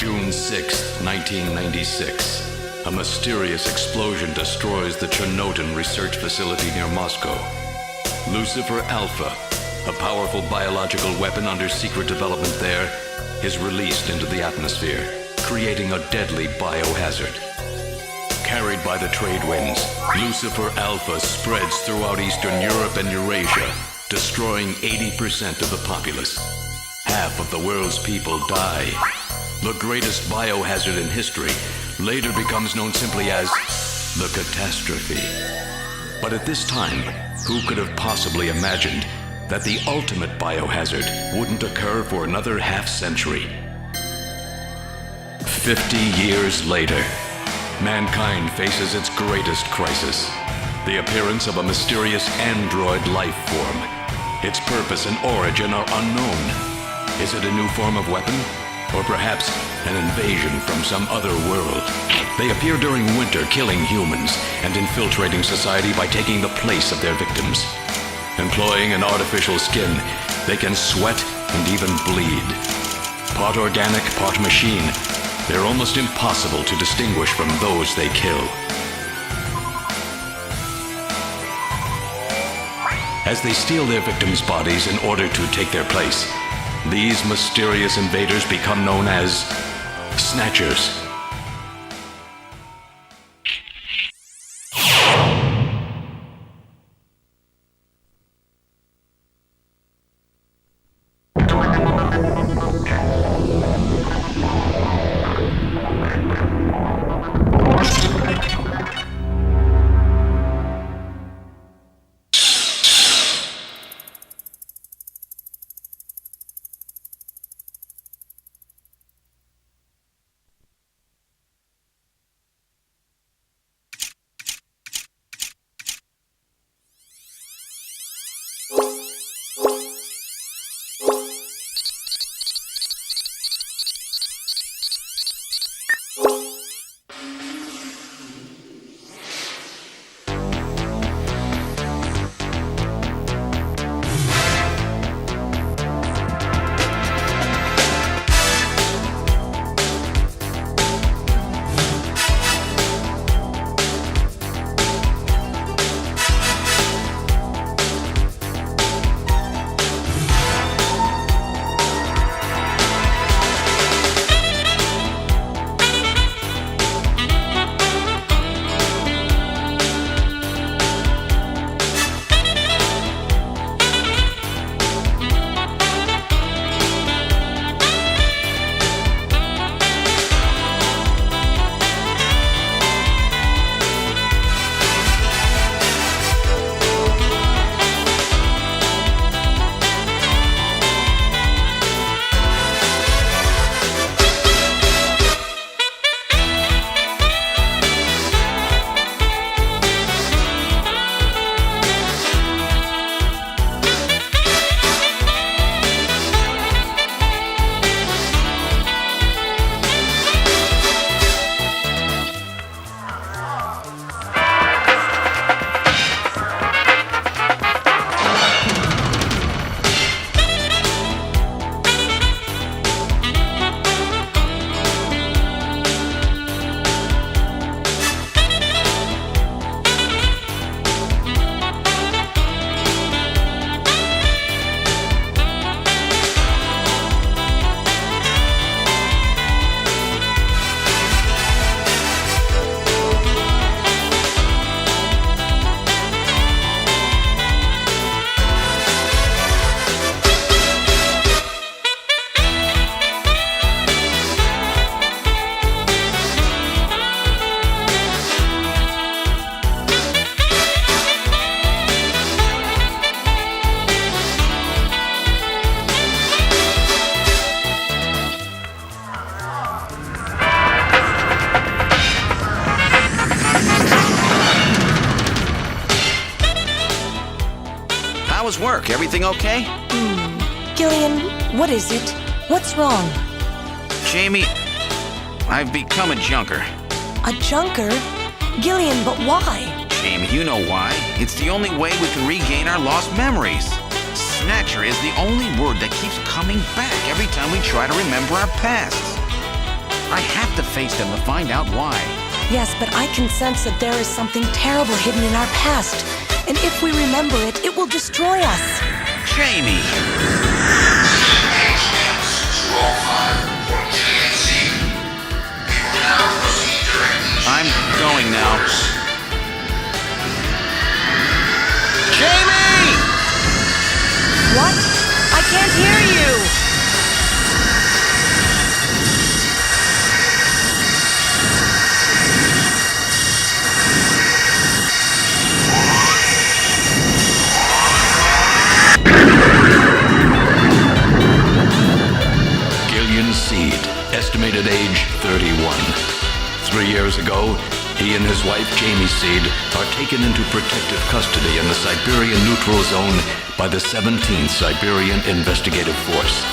June 6, 1996. A mysterious explosion destroys the Chernobyl research facility near Moscow. Lucifer Alpha, a powerful biological weapon under secret development there, is released into the atmosphere, creating a deadly biohazard. Carried by the trade winds, Lucifer Alpha spreads throughout Eastern Europe and Eurasia, destroying 80% of the populace. Half of the world's people die. The greatest biohazard in history later becomes known simply as the catastrophe. But at this time, who could have possibly imagined that the ultimate biohazard wouldn't occur for another half-century? 50 years later, mankind faces its greatest crisis, the appearance of a mysterious android life form. Its purpose and origin are unknown. Is it a new form of weapon? Or perhaps an invasion from some other world? They appear during winter, killing humans and infiltrating society by taking the place of their victims. Employing an artificial skin, they can sweat and even bleed. Part organic, part machine, they're almost impossible to distinguish from those they kill. As they steal their victims' bodies in order to take their place, these mysterious invaders become known as Snatchers. look, everything okay? Gillian, what is it? What's wrong? Jamie, I've become a junker. A junker? Gillian, but why? Jamie, you know why. It's the only way we can regain our lost memories. Snatcher is the only word that keeps coming back every time we try to remember our pasts. I have to face them to find out why. Yes, but I can sense that there is something terrible hidden in our past. And if we remember it, it will destroy us. Jamie! I'm going now. Jamie! What? I can't hear you! Seed, estimated age 31. 3 years ago, he and his wife Jamie Seed are taken into protective custody in the Siberian Neutral Zone by the 17th Siberian Investigative Force.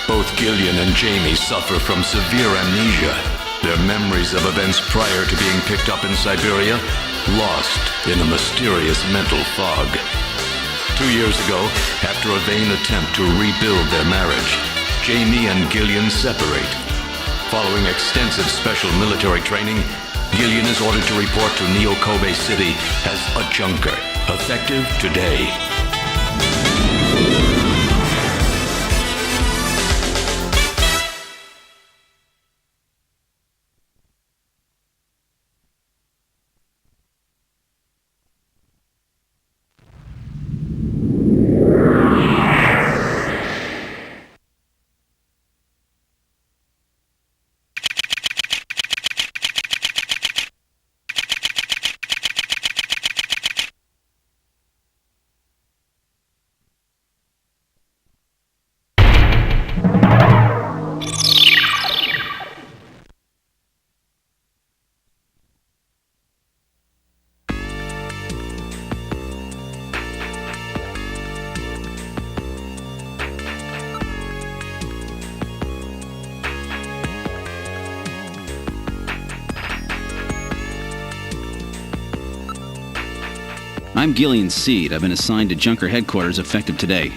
Both Gillian and Jamie suffer from severe amnesia, their memories of events prior to being picked up in Siberia lost in a mysterious mental fog. 2 years ago, after a vain attempt to rebuild their marriage, Jamie and Gillian separate. Following extensive special military training, Gillian is ordered to report to KOBE City as a junker, effective today. I'm Gillian Seed. I've been assigned to Junker headquarters effective today.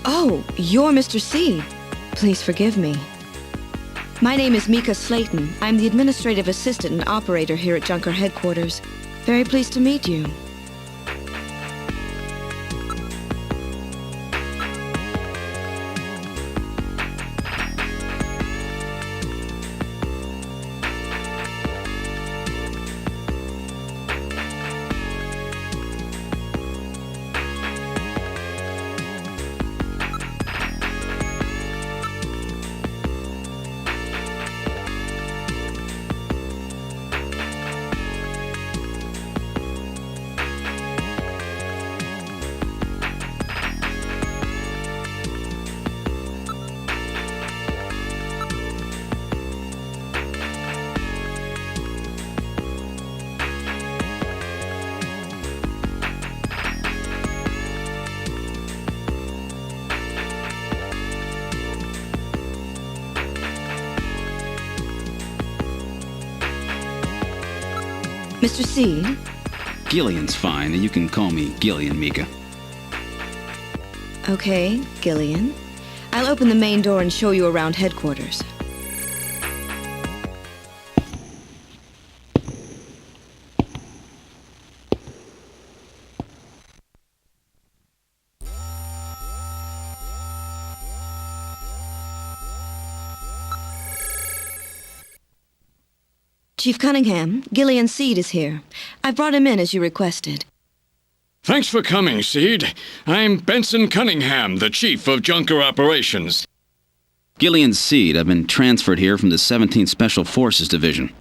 Oh, you're Mr. Seed. Please forgive me. My name is Mika Slayton. I'm the administrative assistant and operator here at Junker headquarters. Very pleased to meet you. Mr. Seed? Gillian's fine. You can call me Gillian, Mika. Okay, Gillian. I'll open the main door and show you around headquarters. Chief Cunningham, Gillian Seed is here. I brought him in as you requested. Thanks for coming, Seed. I'm Benson Cunningham, the Chief of Junker Operations. Gillian Seed. I've been transferred here from the 17th Special Forces Division.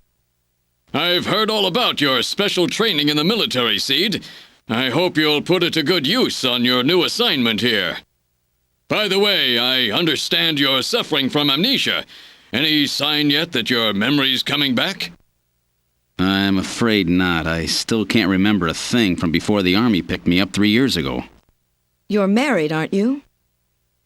I've heard all about your special training in the military, Seed. I hope you'll put it to good use on your new assignment here. By the way, I understand you're suffering from amnesia. Any sign yet that your memory's coming back? I'm afraid not. I still can't remember a thing from before the Army picked me up 3 years ago. You're married, aren't you?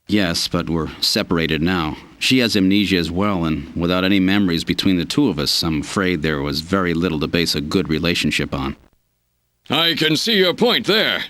Yes, but we're separated now. She has amnesia as well, and without any memories between the two of us, I'm afraid there was very little to base a good relationship on. I can see your point there.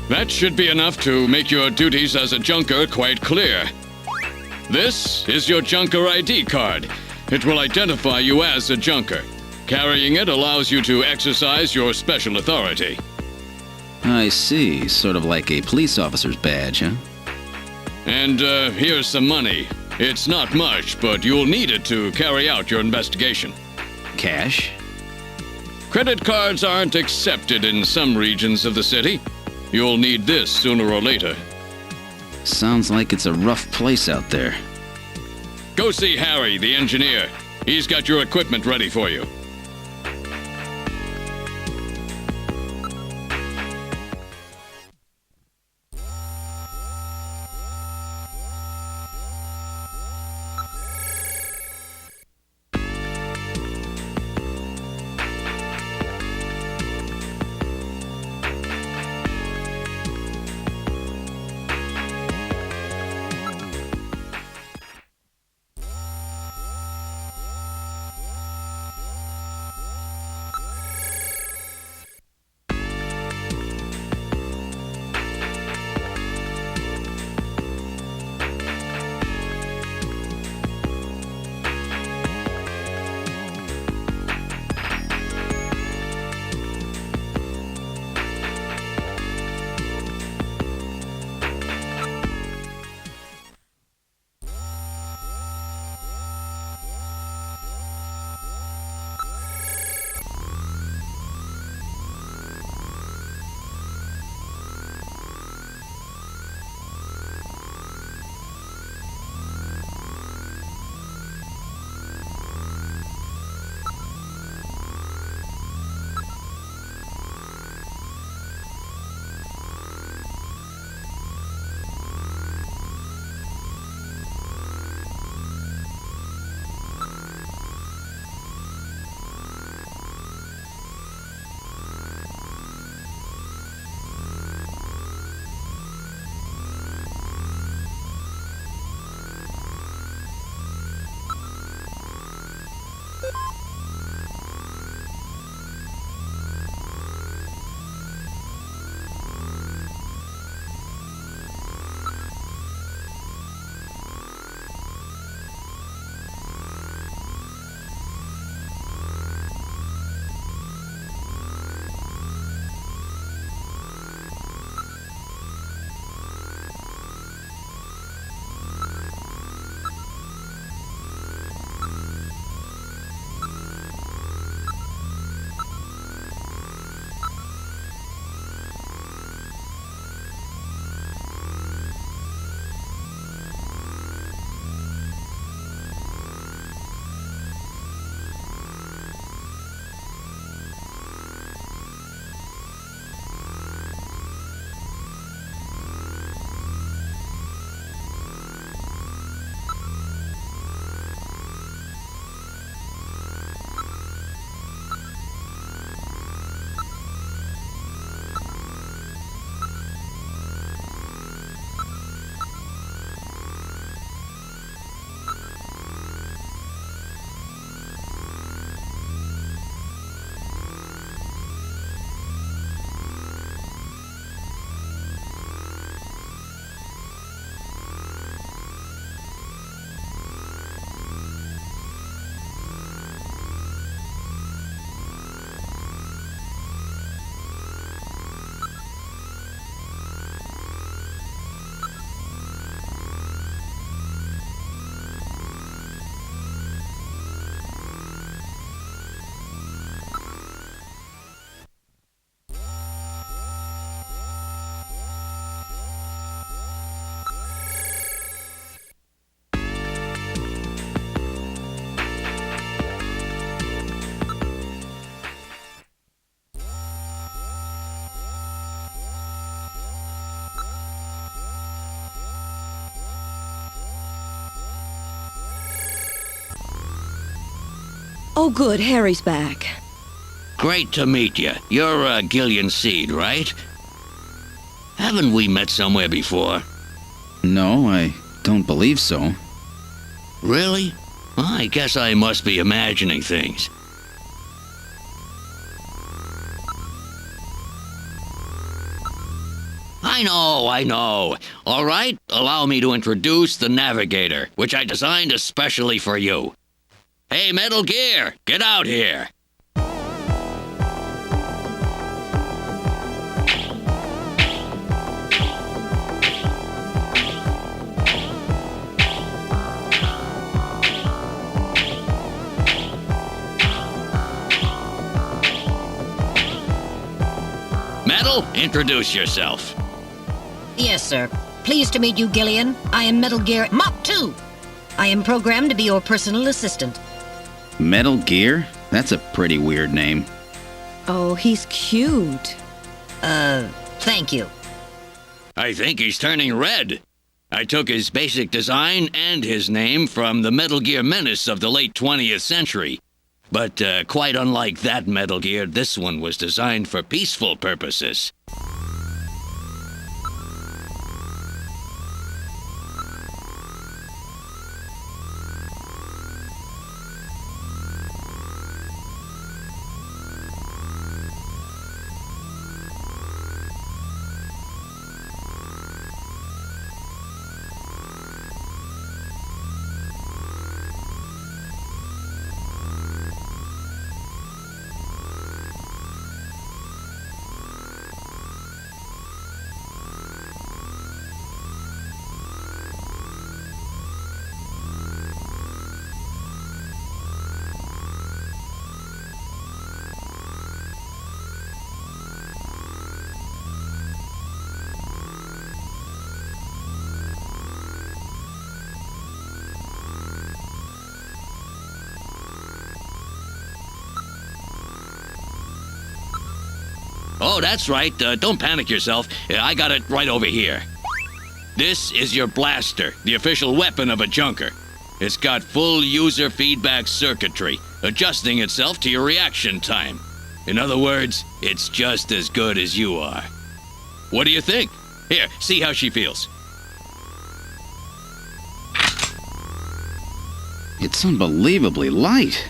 That should be enough to make your duties as a junker quite clear. This is your junker ID card. It will identify you as a junker. Carrying it allows you to exercise your special authority. I see. Sort of like a police officer's badge, huh? And here's some money. It's not much, but you'll need it to carry out your investigation. Cash? Credit cards aren't accepted in some regions of the city. You'll need this sooner or later. Sounds like it's a rough place out there. Go see Harry, the engineer. He's got your equipment ready for you. Oh, good. Harry's back. Great to meet you. You're Gillian Seed, right? Haven't we met somewhere before? No, I don't believe so. Really? Well, I guess I must be imagining things. I know. All right, allow me to introduce the Navigator, which I designed especially for you. Hey, Metal Gear, get out here. Metal, introduce yourself. Yes, sir. Pleased to meet you, Gillian. I am Metal Gear Mach 2. I am programmed to be your personal assistant. Metal Gear? That's a pretty weird name. Oh, he's cute. Thank you. I think he's turning red. I took his basic design and his name from the Metal Gear Menace of the late 20th century. But quite unlike that Metal Gear, this one was designed for peaceful purposes. Oh, that's right. Don't panic yourself. I got it right over here. This is your blaster, the official weapon of a junker. It's got full user feedback circuitry, adjusting itself to your reaction time. In other words, it's just as good as you are. What do you think? Here, see how she feels. It's unbelievably light.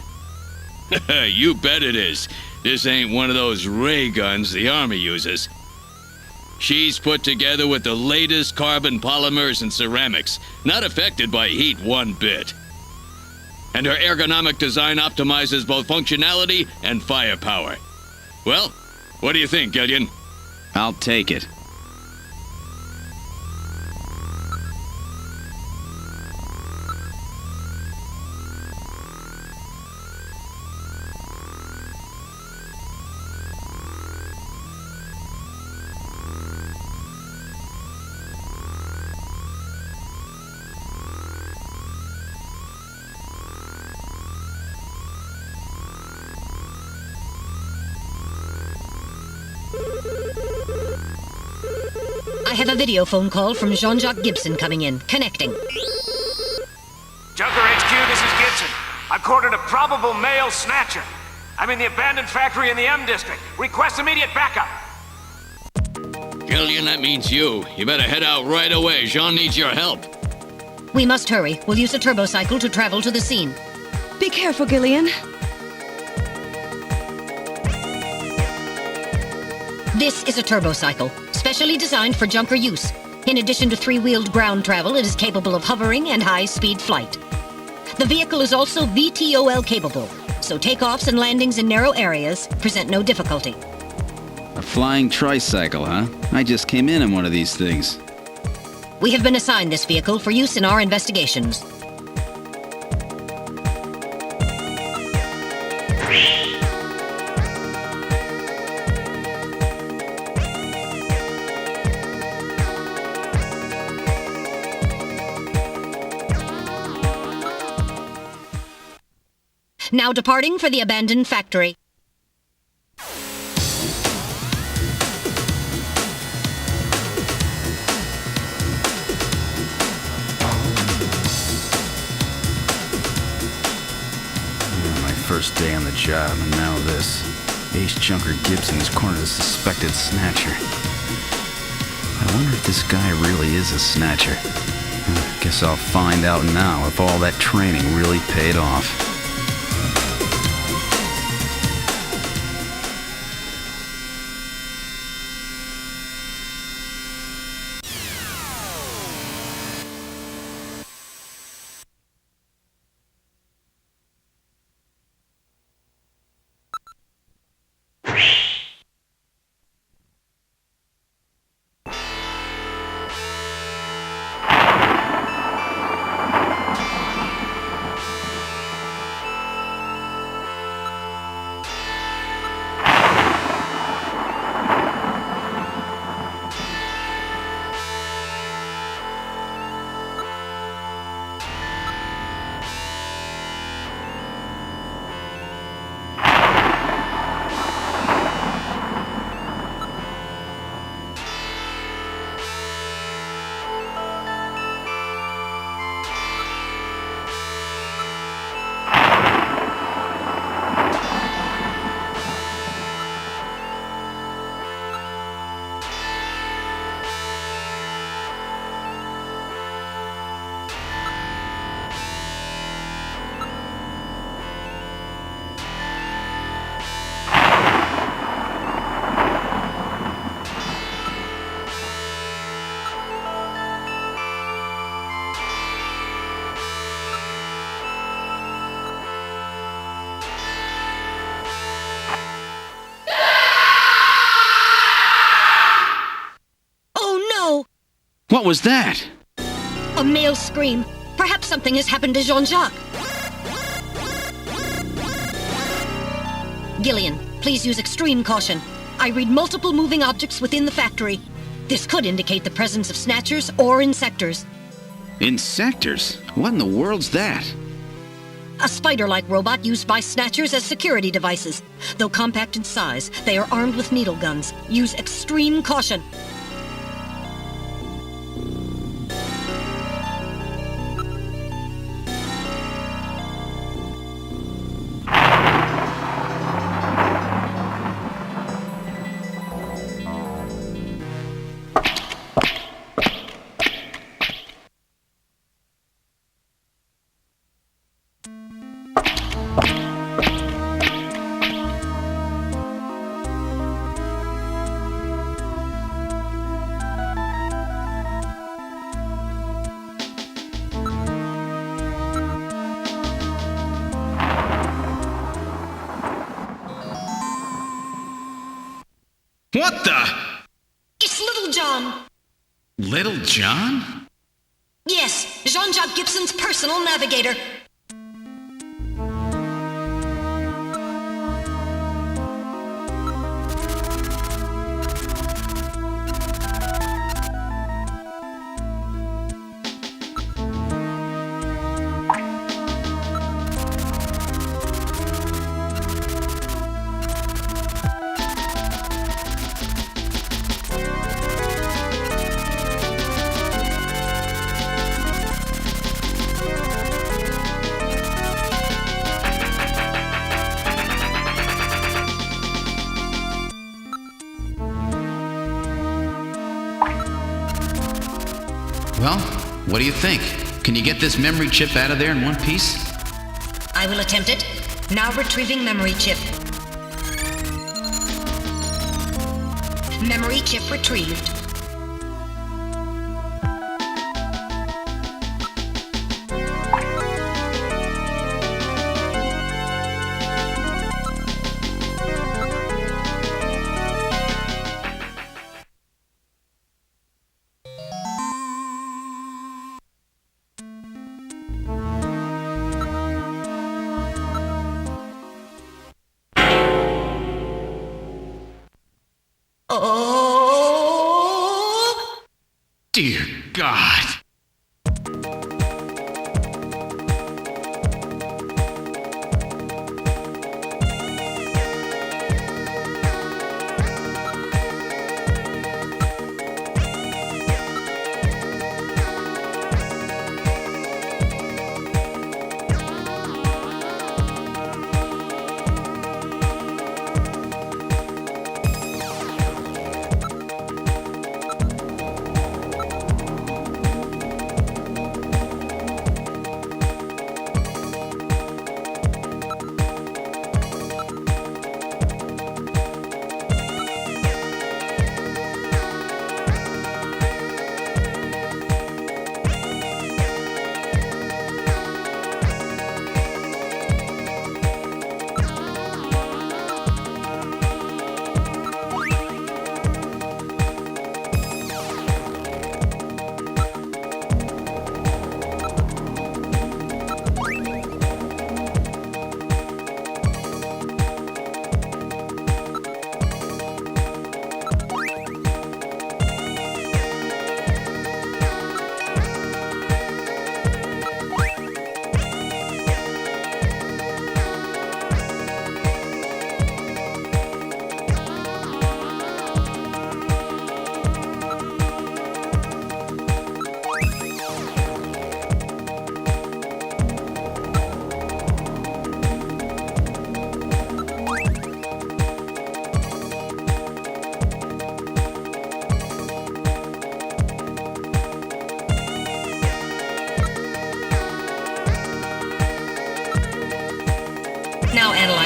You bet it is. This ain't one of those ray guns the Army uses. She's put together with the latest carbon polymers and ceramics, not affected by heat one bit. And her ergonomic design optimizes both functionality and firepower. Well, what do you think, Gillian? I'll take it. I have a video phone call from Jean-Jacques Gibson coming in. Connecting. Junker HQ, this is Gibson. I've cornered a probable male snatcher. I'm in the abandoned factory in the M District. Request immediate backup. Gillian, that means you. You better head out right away. Jean needs your help. We must hurry. We'll use a turbocycle to travel to the scene. Be careful, Gillian. This is a turbocycle, specially designed for junker use. In addition to three-wheeled ground travel, it is capable of hovering and high-speed flight. The vehicle is also VTOL capable, so takeoffs and landings in narrow areas present no difficulty. A flying tricycle, huh? I just came in one of these things. We have been assigned this vehicle for use in our investigations. Now departing for the abandoned factory. My first day on the job, and now this. Ace Junker Gibson has cornered a suspected Snatcher. I wonder if this guy really is a Snatcher. Guess I'll find out now if all that training really paid off. What was that? A male scream. Perhaps something has happened to Jean-Jacques. Gillian, please use extreme caution. I read multiple moving objects within the factory. This could indicate the presence of Snatchers or Insectors. Insectors? What in the world's that? A spider-like robot used by Snatchers as security devices. Though compact in size, they are armed with needle guns. Use extreme caution. What the? It's Little John. Little John? Yes, Jean-Jacques Gibson's personal navigator. Well, what do you think? Can you get this memory chip out of there in one piece? I will attempt it. Now retrieving memory chip. Memory chip retrieved. Oh! Dear God.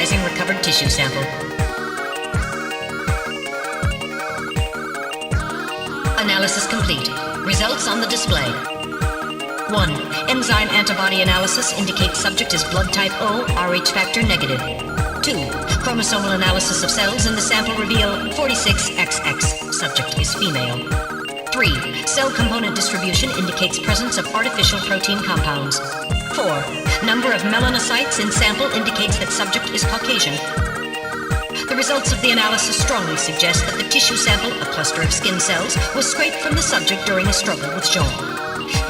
Analyzing recovered tissue sample. Analysis complete. Results on the display. 1. Enzyme antibody analysis indicates subject is blood type O, Rh factor negative. 2. Chromosomal analysis of cells in the sample reveal 46XX. Subject is female. 3. Cell component distribution indicates presence of artificial protein compounds. 4. Number of melanocytes in sample indicates that subject is Caucasian. The results of the analysis strongly suggest that the tissue sample, a cluster of skin cells, was scraped from the subject during a struggle with Jean.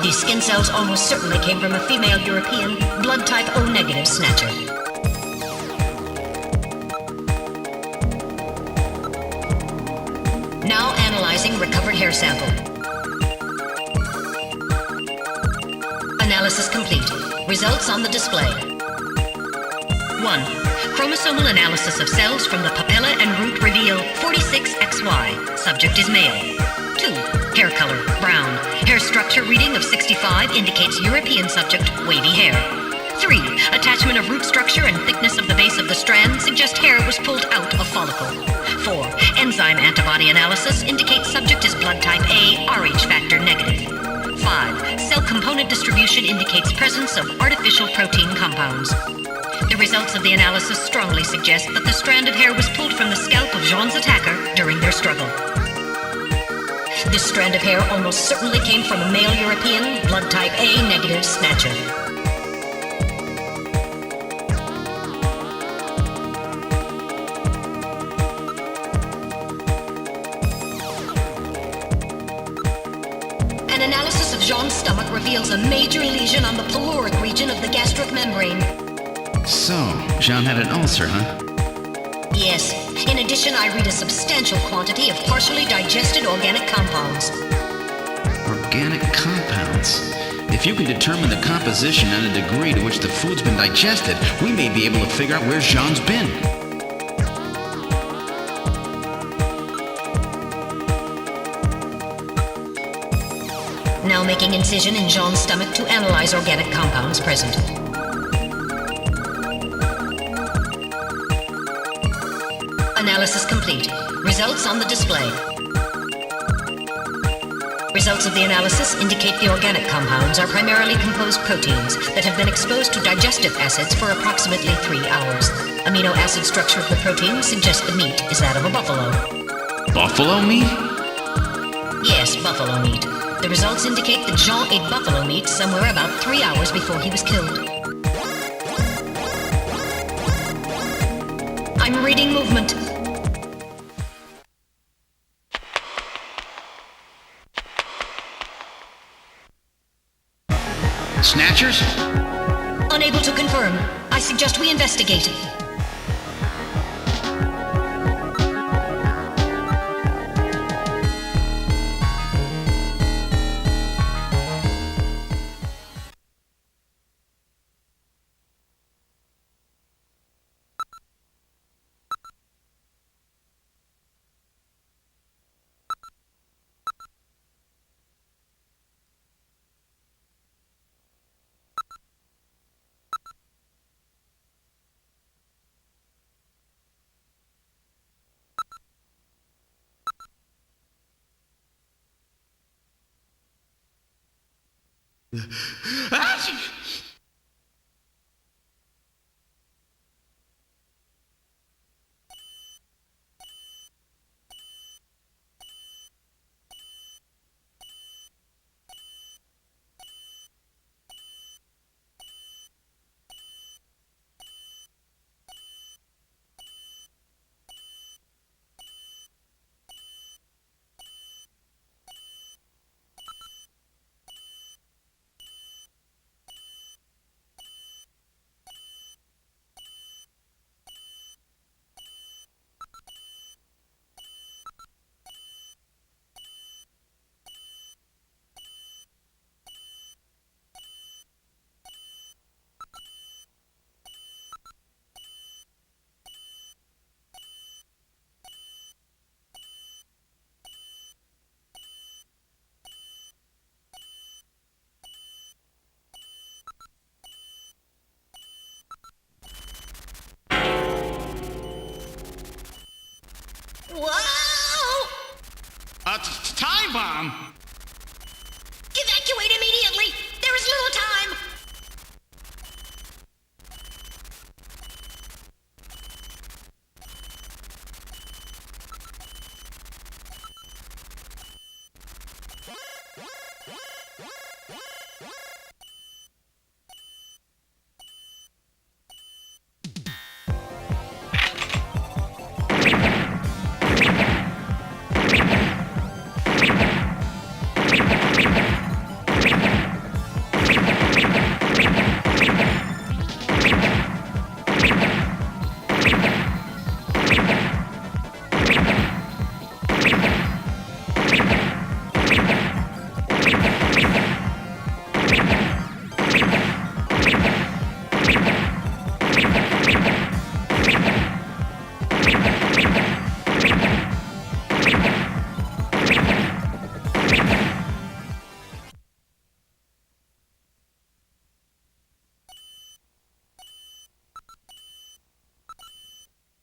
These skin cells almost certainly came from a female European, blood type O negative Snatcher. Now analyzing recovered hair sample. Analysis complete. Results on the display. 1. Chromosomal analysis of cells from the papilla and root reveal 46XY. Subject is male. 2. Hair color, brown. Hair structure reading of 65 indicates European subject, wavy hair. 3. Attachment of root structure and thickness of the base of the strand suggest hair was pulled out of follicle. 4. Enzyme antibody analysis indicates subject is blood type A, Rh factor negative. 5. Cell component distribution indicates presence of artificial protein compounds. The results of the analysis strongly suggest that the strand of hair was pulled from the scalp of Jean's attacker during their struggle. This strand of hair almost certainly came from a male European, blood type A negative Snatcher. An analysis of Jean's stomach reveals a major lesion on the caloric region of the gastric membrane. So, Jean had an ulcer, huh? Yes. In addition, I read a substantial quantity of partially digested organic compounds. Organic compounds? If you can determine the composition and the degree to which the food's been digested, we may be able to figure out where Jean's been. Now making incision in Jean's stomach to analyze organic compounds present. Analysis complete. Results on the display. Results of the analysis indicate the organic compounds are primarily composed proteins that have been exposed to digestive acids for approximately 3 hours. Amino acid structure of the protein suggests the meat is that of a buffalo. Buffalo meat? Yes, buffalo meat. The results indicate that Jean ate buffalo meat somewhere about 3 hours before he was killed. I'm reading movement. Snatchers? Unable to confirm. I suggest we investigate. time bomb? Evacuate immediately! There is little time!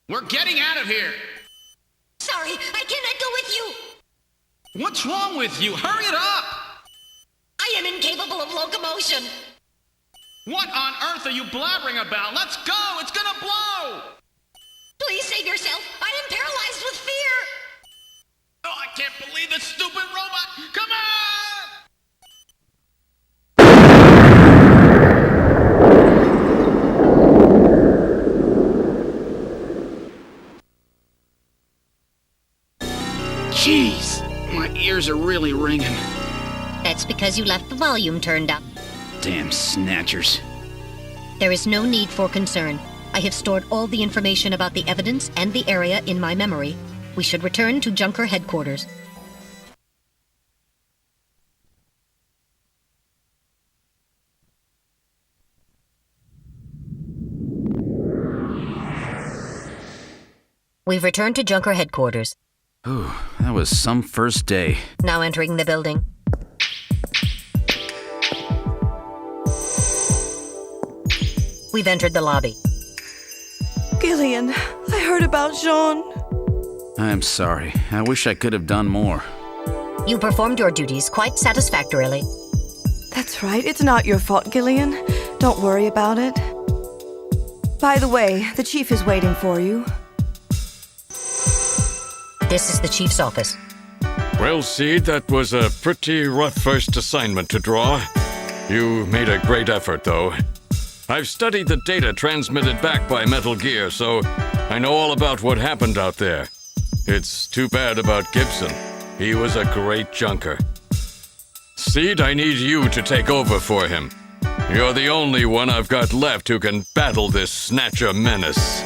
We're getting out of here! Sorry, I cannot go with you! What's wrong with you? Hurry it up! I am incapable of locomotion! What on earth are you blabbering about? Let's go! It's gonna blow! Please save yourself! I am paralyzed with fear! Oh, I can't believe this stupid robot! Come on! Jeez, my ears are really ringing. That's because you left the volume turned up. Damn snatchers. There is no need for concern. I have stored all the information about the evidence and the area in my memory. We should return to Junker headquarters. We've returned to Junker headquarters. Ooh, that was some first day. Now entering the building. We've entered the lobby. Gillian, I heard about Jean. I'm sorry. I wish I could have done more. You performed your duties quite satisfactorily. That's right. It's not your fault, Gillian. Don't worry about it. By the way, the chief is waiting for you. This is the chief's office. Well, Seed, that was a pretty rough first assignment to draw. You made a great effort, though. I've studied the data transmitted back by Metal Gear, so I know all about what happened out there. It's too bad about Gibson. He was a great junker. Seed, I need you to take over for him. You're the only one I've got left who can battle this Snatcher menace.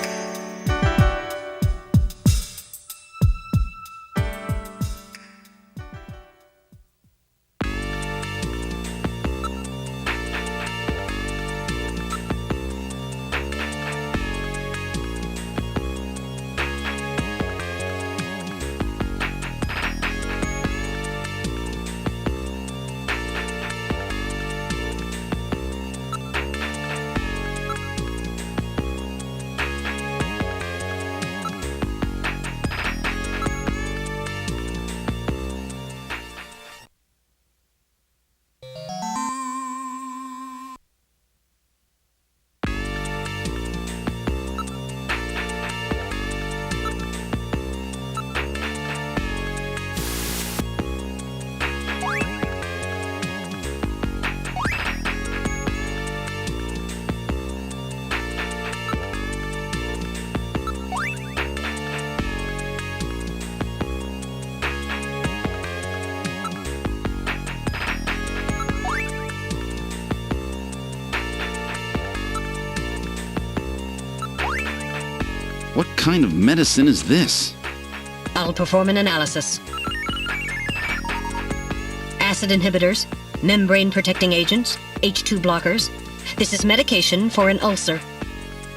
What kind of medicine is this? I'll perform an analysis. Acid inhibitors, membrane-protecting agents, H2 blockers. This is medication for an ulcer.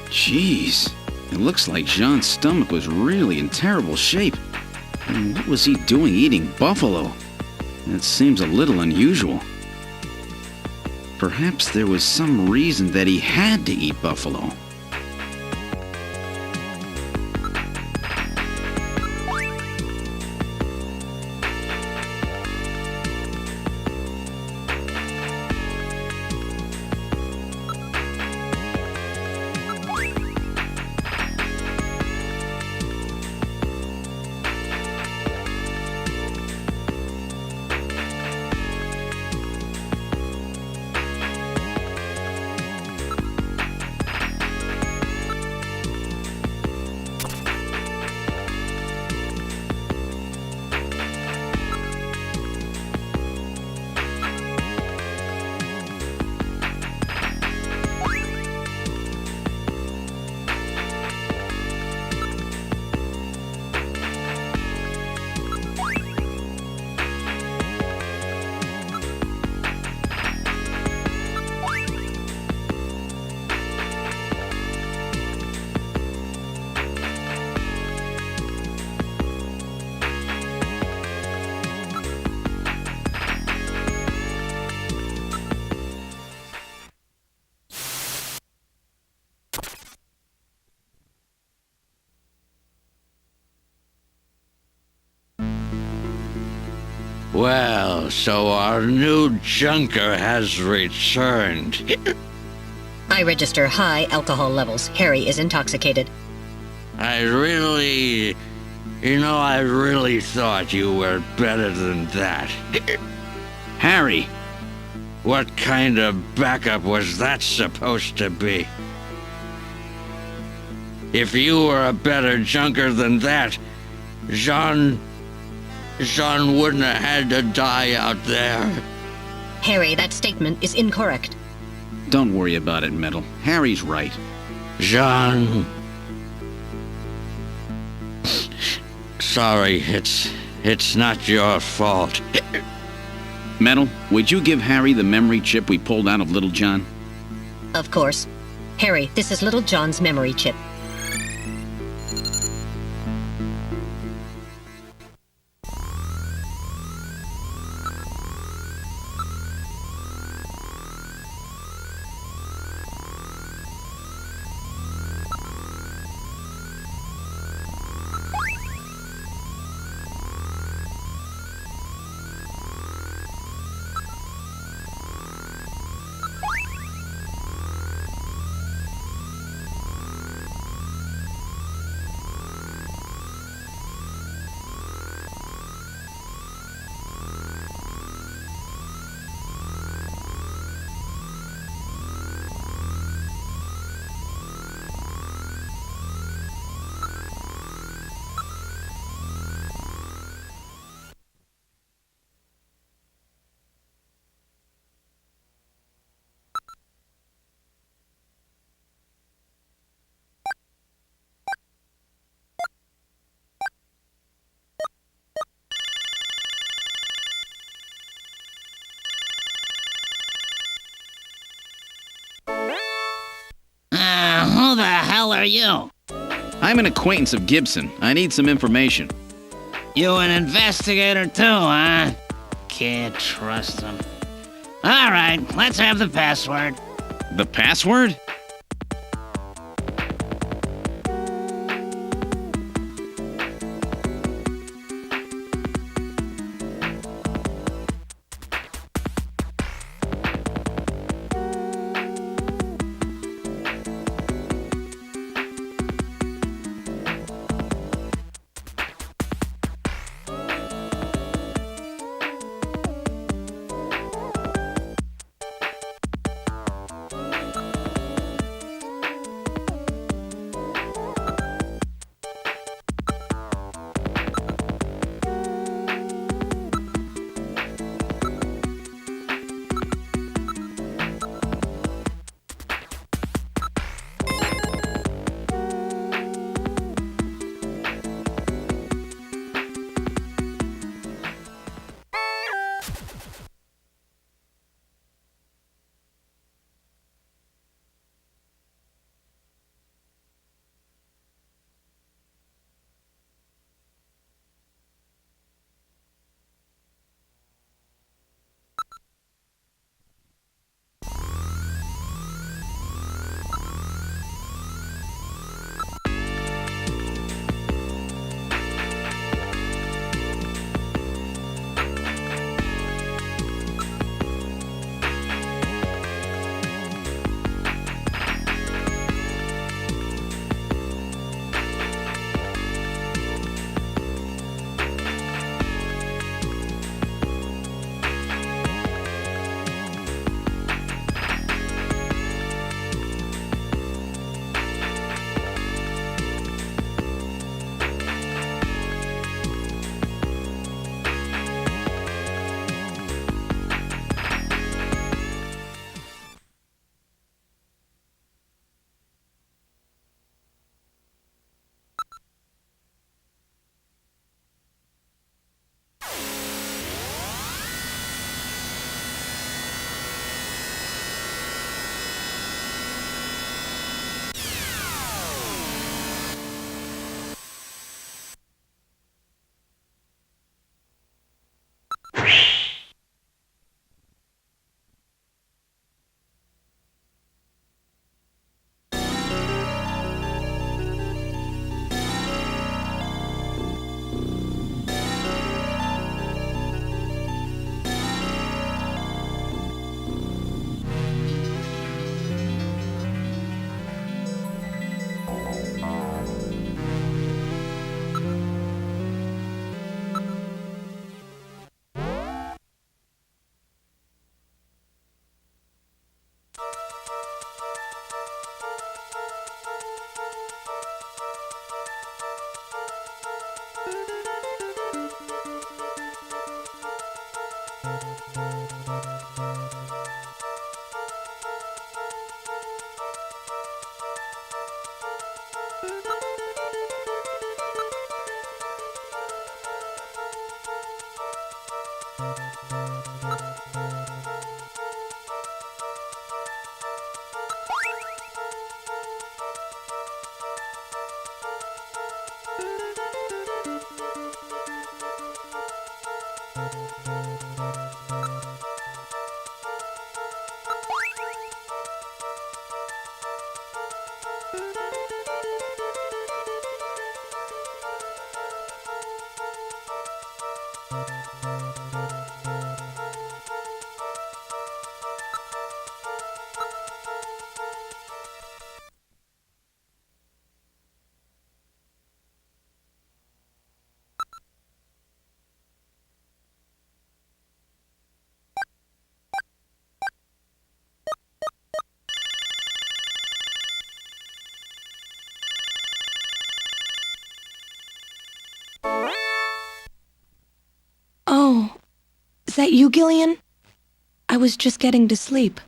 Jeez, it looks like Jean's stomach was really in terrible shape. And what was he doing eating buffalo? It seems a little unusual. Perhaps there was some reason that he had to eat buffalo. Well, so our new junker has returned. I register high alcohol levels. Harry is intoxicated. I really thought you were better than that. Harry! What kind of backup was that supposed to be? If you were a better junker than that, Jean wouldn't have had to die out there. Harry, that statement is incorrect. Don't worry about it, Metal. Harry's right. Jean. Sorry, it's not your fault. Metal, would you give Harry the memory chip we pulled out of Little John? Of course. Harry, this is Little John's memory chip. Who the hell are you? I'm an acquaintance of Gibson. I need some information. You an investigator too, huh? Can't trust him. All right, let's have the password. The password? Oh, is that you, Gillian? I was just getting to sleep.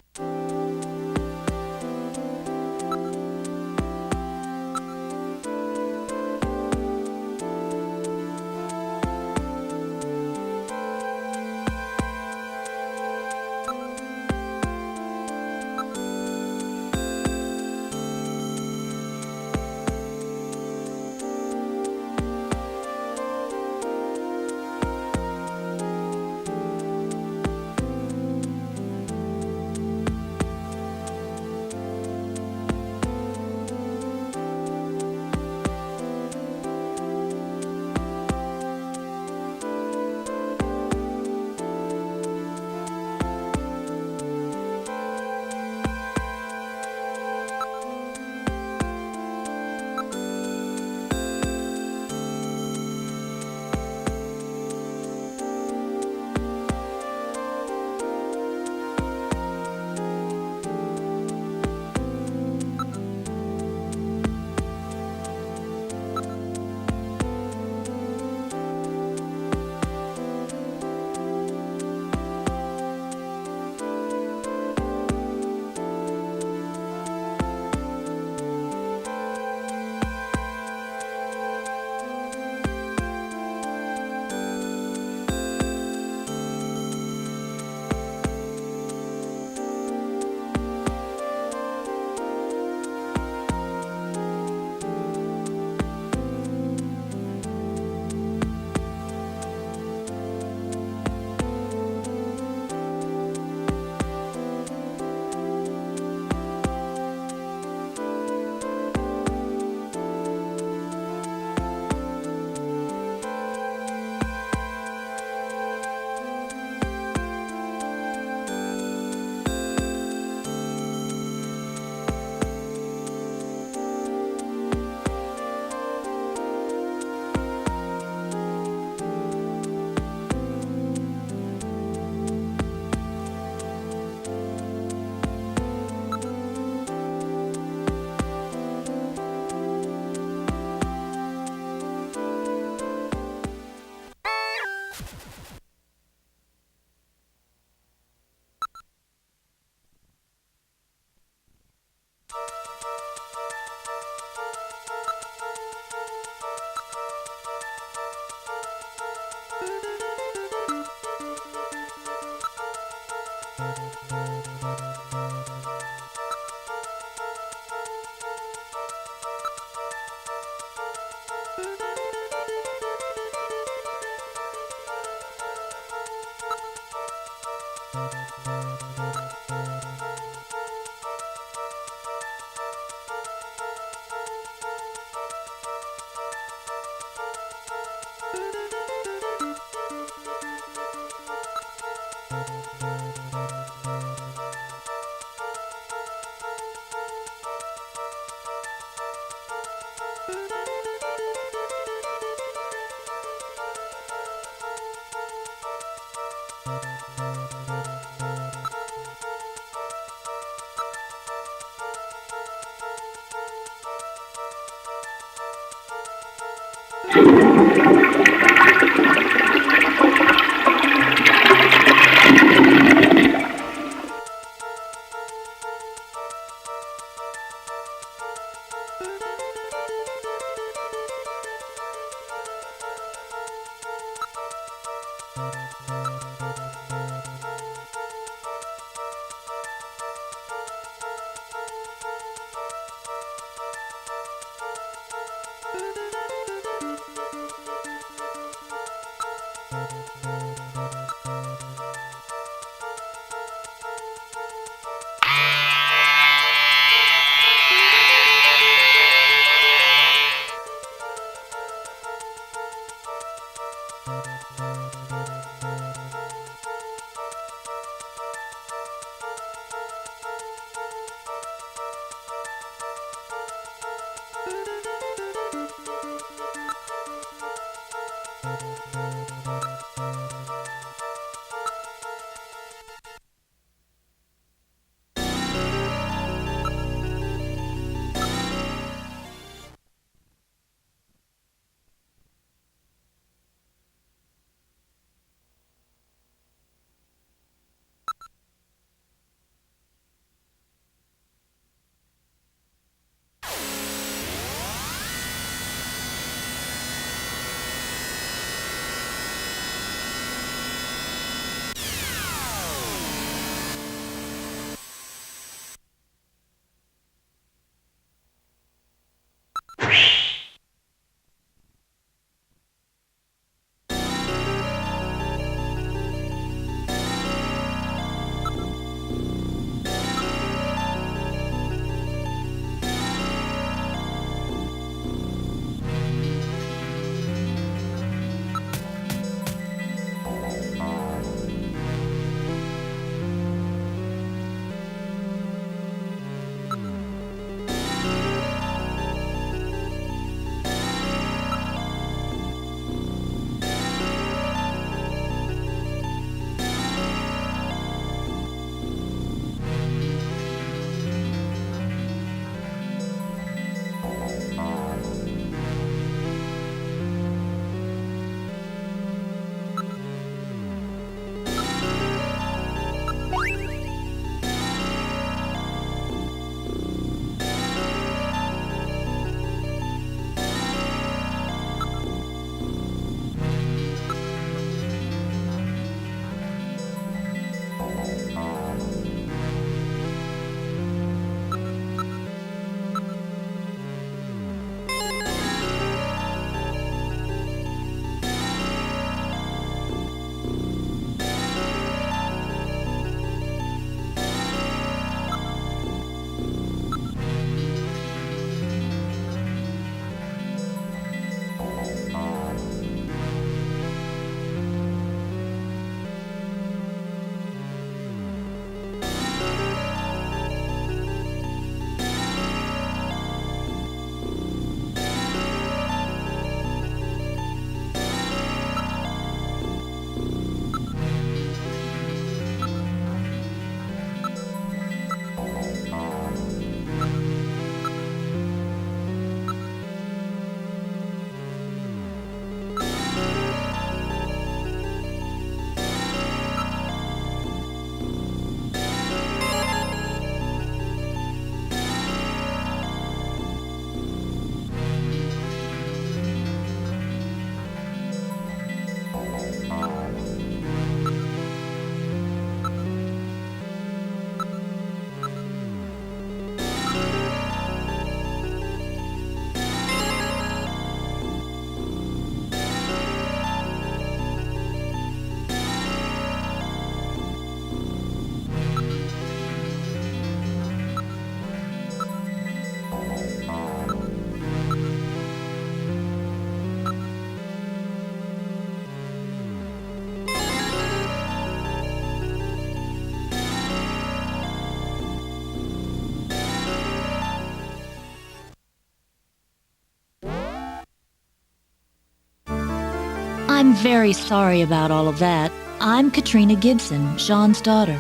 I'm very sorry about all of that. I'm Katrina Gibson, Sean's daughter.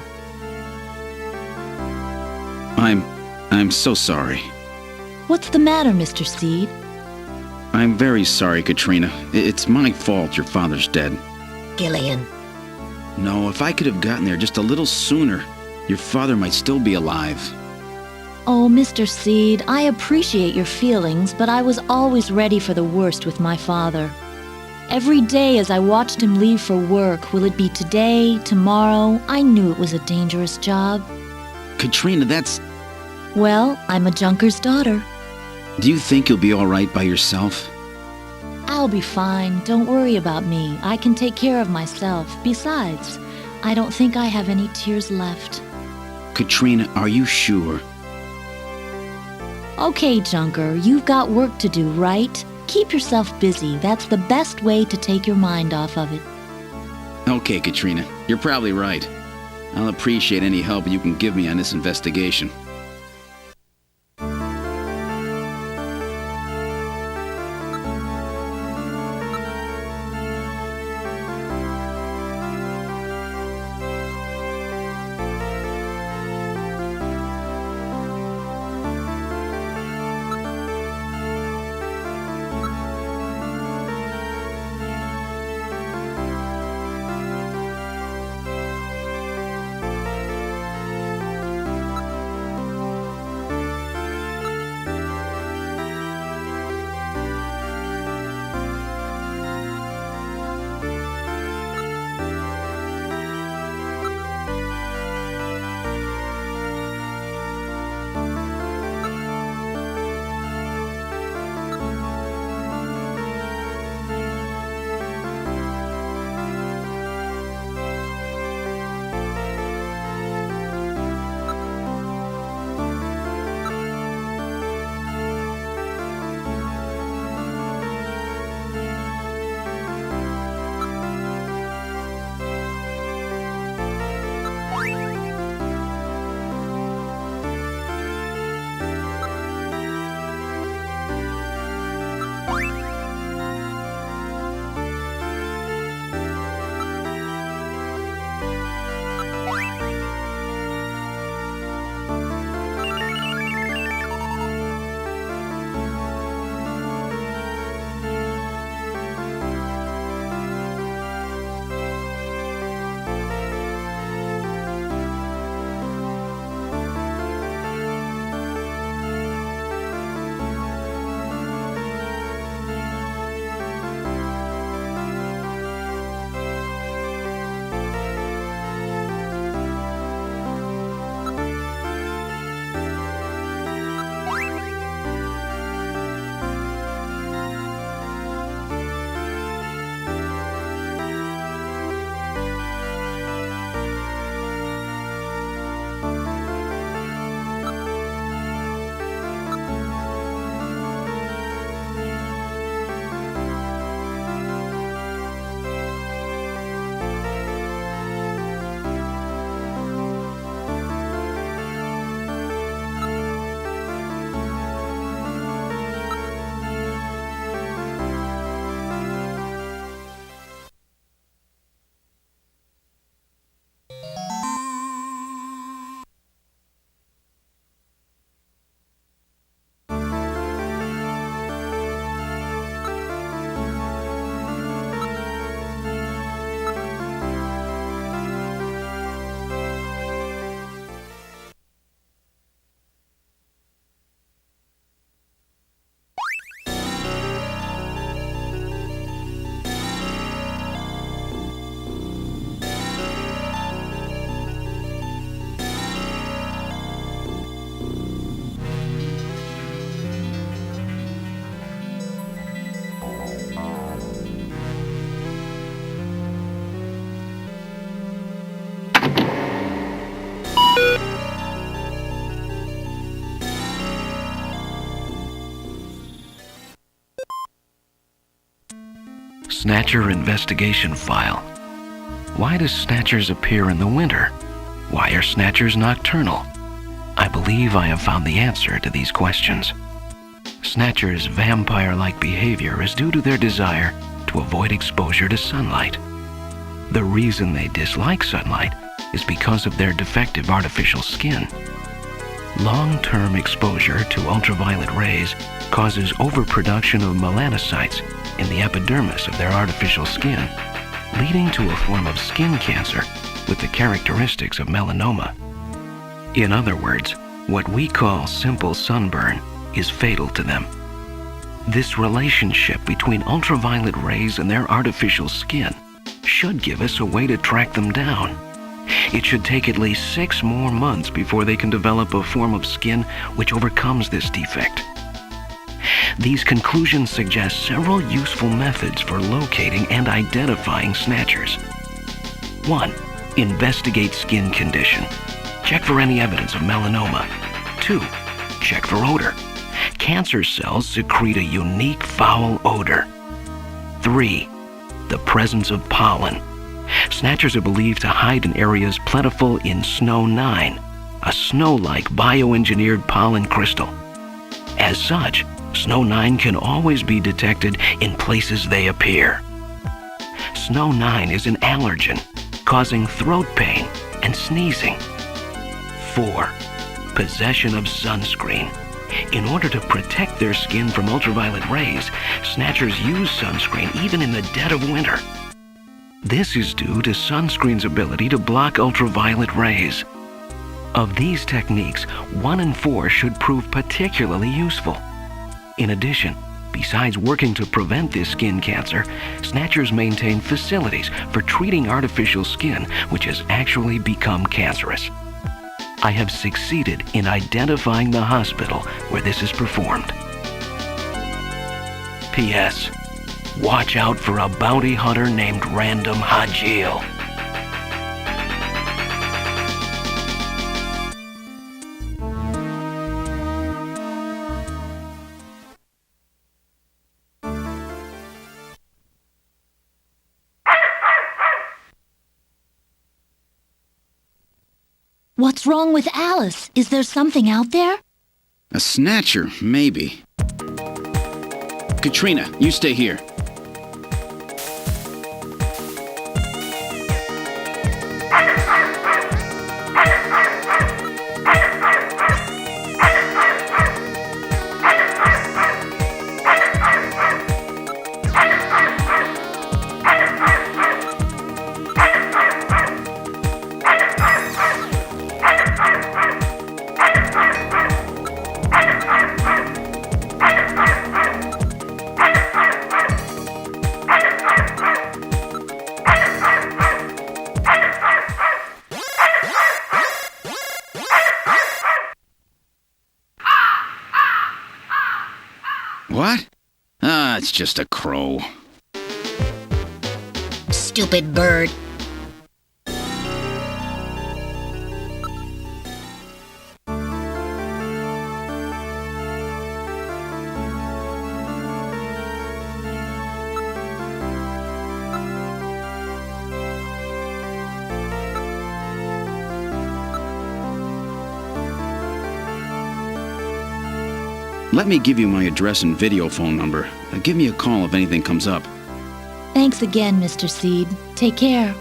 I'm so sorry. What's the matter, Mr. Seed? I'm very sorry, Katrina. It's my fault your father's dead. Gillian. No, if I could have gotten there just a little sooner, your father might still be alive. Oh, Mr. Seed, I appreciate your feelings, but I was always ready for the worst with my father. Every day as I watched him leave for work, will it be today, tomorrow? I knew it was a dangerous job. Katrina, that's... Well, I'm a junker's daughter. Do you think you'll be all right by yourself? I'll be fine. Don't worry about me. I can take care of myself. Besides, I don't think I have any tears left. Katrina, are you sure? Okay, Junker, you've got work to do, right? Keep yourself busy. That's the best way to take your mind off of it. Okay, Katrina, you're probably right. I'll appreciate any help you can give me on this investigation. Snatcher investigation file. Why do Snatchers appear in the winter? Why are Snatchers nocturnal? I believe I have found the answer to these questions. Snatchers' vampire-like behavior is due to their desire to avoid exposure to sunlight. The reason they dislike sunlight is because of their defective artificial skin. Long-term exposure to ultraviolet rays causes overproduction of melanocytes in the epidermis of their artificial skin, leading to a form of skin cancer with the characteristics of melanoma. In other words, what we call simple sunburn is fatal to them. This relationship between ultraviolet rays and their artificial skin should give us a way to track them down. It should take at least 6 more months before they can develop a form of skin which overcomes this defect. These conclusions suggest several useful methods for locating and identifying snatchers. 1. Investigate skin condition. Check for any evidence of melanoma. 2. Check for odor. Cancer cells secrete a unique foul odor. 3. The presence of pollen. Snatchers are believed to hide in areas plentiful in Snow 9, a snow-like bioengineered pollen crystal. As such, Snow 9 can always be detected in places they appear. Snow 9 is an allergen, causing throat pain and sneezing. 4. Possession of sunscreen. In order to protect their skin from ultraviolet rays, snatchers use sunscreen even in the dead of winter. This is due to sunscreen's ability to block ultraviolet rays. Of these techniques, 1 and 4 should prove particularly useful. In addition, besides working to prevent this skin cancer, snatchers maintain facilities for treating artificial skin which has actually become cancerous. I have succeeded in identifying the hospital where this is performed. P.S. Watch out for a bounty hunter named Random Hajil. What's wrong with Alice? Is there something out there? A snatcher, maybe. Katrina, you stay here. What? Ah, it's just a crow. Stupid bird. Let me give you my address and video phone number. Give me a call if anything comes up. Thanks again, Mr. Seed. Take care.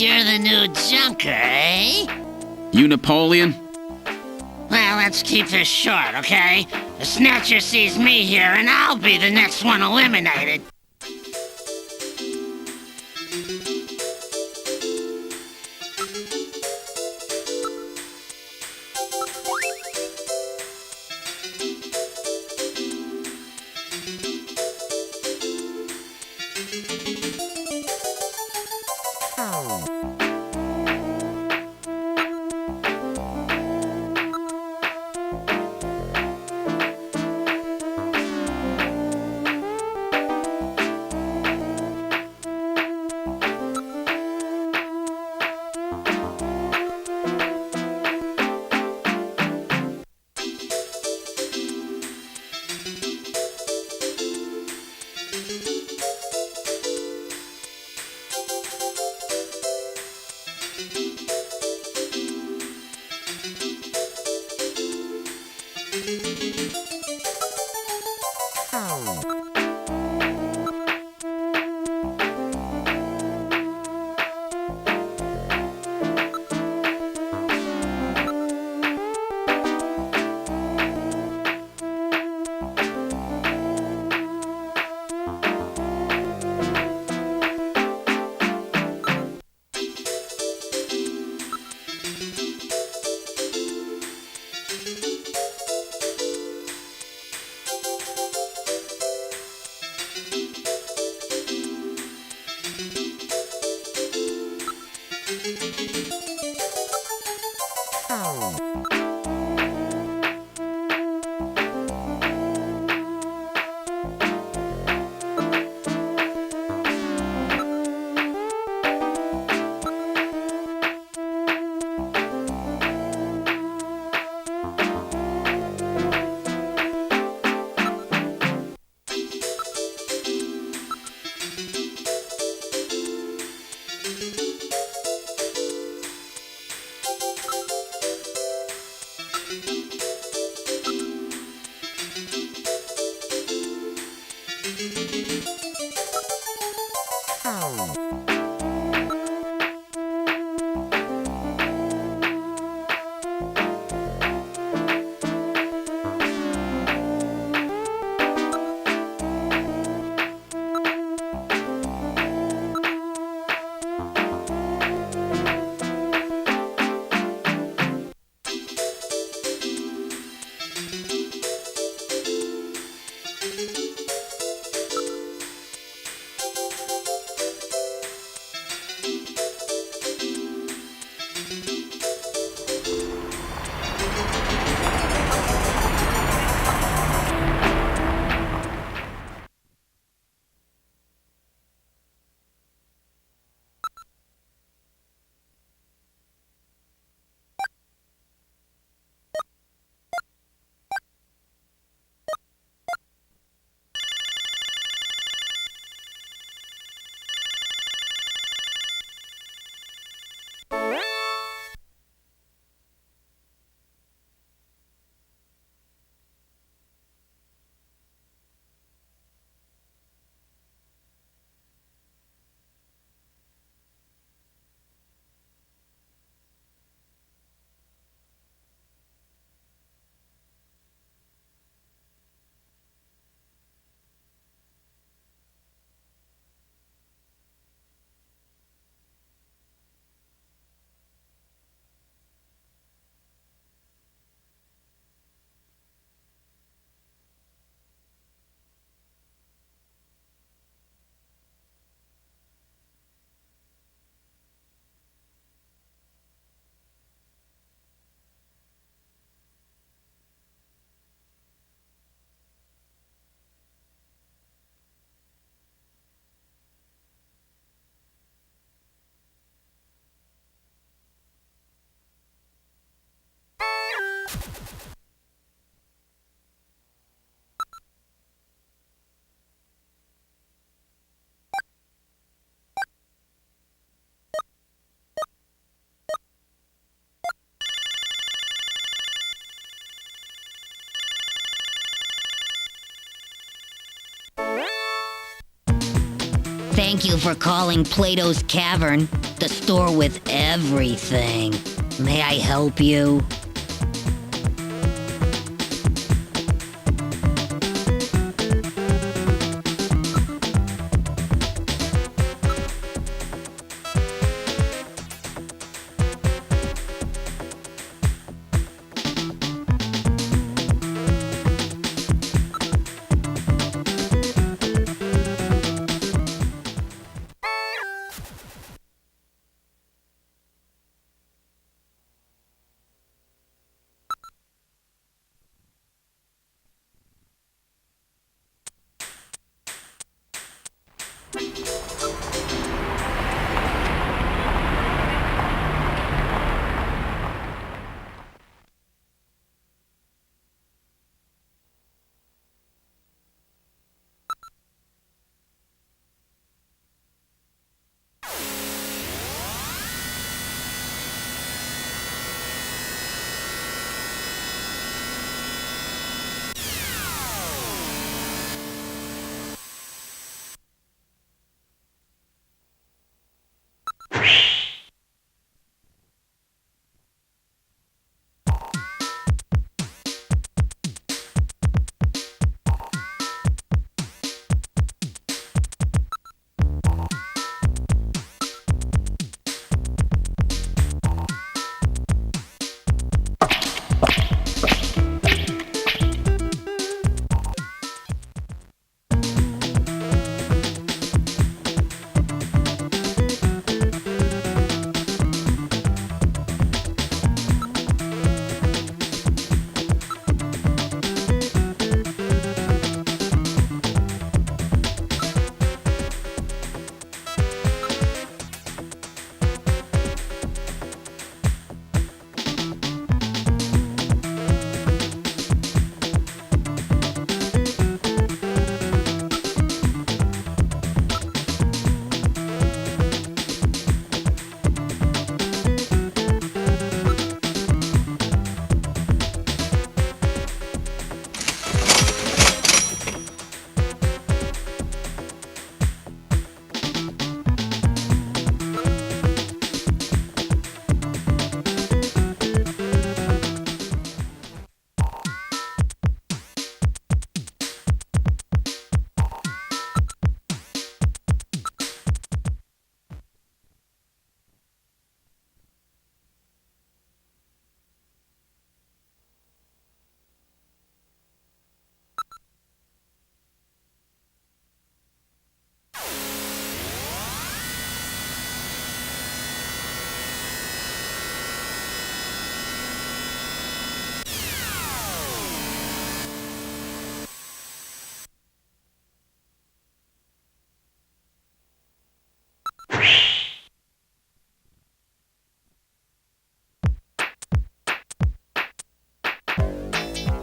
You're the new junker, eh? You Napoleon? Well, let's keep this short, okay? The Snatcher sees me here, and I'll be the next one eliminated. Thank you for calling Plato's Cavern, the store with everything. May I help you?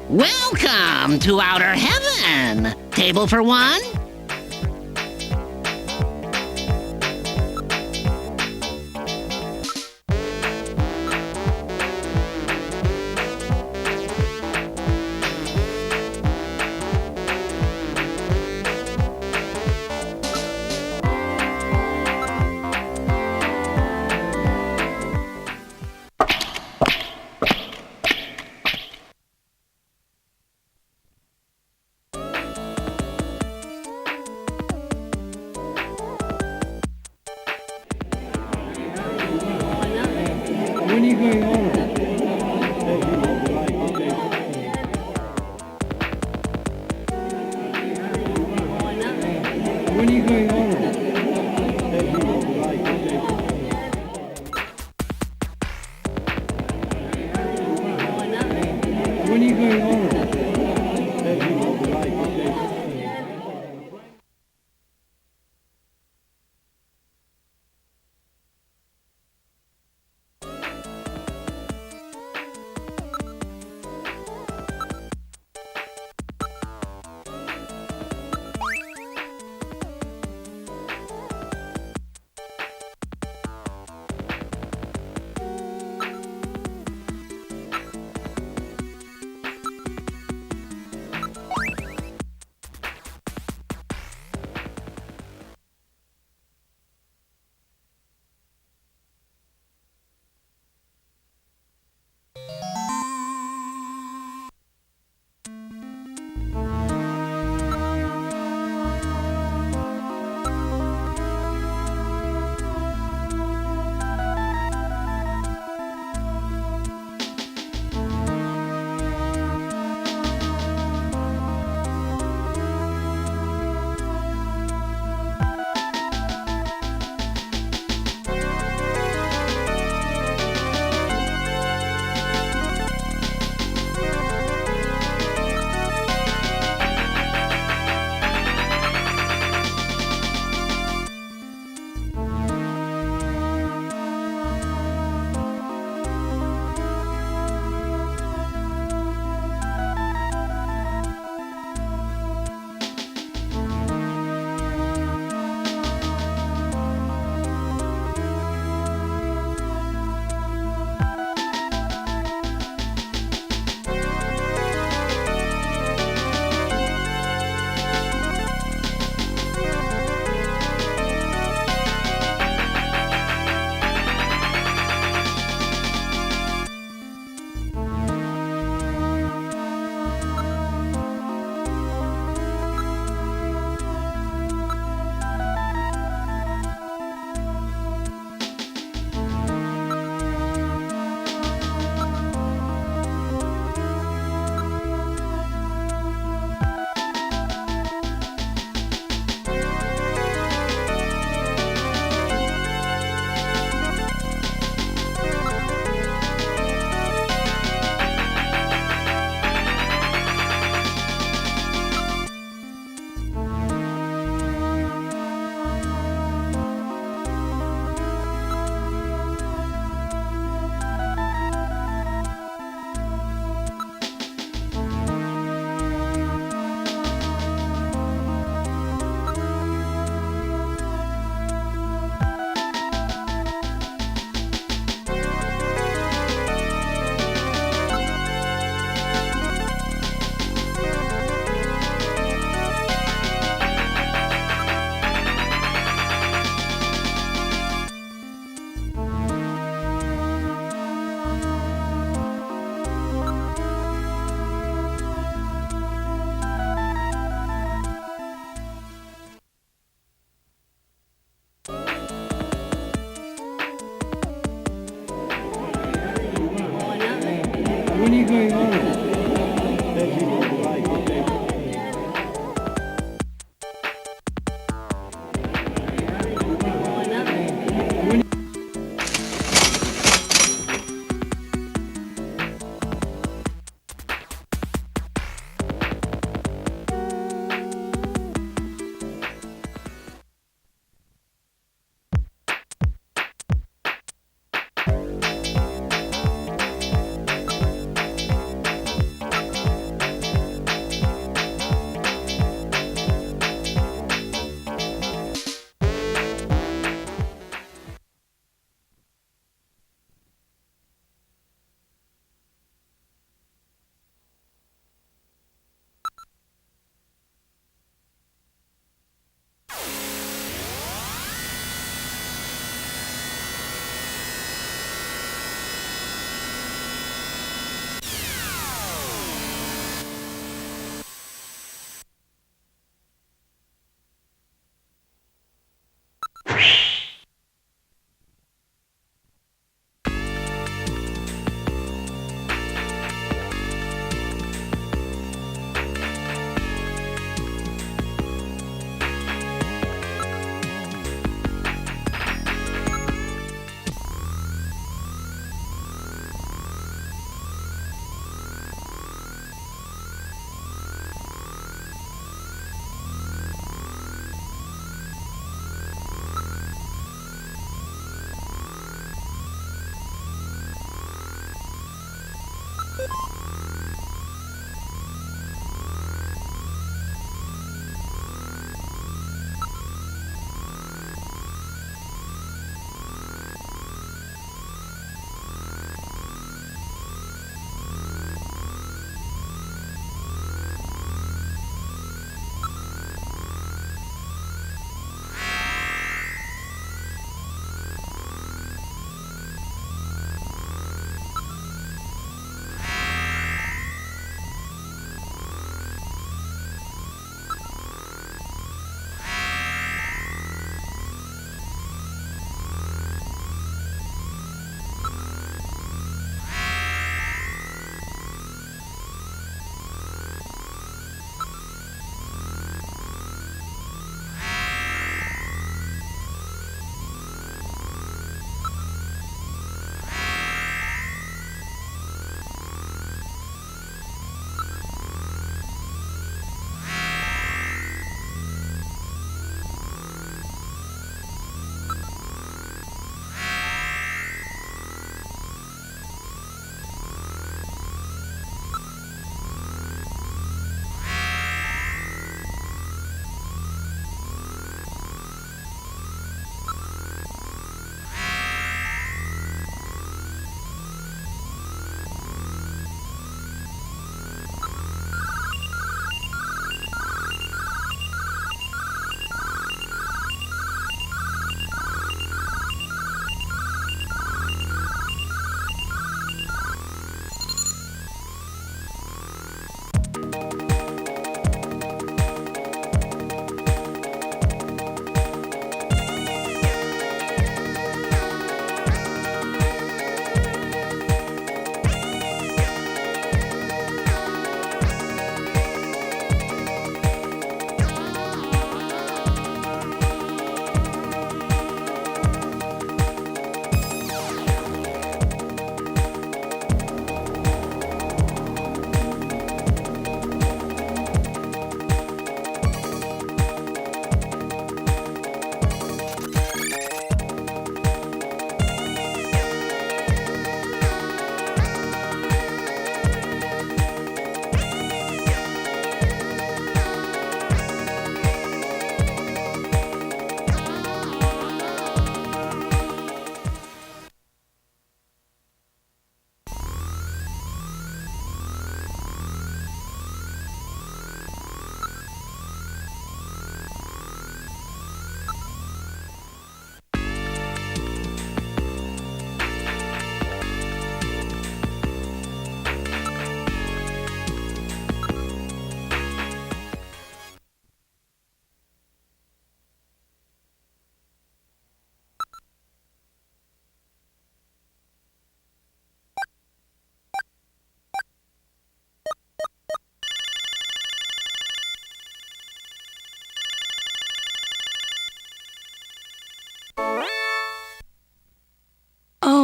Welcome to Outer Heaven! Table for one?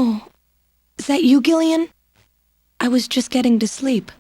Oh, is that you, Gillian? I was just getting to sleep.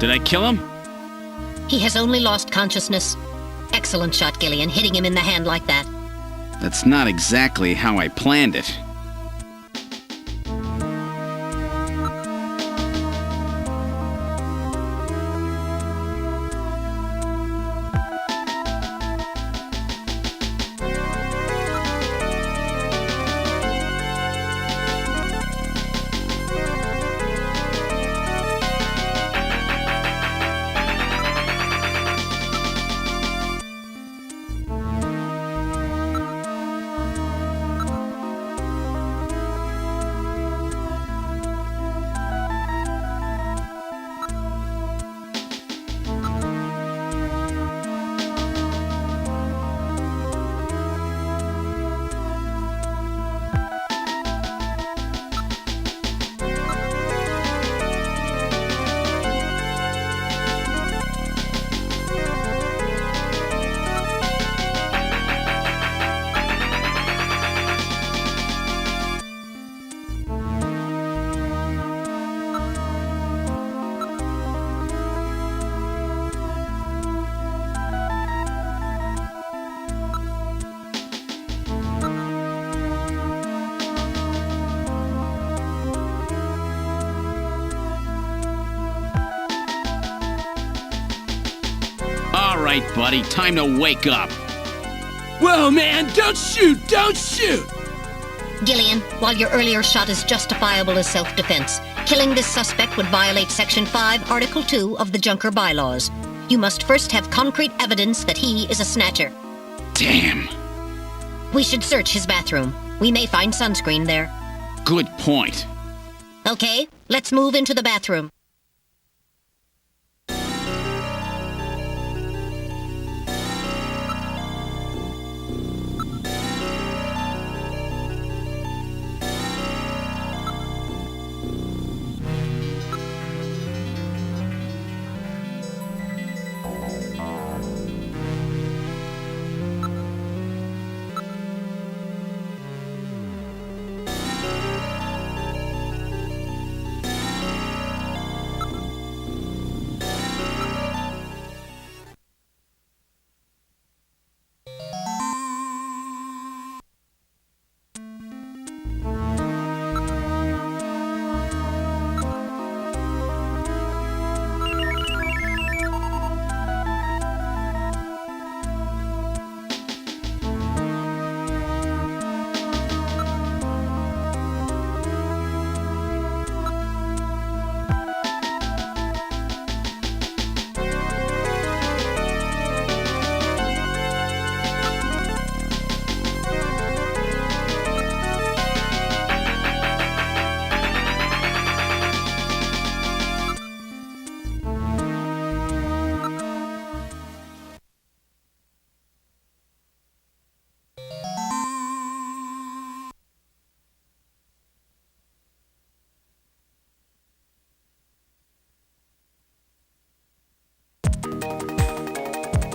Did I kill him? He has only lost consciousness. Excellent shot, Gillian, hitting him in the hand like that. That's not exactly how I planned it. All right, buddy, time to wake up. Whoa, man, don't shoot! Don't shoot! Gillian, while your earlier shot is justifiable as self-defense, killing this suspect would violate Section 5, Article 2 of the Junker Bylaws. You must first have concrete evidence that he is a snatcher. Damn. We should search his bathroom. We may find sunscreen there. Good point. Okay, let's move into the bathroom.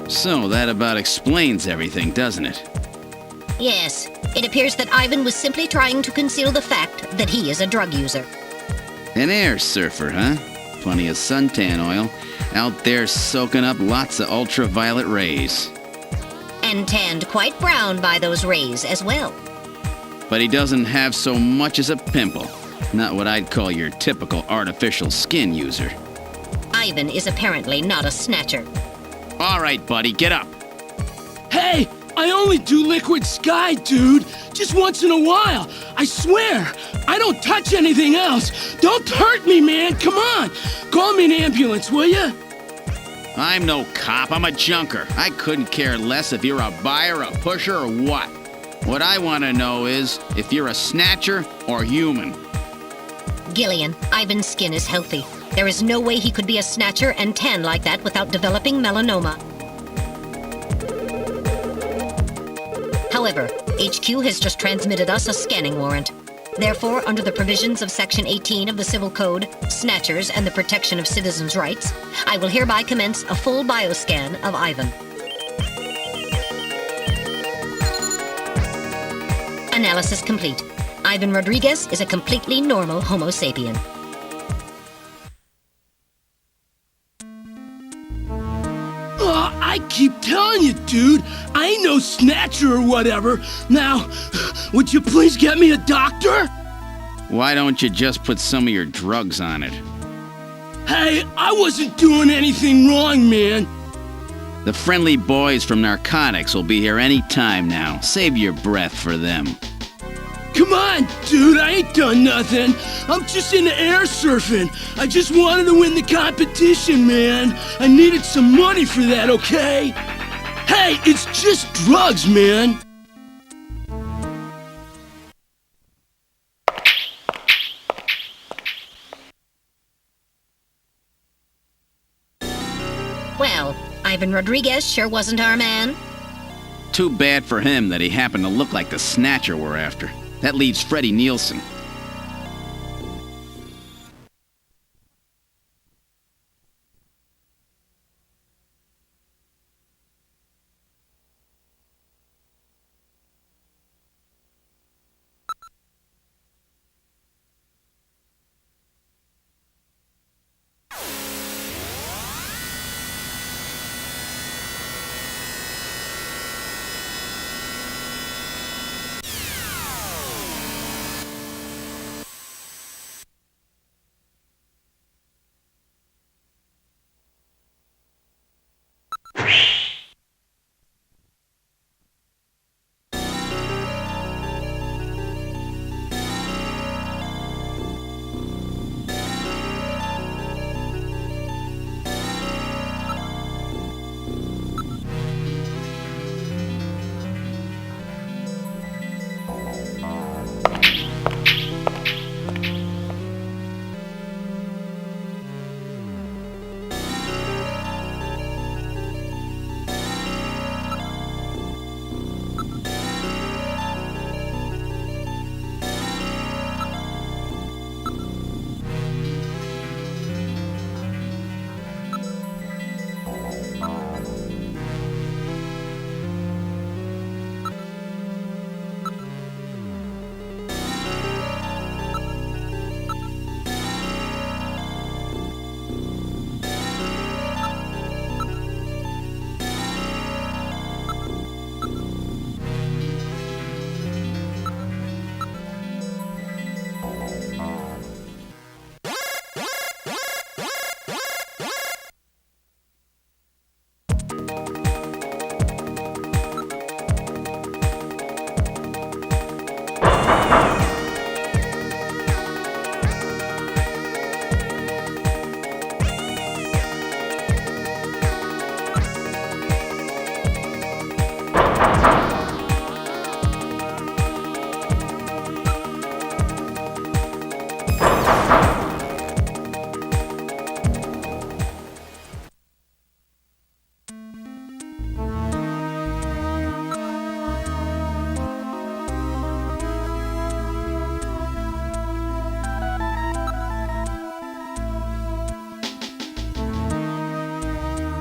So that about explains everything, doesn't it? Yes, it appears that Ivan was simply trying to conceal the fact that he is a drug user. An air surfer, huh? Plenty of suntan oil. Out there soaking up lots of ultraviolet rays. And tanned quite brown by those rays as well. But he doesn't have so much as a pimple. Not what I'd call your typical artificial skin user. Ivan is apparently not a snatcher. All right, buddy, get up. Hey, I only do liquid sky, dude. Just once in a while. I swear. I don't touch anything else. Don't hurt me, man. Come on. Call me an ambulance, will ya? I'm no cop. I'm a junker. I couldn't care less if you're a buyer, a pusher, or what. What I want to know is if you're a snatcher or human. Gillian, Ivan's skin is healthy. There is no way he could be a snatcher and tan like that without developing melanoma. However, HQ has just transmitted us a scanning warrant. Therefore, under the provisions of Section 18 of the Civil Code, Snatchers and the Protection of Citizens' Rights, I will hereby commence a full bioscan of Ivan. Analysis complete. Ivan Rodriguez is a completely normal Homo sapien. I keep telling you, dude, I ain't no snatcher or whatever. Now, would you please get me a doctor? Why don't you just put some of your drugs on it? Hey, I wasn't doing anything wrong, man. The friendly boys from narcotics will be here any time now. Save your breath for them. Come on, dude, I ain't done nothing. I'm just into air surfing. I just wanted to win the competition, man. I needed some money for that, okay? Hey, it's just drugs, man. Well, Ivan Rodriguez sure wasn't our man. Too bad for him that he happened to look like the Snatcher we're after. That leaves Freddie Nielsen.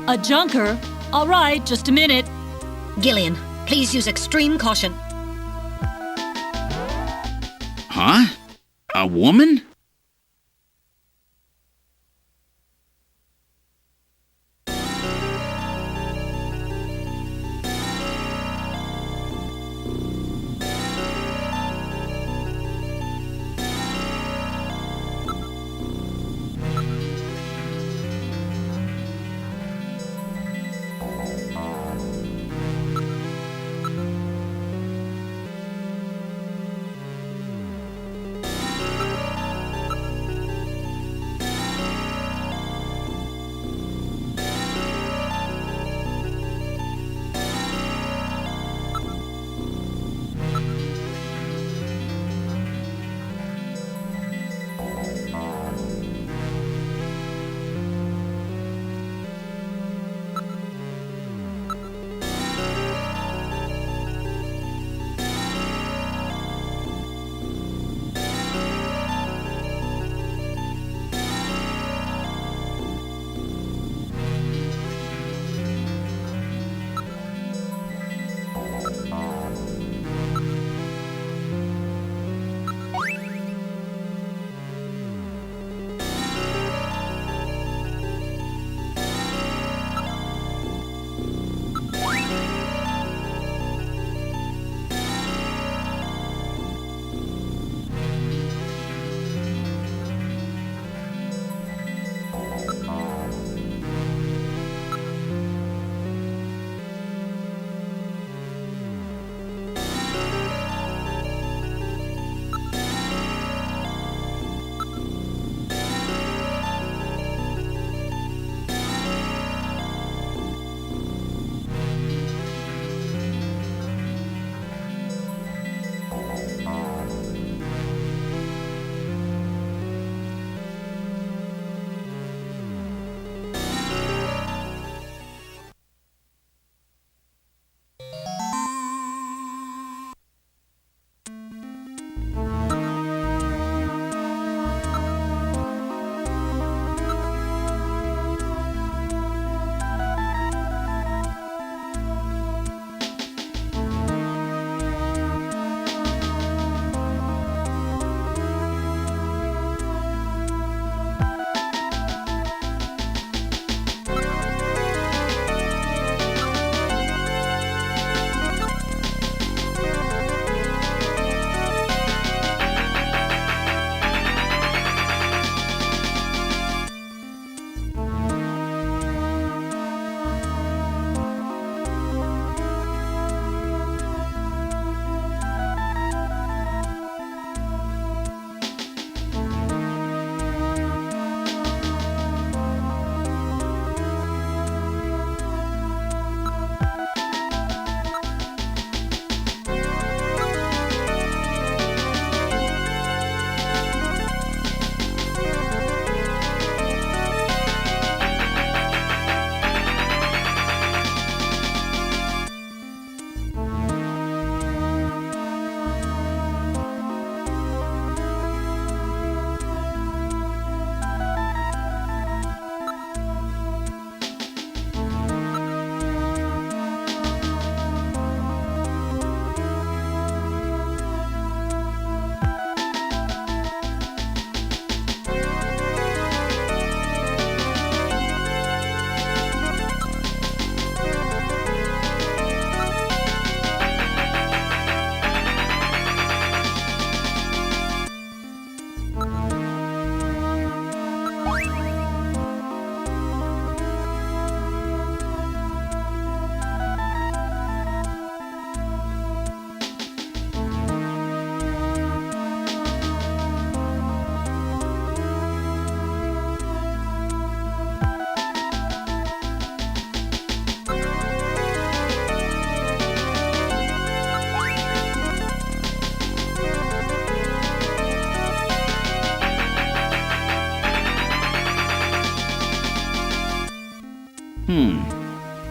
A junker? All right, just a minute. Gillian, please use extreme caution. Huh? A woman?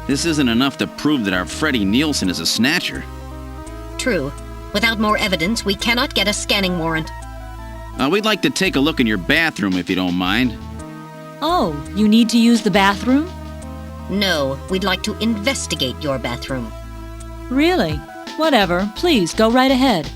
This isn't enough to prove that our Freddie Nielsen is a snatcher. True. Without more evidence, we cannot get a scanning warrant. We'd like to take a look in your bathroom if you don't mind. Oh, you need to use the bathroom? No, we'd like to investigate your bathroom. Really? Whatever. Please, go right ahead.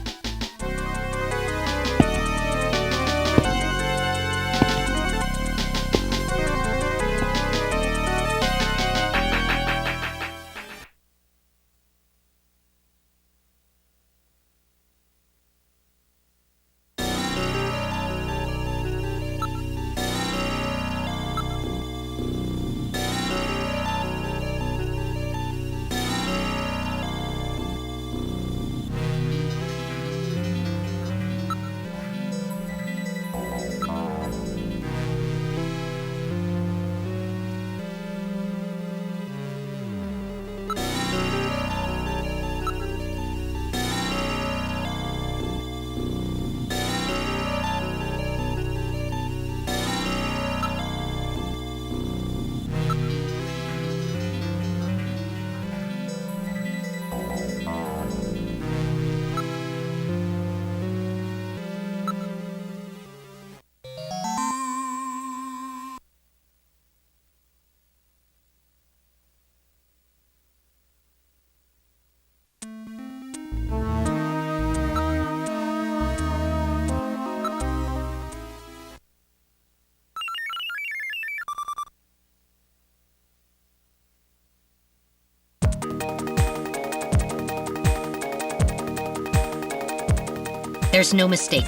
There's no mistake.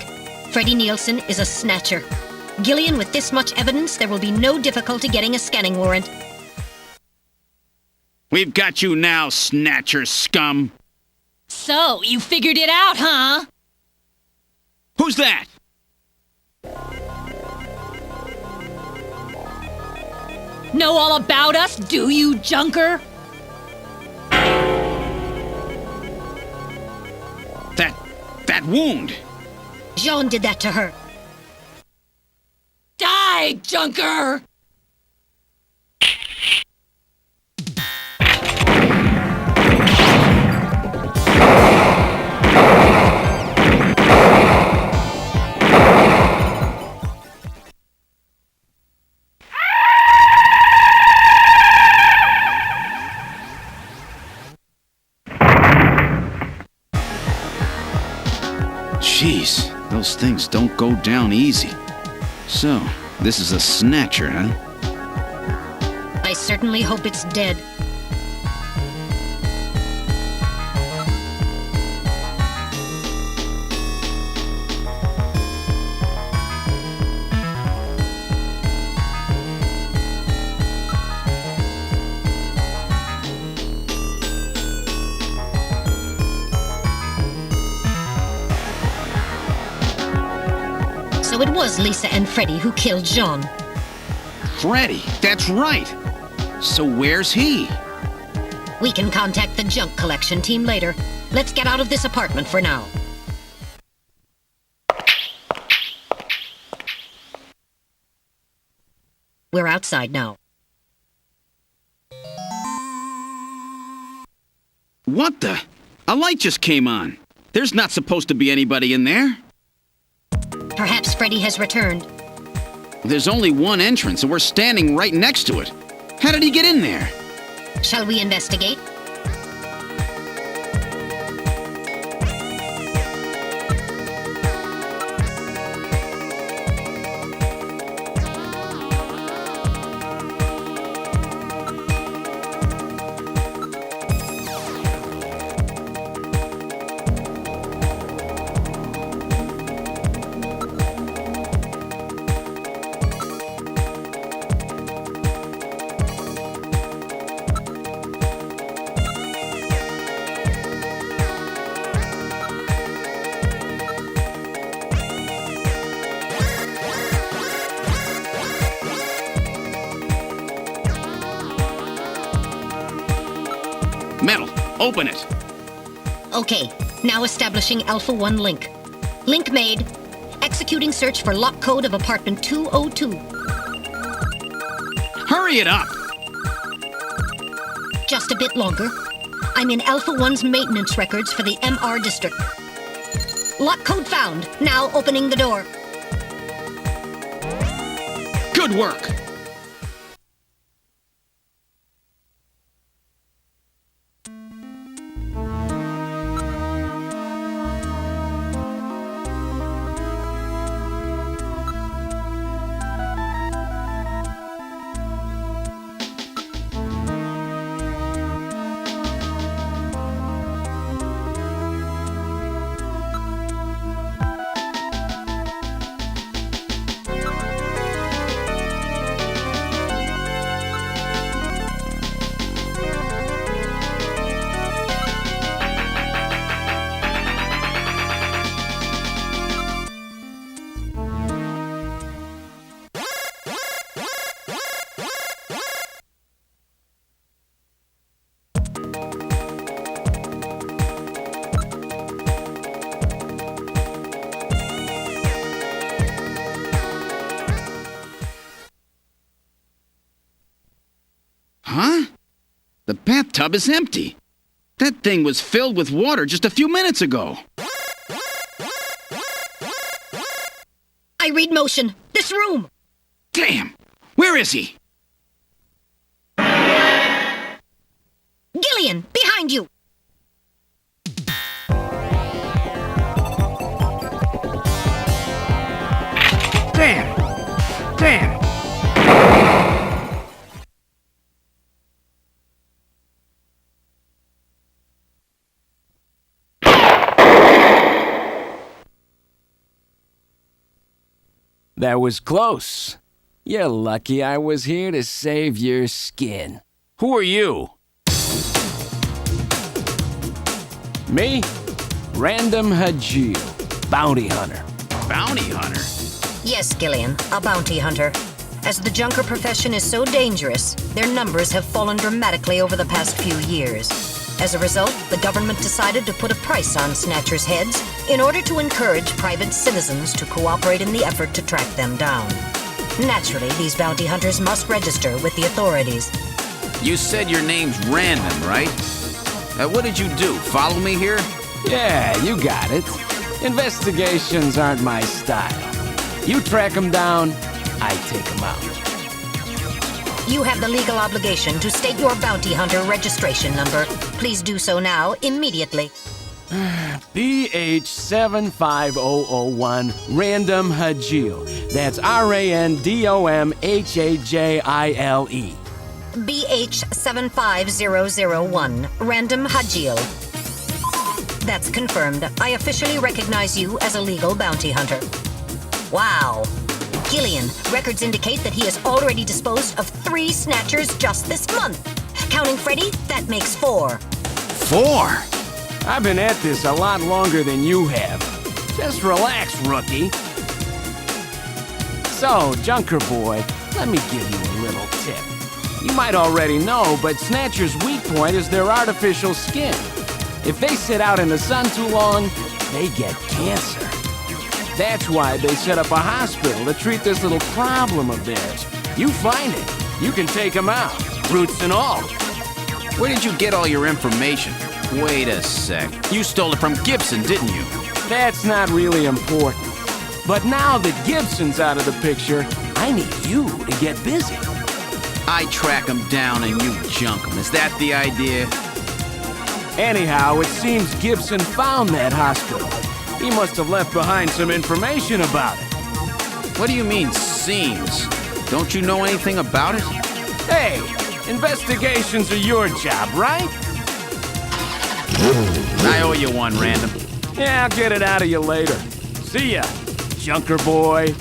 Freddie Nielsen is a snatcher. Gillian, with this much evidence, there will be no difficulty getting a scanning warrant. We've got you now, snatcher scum. So, you figured it out, huh? Who's that? Know all about us, do you, junker? That wound. Jean did that to her. Die, junker! Jeez, those things don't go down easy. So, this is a snatcher, huh? I certainly hope it's dead. So it was Lisa and Freddie who killed Jean. Freddie, that's right. So where's he? We can contact the junk collection team later. Let's get out of this apartment for now. We're outside now. What the? A light just came on. There's not supposed to be anybody in there. Perhaps Freddie has returned. There's only one entrance, and we're standing right next to it. How did he get in there? Shall we investigate? Metal, open it. Okay, now establishing Alpha 1 link. Link made. Executing search for lock code of apartment 202. Hurry it up! just a bit longer. I'm in Alpha 1's maintenance records for the MR district. Lock code found. Now opening the door. Good work. Huh? The bathtub is empty. That thing was filled with water just a few minutes ago. I read motion. This room. Damn! Where is he? Gillian, behind you. Damn! Damn! That was close. You're lucky I was here to save your skin. Who are you? Me? Random Hajil, bounty hunter. Bounty hunter? Yes, Gillian, a bounty hunter. As the junker profession is so dangerous, their numbers have fallen dramatically over the past few years. As a result, the government decided to put a price on Snatcher's heads in order to encourage private citizens to cooperate in the effort to track them down. Naturally, these bounty hunters must register with the authorities. You said your name's Random, right? What did you do? Follow me here? Yeah, you got it. Investigations aren't my style. You track them down, I take them out. You have the legal obligation to state your bounty hunter registration number. Please do so now, immediately. BH75001, Random Hajil. That's RANDOMHAJILE. BH75001, Random Hajil. That's confirmed. I officially recognize you as a legal bounty hunter. Wow. Gillian, records indicate that he has already disposed of 3 Snatchers just this month. Counting Freddy, that makes 4. 4? I've been at this a lot longer than you have. Just relax, rookie. So, Junker Boy, let me give you a little tip. You might already know, but Snatcher's weak point is their artificial skin. If they sit out in the sun too long, they get cancer. That's why they set up a hospital to treat this little problem of theirs. You find it, you can take them out, roots and all. Where did you get all your information? Wait a sec. You stole it from Gibson, didn't you? That's not really important. But now that Gibson's out of the picture, I need you to get busy. I track them down and you junk them. Is that the idea? Anyhow, it seems Gibson found that hospital. He must have left behind some information about it. What do you mean, seems? Don't you know anything about it? Hey, investigations are your job, right? I owe you one, Random. Yeah, I'll get it out of you later. See ya, Junker Boy.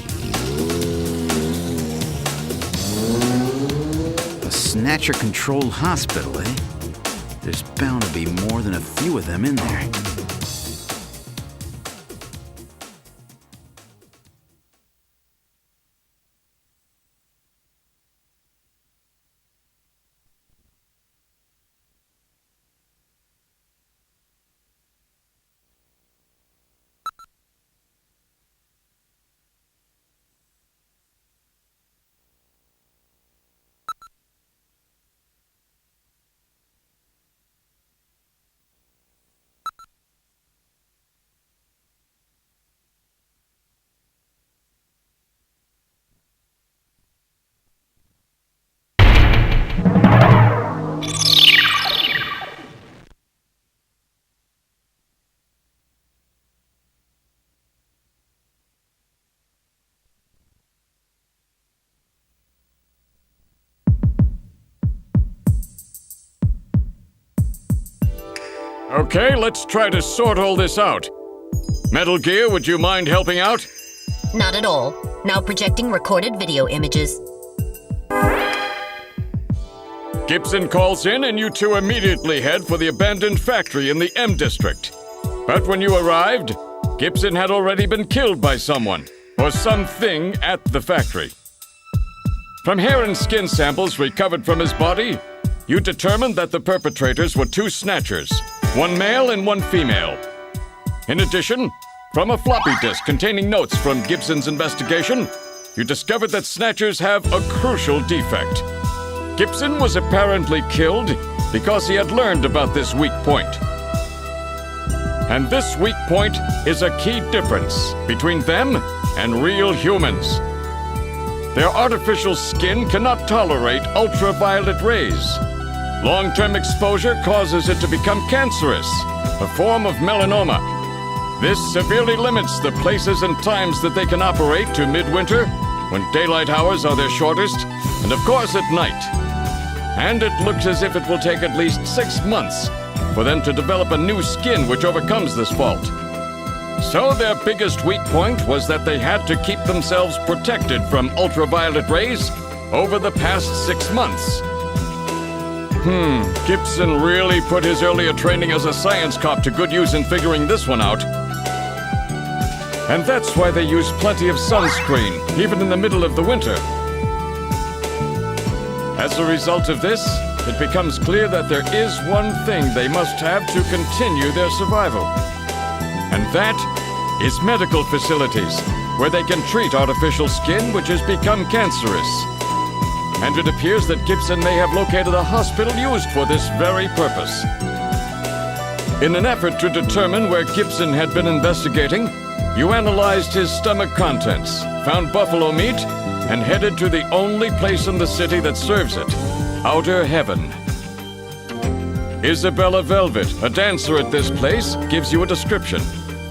A Snatcher-controlled hospital, eh? There's bound to be more than a few of them in there. Okay, let's try to sort all this out. Metal Gear, would you mind helping out? Not at all. Now projecting recorded video images. Gibson calls in and you two immediately head for the abandoned factory in the M District. But when you arrived, Gibson had already been killed by someone, or something at the factory. From hair and skin samples recovered from his body, you determined that the perpetrators were two Snatchers, one male and one female. In addition, from a floppy disk containing notes from Gibson's investigation, you discovered that Snatchers have a crucial defect. Gibson was apparently killed because he had learned about this weak point. And this weak point is a key difference between them and real humans. Their artificial skin cannot tolerate ultraviolet rays. Long-term exposure causes it to become cancerous, a form of melanoma. This severely limits the places and times that they can operate to midwinter, when daylight hours are their shortest, and of course at night. And it looks as if it will take at least 6 months for them to develop a new skin which overcomes this fault. So their biggest weak point was that they had to keep themselves protected from ultraviolet rays over the past 6 months. Gibson really put his earlier training as a science cop to good use in figuring this one out. And that's why they use plenty of sunscreen, even in the middle of the winter. As a result of this, it becomes clear that there is one thing they must have to continue their survival. And that is medical facilities, where they can treat artificial skin which has become cancerous. And it appears that Gibson may have located a hospital used for this very purpose. In an effort to determine where Gibson had been investigating, you analyzed his stomach contents, found buffalo meat, and headed to the only place in the city that serves it, Outer Heaven. Isabella Velvet, a dancer at this place, gives you a description,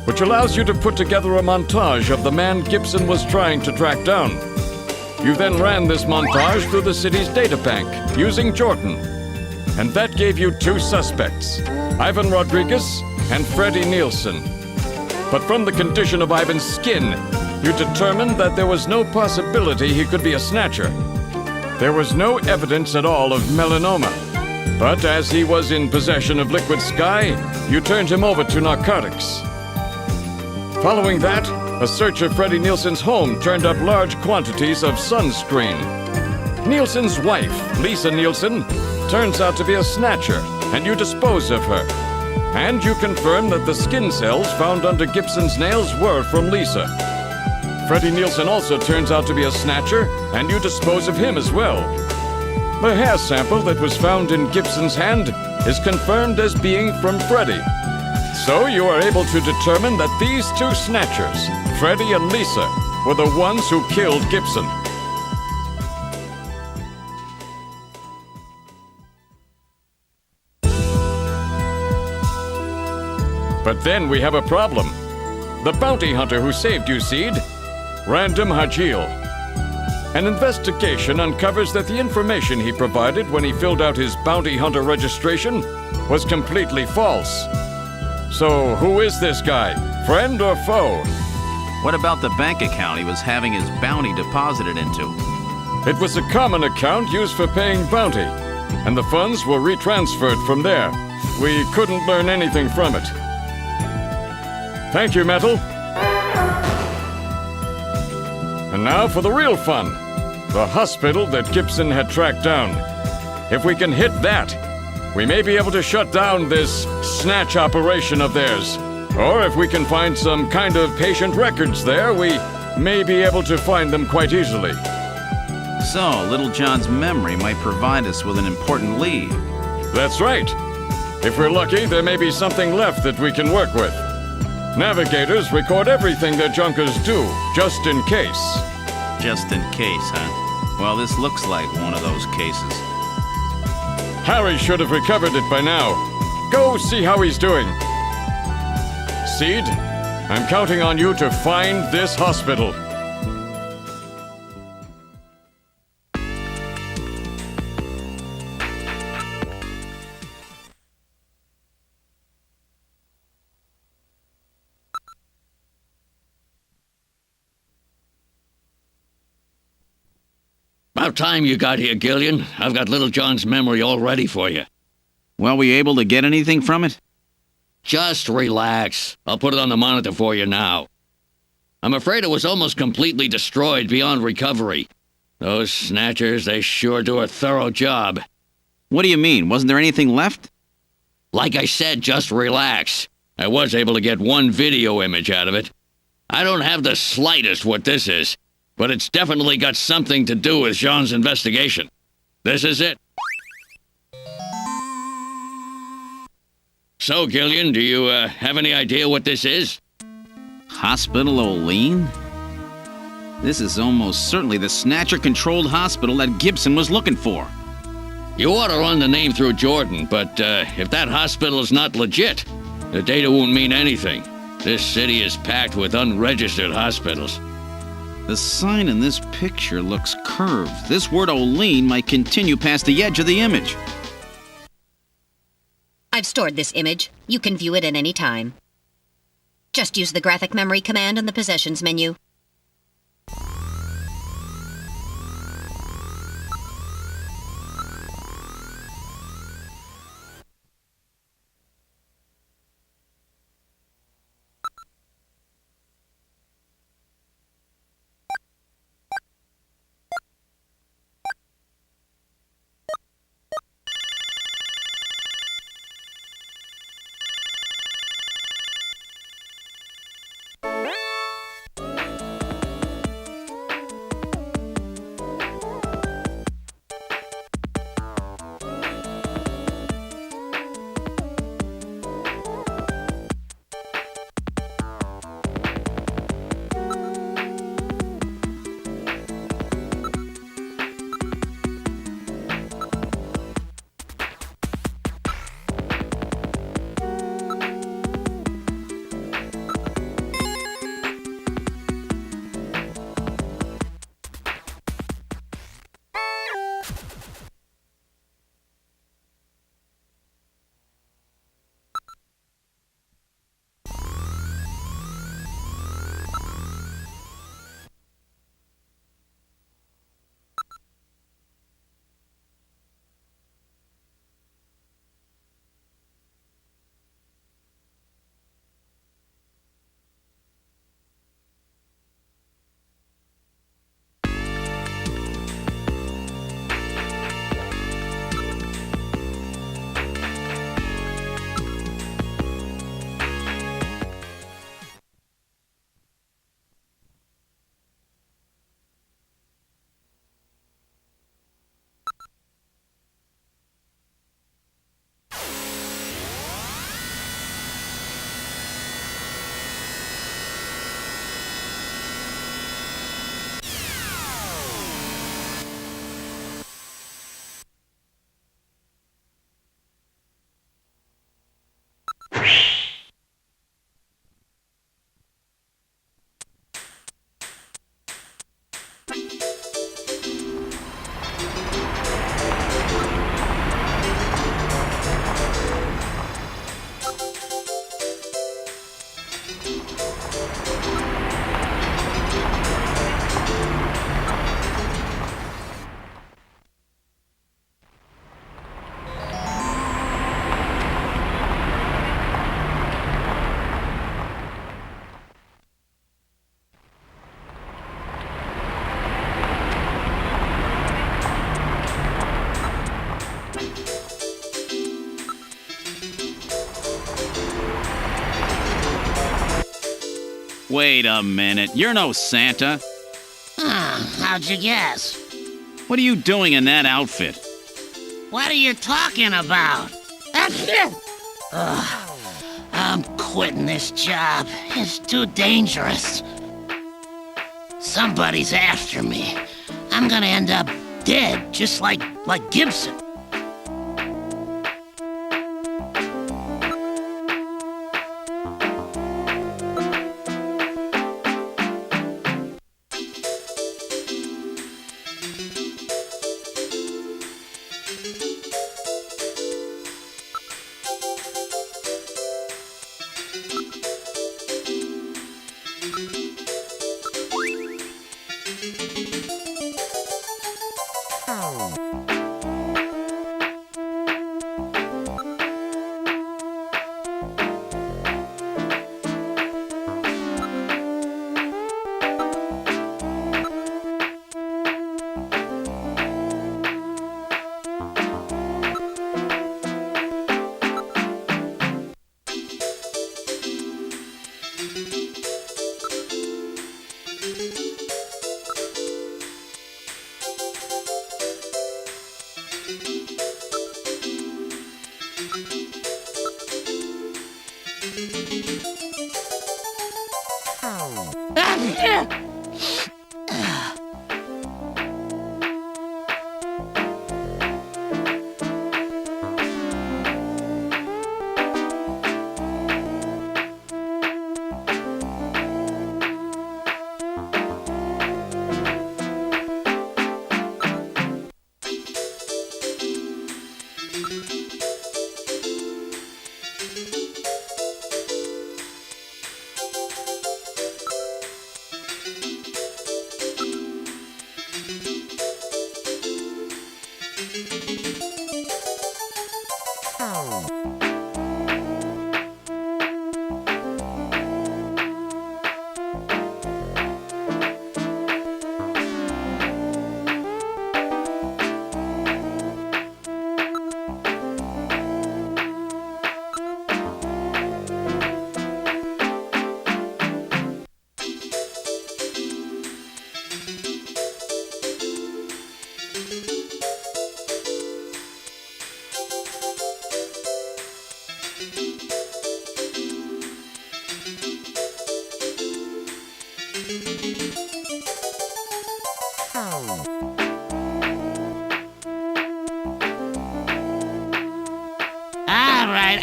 which allows you to put together a montage of the man Gibson was trying to track down. You then ran this montage through the city's data bank, using Jordan. And that gave you 2 suspects, Ivan Rodriguez and Freddie Nielsen. But from the condition of Ivan's skin, you determined that there was no possibility he could be a Snatcher. There was no evidence at all of melanoma. But as he was in possession of liquid sky, you turned him over to narcotics. Following that, a search of Freddie Nielsen's home turned up large quantities of sunscreen. Nielsen's wife, Lisa Nielsen, turns out to be a Snatcher, and you dispose of her. And you confirm that the skin cells found under Gibson's nails were from Lisa. Freddie Nielsen also turns out to be a Snatcher, and you dispose of him as well. The hair sample that was found in Gibson's hand is confirmed as being from Freddie. So you are able to determine that these 2 Snatchers, Freddie and Lisa, were the ones who killed Gibson. But then we have a problem. The bounty hunter who saved you, Seed, Random Hajil. An investigation uncovers that the information he provided when he filled out his bounty hunter registration was completely false. So who is this guy? Friend or foe? What about the bank account he was having his bounty deposited into? It was a common account used for paying bounty, and the funds were retransferred from there. We couldn't learn anything from it. Thank you, Metal. And now for the real fun. The hospital that Gibson had tracked down. If we can hit that, we may be able to shut down this snatch operation of theirs. Or if we can find some kind of patient records there, we may be able to find them quite easily. So, Little John's memory might provide us with an important lead. That's right. If we're lucky, there may be something left that we can work with. Navigators record everything their junkers do, just in case. Just in case, huh? Well, this looks like one of those cases. Harry should have recovered it by now. Go see how he's doing. Seed, I'm counting on you to find this hospital. About time you got here, Gillian. I've got Little John's memory all ready for you. Well, were you able to get anything from it? Just relax. I'll put it on the monitor for you now. I'm afraid it was almost completely destroyed beyond recovery. Those Snatchers, they sure do a thorough job. What do you mean? Wasn't there anything left? Like I said, just relax. I was able to get one video image out of it. I don't have the slightest what this is, but it's definitely got something to do with Jean's investigation. This is it. So, Gillian, do you have any idea what this is? Hospital Olean? This is almost certainly the Snatcher-controlled hospital that Gibson was looking for. You ought to run the name through Jordan, but if that hospital is not legit, the data won't mean anything. This city is packed with unregistered hospitals. The sign in this picture looks curved. This word Olean might continue past the edge of the image. I've stored this image. You can view it at any time. Just use the graphic memory command in the Possessions menu. Wait a minute, you're no Santa. How'd you guess? What are you doing in that outfit? What are you talking about? Ugh, I'm quitting this job. It's too dangerous. Somebody's after me. I'm gonna end up dead, just like Gibson.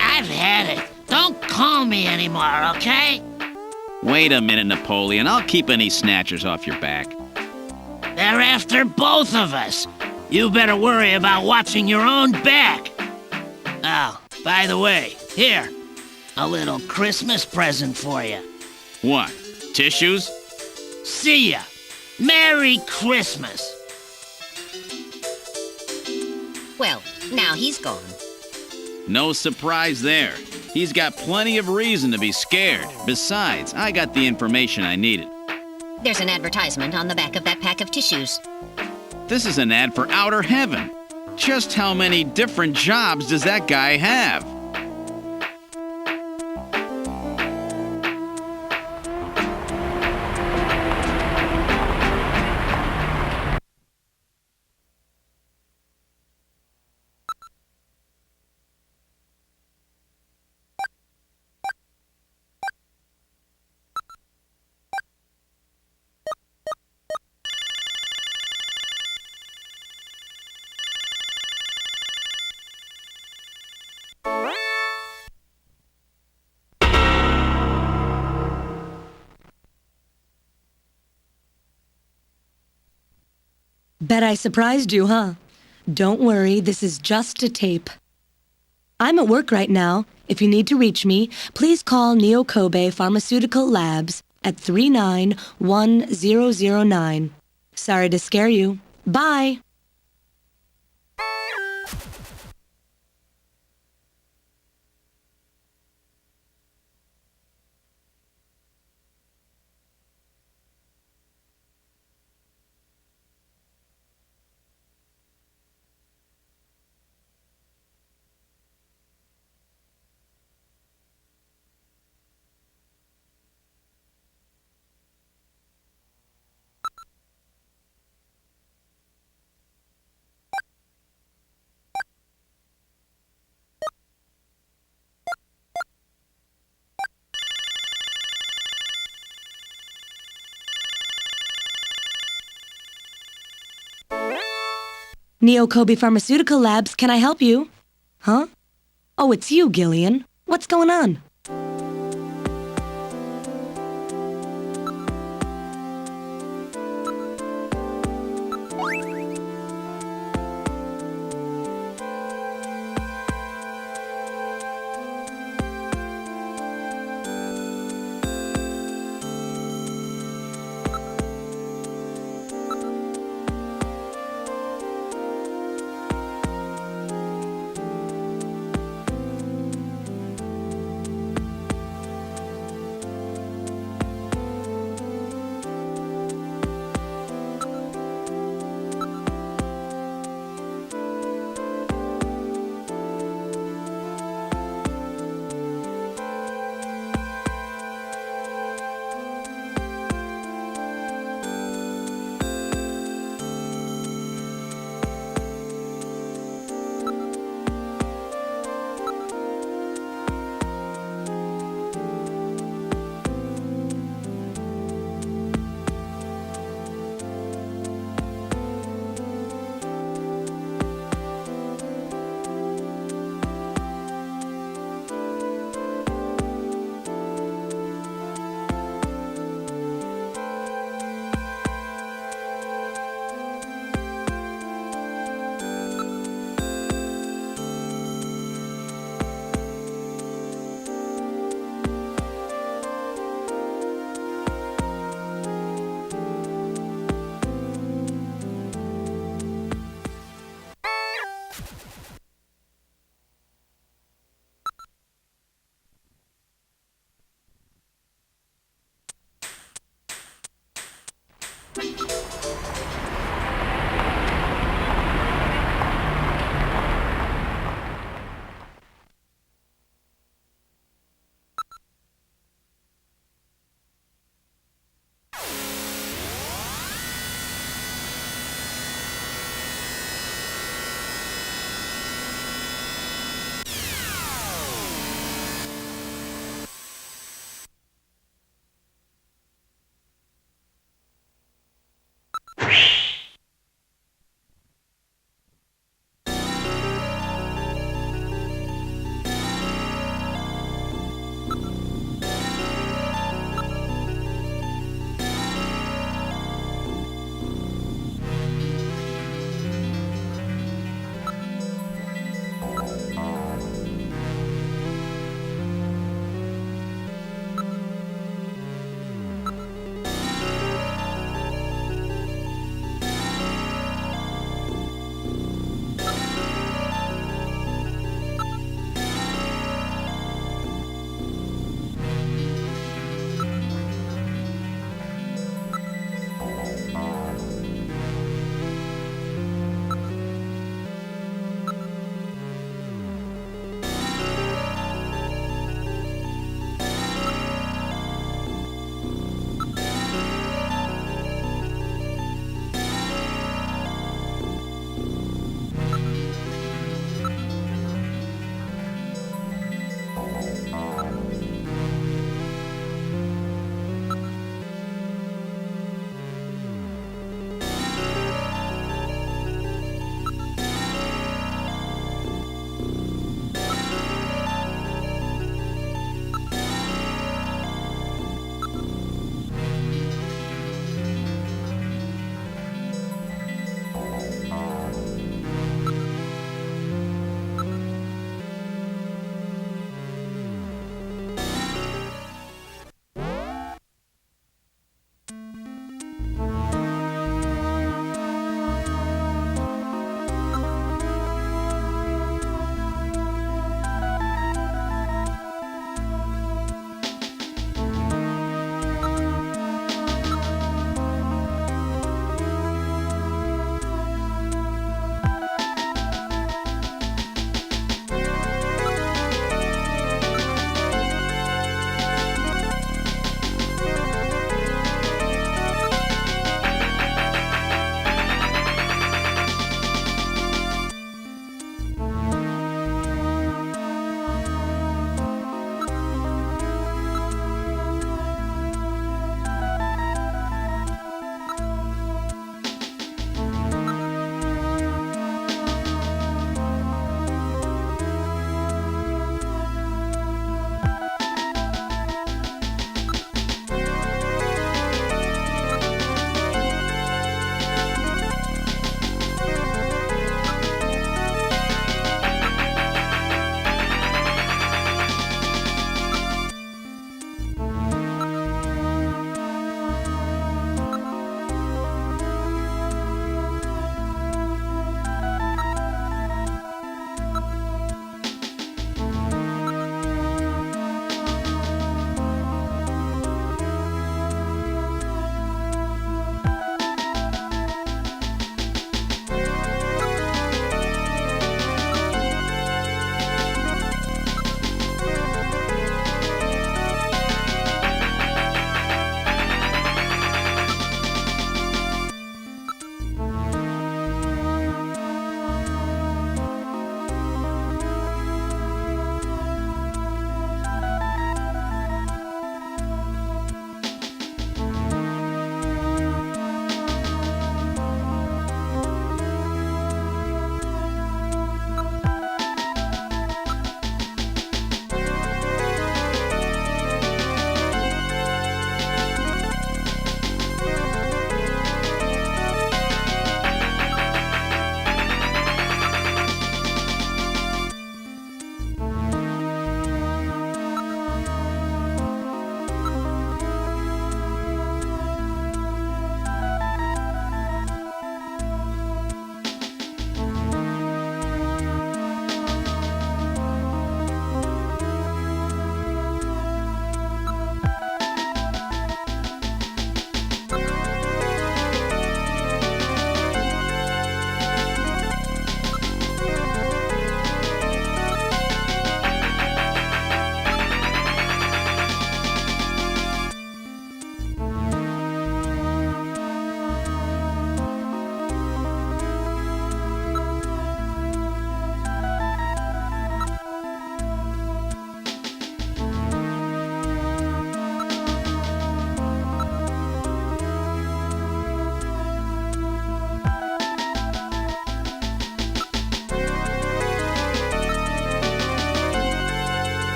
I've had it. Don't call me anymore, okay? Wait a minute, Napoleon. I'll keep any snatchers off your back. They're after both of us. You better worry about watching your own back. Oh, by the way, here. A little Christmas present for you. What? Tissues? See ya. Merry Christmas. Well, now he's gone. No surprise there. He's got plenty of reason to be scared. Besides, I got the information I needed. There's an advertisement on the back of that pack of tissues. This is an ad for outer heaven. Just how many different jobs does that guy have? Bet I surprised you, huh? Don't worry, this is just a tape. I'm at work right now. If you need to reach me, please call NEO KOBE Pharmaceutical Labs at 391009. Sorry to scare you. Bye! NEO KOBE Pharmaceutical Labs, can I help you? Huh? Oh, it's you, Gillian. What's going on?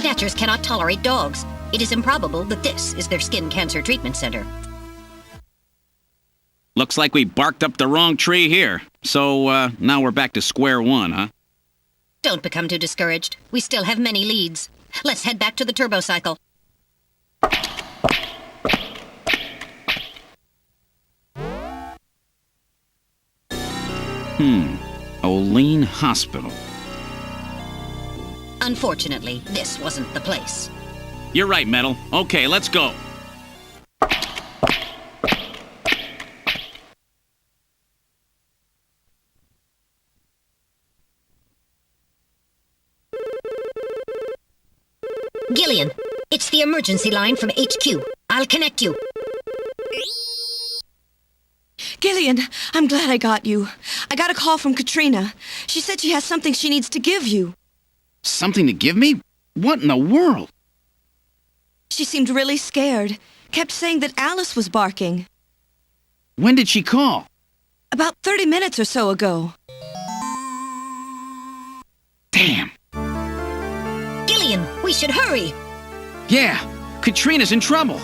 Snatchers cannot tolerate dogs. It is improbable that this is their skin cancer treatment center. Looks like we barked up the wrong tree here. So, now we're back to square one, huh? Don't become too discouraged. We still have many leads. Let's head back to the turbo cycle. Olean Hospital. Unfortunately, this wasn't the place. You're right, Metal. Okay, let's go. Gillian, it's the emergency line from HQ. I'll connect you. Gillian, I'm glad I got you. I got a call from Katrina. She said she has something she needs to give you. Something to give me? What in the world? She seemed really scared. Kept saying that Alice was barking. When did she call? About 30 minutes or so ago. Damn. Gillian, we should hurry. Yeah, Katrina's in trouble.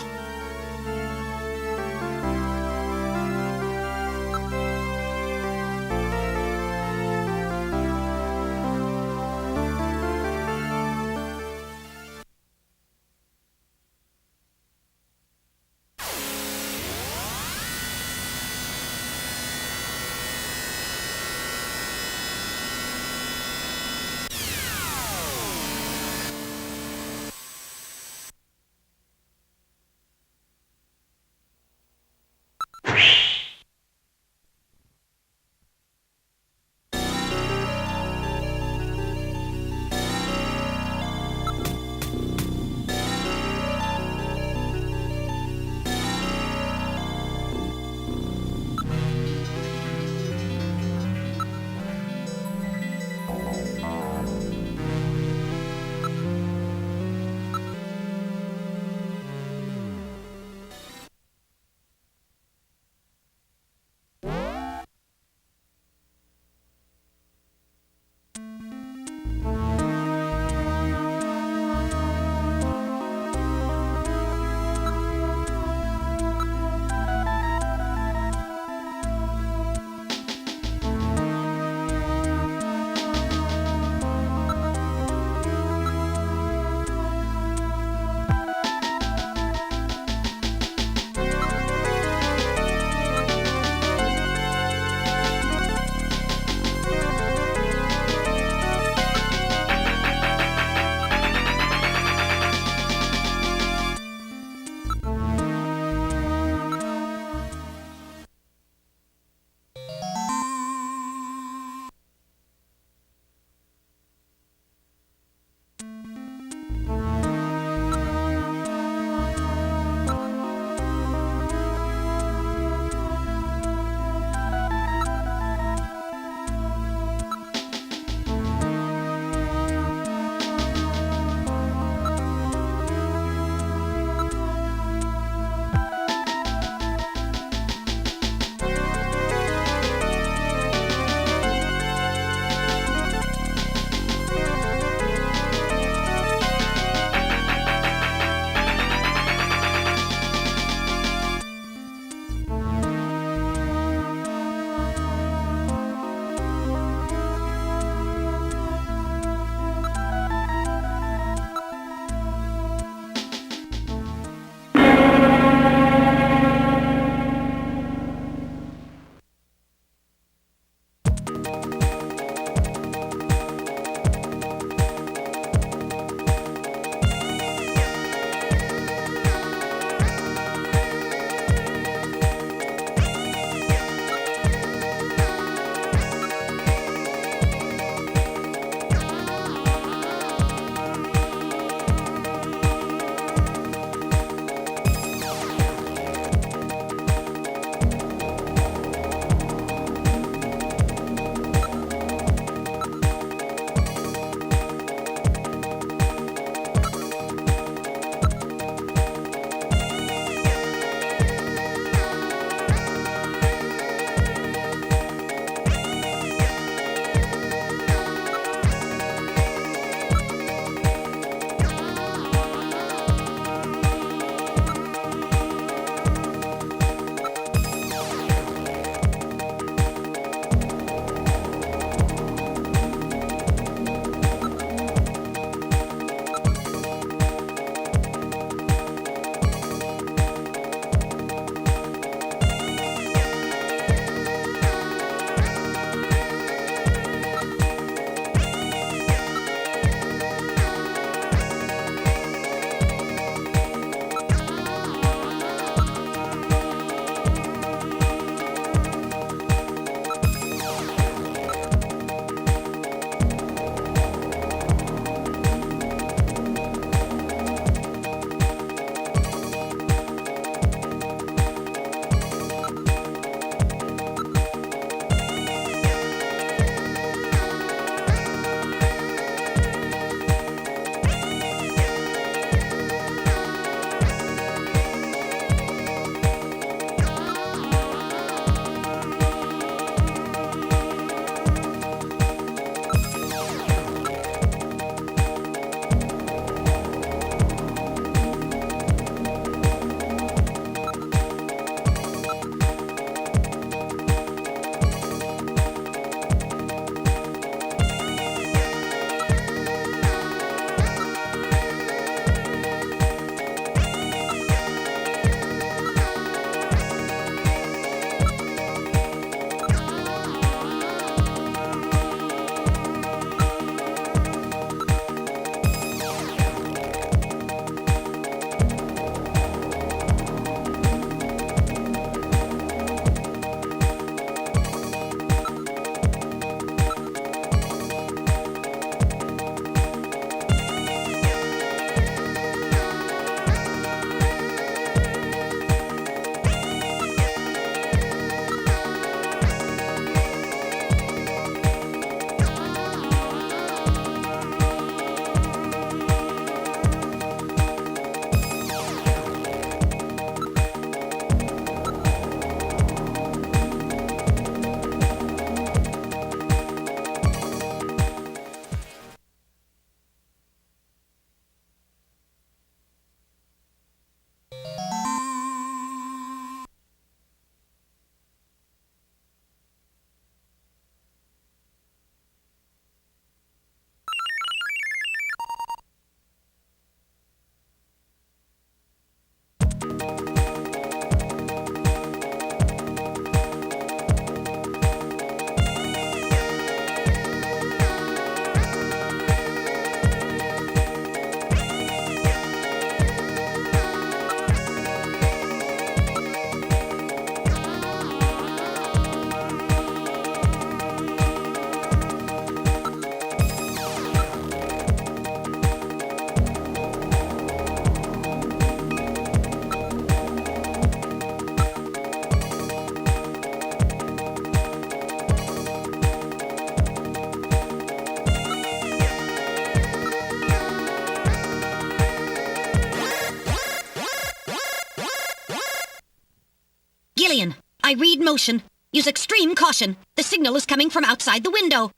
I read motion. Use extreme caution. The signal is coming from outside the window.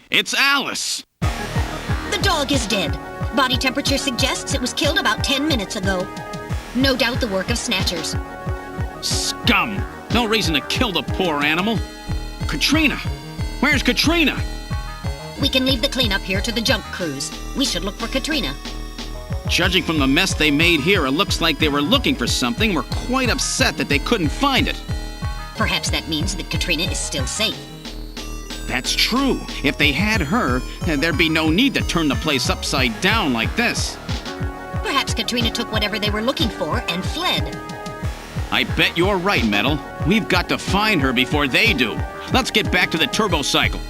It's Alice! The dog is dead. Body temperature suggests it was killed about 10 minutes ago. No doubt the work of snatchers. Scum! No reason to kill the poor animal. Katrina! Where's Katrina? We can leave the cleanup here to the junk crews. We should look for Katrina. Judging from the mess they made here, it looks like they were looking for something. We're quite upset that they couldn't find it. Perhaps that means that Katrina is still safe. That's true. If they had her, there'd be no need to turn the place upside down like this. Perhaps Katrina took whatever they were looking for and fled. I bet you're right, Metal. We've got to find her before they do. Let's get back to the turbo cycle.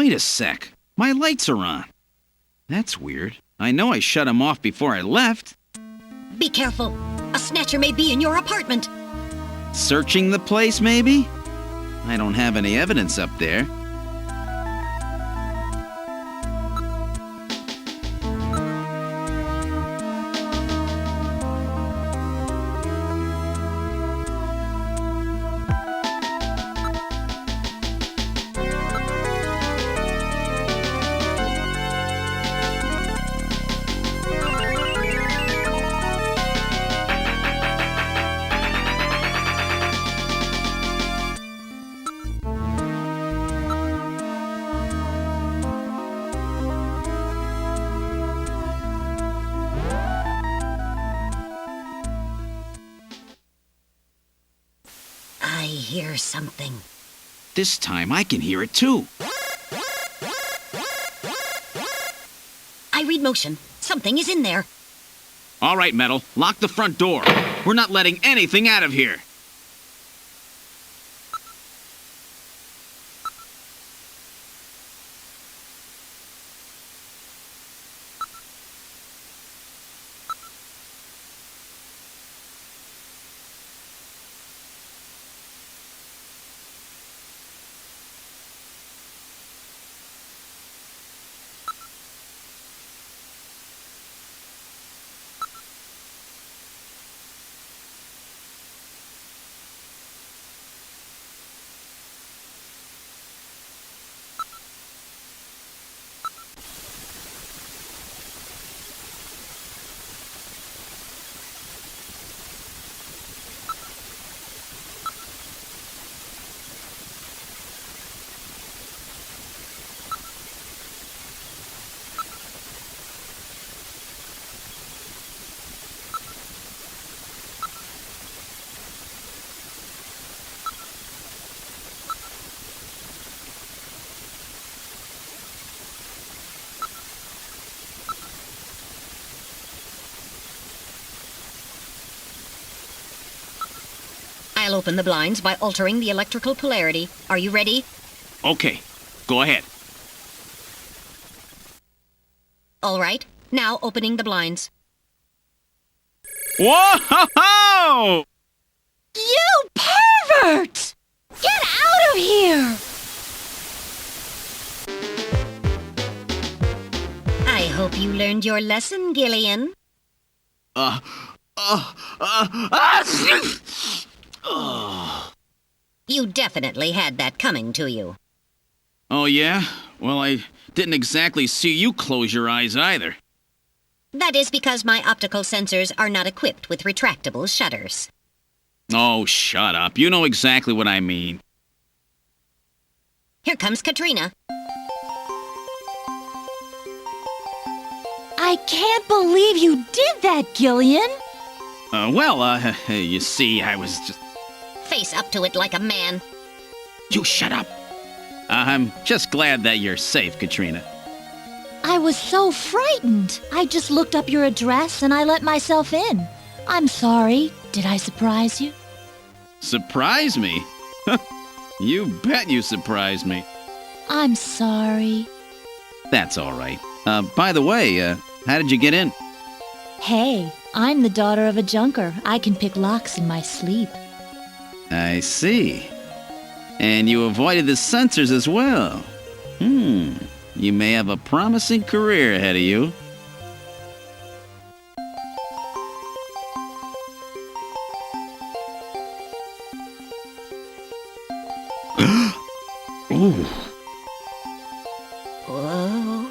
Wait a sec. My lights are on. That's weird. I know I shut them off before I left. Be careful. A snatcher may be in your apartment. Searching the place, maybe? I don't have any evidence up there. I hear something. This time I can hear it too. I read motion. Something is in there. All right, Metal. Lock the front door. We're not letting anything out of here. I'll open the blinds by altering the electrical polarity. Are you ready? Okay, go ahead. All right. Now opening the blinds. Whoa! You pervert! Get out of here! I hope you learned your lesson, Gillian. You definitely had that coming to you. Oh, yeah? Well, I didn't exactly see you close your eyes either. That is because my optical sensors are not equipped with retractable shutters. Oh, shut up. You know exactly what I mean. Here comes Katrina. I can't believe you did that, Gillian! You see, I was just... Face up to it like a man. You shut up! I'm just glad that you're safe, Katrina. I was so frightened. I just looked up your address and I let myself in. I'm sorry. Did I surprise you? Surprise me? You bet you surprised me. I'm sorry. That's all right. By the way, how did you get in? Hey, I'm the daughter of a junker. I can pick locks in my sleep. I see. And you avoided the censors as well. You may have a promising career ahead of you. Ooh. Whoa.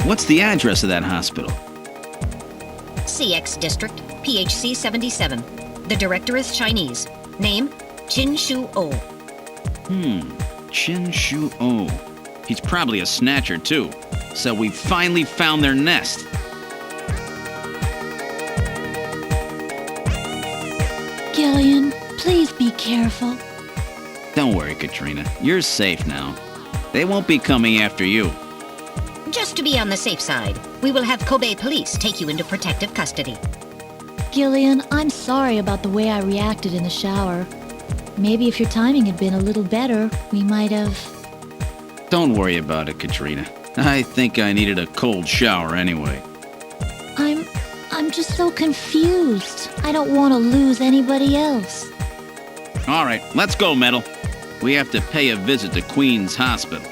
What's the address of that hospital? CX District, PHC 77. The director is Chinese. Name, Chin Shu Oh. Chin Shu Oh. He's probably a snatcher, too. So we finally found their nest. Gillian, please be careful. Don't worry, Katrina. You're safe now. They won't be coming after you. Just to be on the safe side, we will have Kobe police take you into protective custody. Gillian, I'm sorry about the way I reacted in the shower. Maybe if your timing had been a little better, we might have... Don't worry about it, Katrina. I think I needed a cold shower anyway. I'm just so confused. I don't want to lose anybody else. All right, let's go, Metal. We have to pay a visit to Queen's Hospital.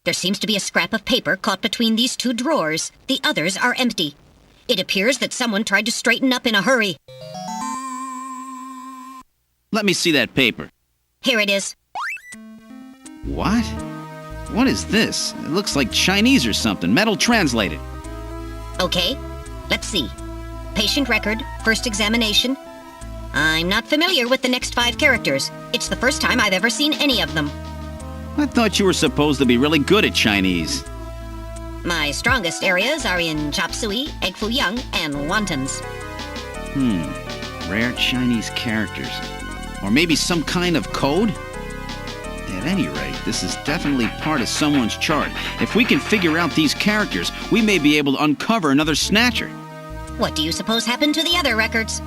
There seems to be a scrap of paper caught between these two drawers. The others are empty. It appears that someone tried to straighten up in a hurry. Let me see that paper. Here it is. What? What is this? It looks like Chinese or something. Metal translated. Okay, let's see. Patient record, first examination. I'm not familiar with the next 5 characters. It's the first time I've ever seen any of them. I thought you were supposed to be really good at Chinese. My strongest areas are in chop suey, egg foo young, and wontons. Rare Chinese characters. Or maybe some kind of code? At any rate, this is definitely part of someone's chart. If we can figure out these characters, we may be able to uncover another Snatcher. What do you suppose happened to the other records?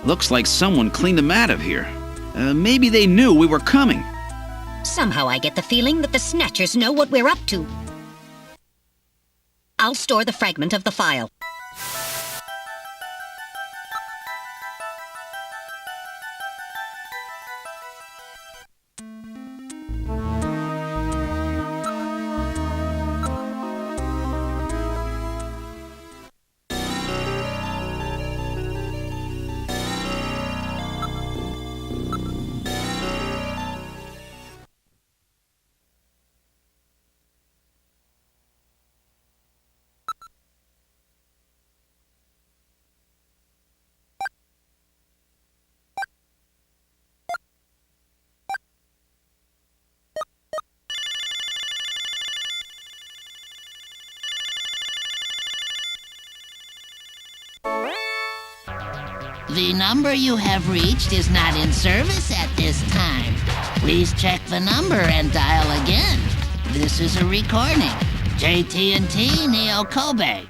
Looks like someone cleaned them out of here. Maybe they knew we were coming. Somehow I get the feeling that the Snatchers know what we're up to. I'll store the fragment of the file. The number you have reached is not in service at this time. Please check the number and dial again. This is a recording. JT&T Neo Kobe.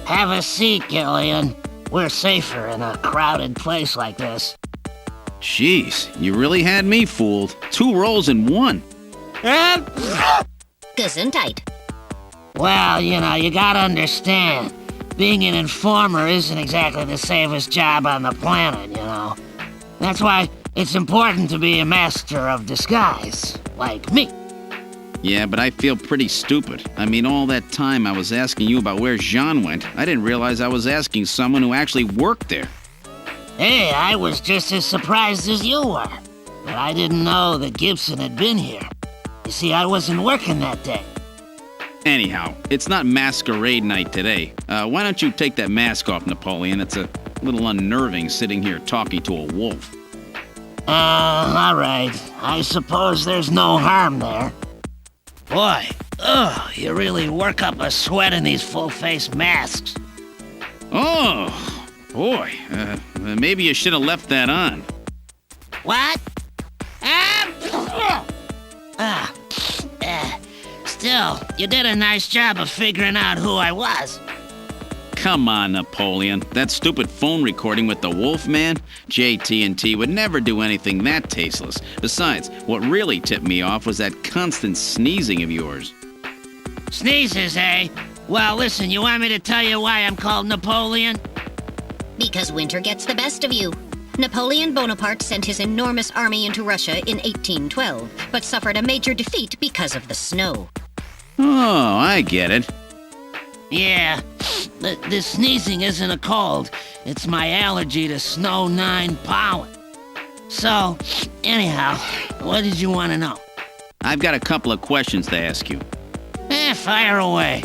Have a seat, Gillian. We're safer in a crowded place like this. Jeez, you really had me fooled. 2 roles in 1. Gesundheit. Well, you gotta understand. Being an informer isn't exactly the safest job on the planet, That's why it's important to be a master of disguise, like me. Yeah, but I feel pretty stupid. I mean, all that time I was asking you about where Jean went, I didn't realize I was asking someone who actually worked there. Hey, I was just as surprised as you were. But I didn't know that Gibson had been here. You see, I wasn't working that day. Anyhow, it's not masquerade night today. Why don't you take that mask off, Napoleon? It's a little unnerving sitting here talking to a wolf. All right. I suppose there's no harm there. Boy, you really work up a sweat in these full-face masks. Oh, boy. Maybe you should have left that on. What? Still, you did a nice job of figuring out who I was. Come on, Napoleon. That stupid phone recording with the Wolfman? JT&T would never do anything that tasteless. Besides, what really tipped me off was that constant sneezing of yours. Sneezes, eh? Well, listen, you want me to tell you why I'm called Napoleon? Because winter gets the best of you. Napoleon Bonaparte sent his enormous army into Russia in 1812, but suffered a major defeat because of the snow. Oh, I get it. Yeah, the sneezing isn't a cold. It's my allergy to Snow 9 pollen. So, anyhow, what did you want to know? I've got a couple of questions to ask you. Fire away.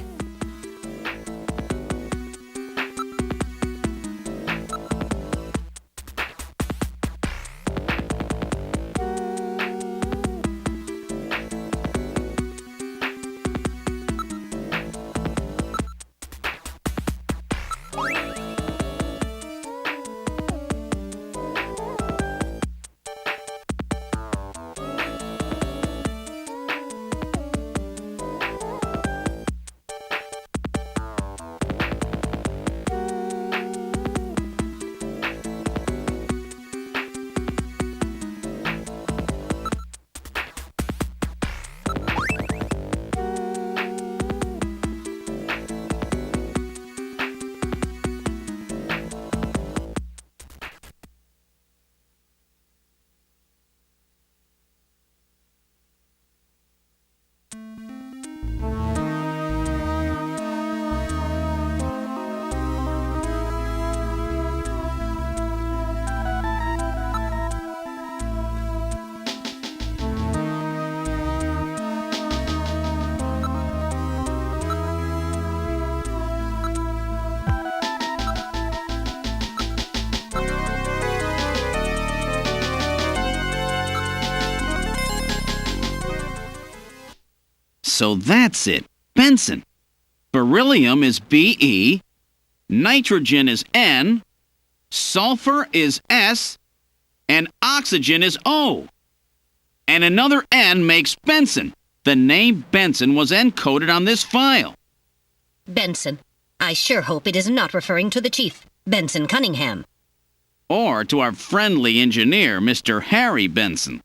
So that's it. Benson. Beryllium is Be, nitrogen is N, sulfur is S, and oxygen is O. And another N makes Benson. The name Benson was encoded on this file. Benson. I sure hope it is not referring to the chief, Benson Cunningham. Or to our friendly engineer, Mr. Harry Benson.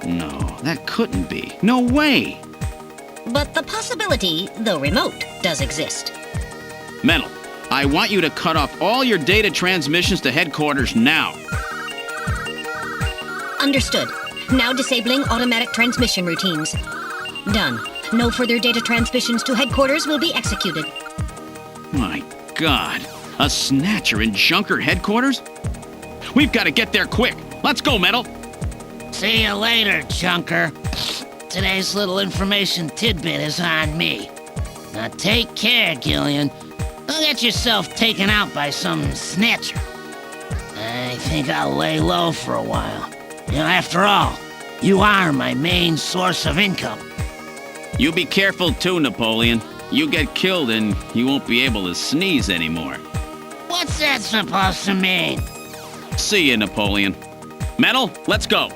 No, that couldn't be. No way! But the possibility, though remote, does exist. Metal, I want you to cut off all your data transmissions to headquarters now. Understood. Now disabling automatic transmission routines. Done. No further data transmissions to headquarters will be executed. My God. A Snatcher in Junker headquarters? We've got to get there quick. Let's go, Metal. See you later, Junker. Today's little information tidbit is on me. Now take care, Gillian. Don't get yourself taken out by some Snatcher. I think I'll lay low for a while. After all, you are my main source of income. You be careful too, Napoleon. You get killed and you won't be able to sneeze anymore. What's that supposed to mean? See you, Napoleon. Metal, let's go.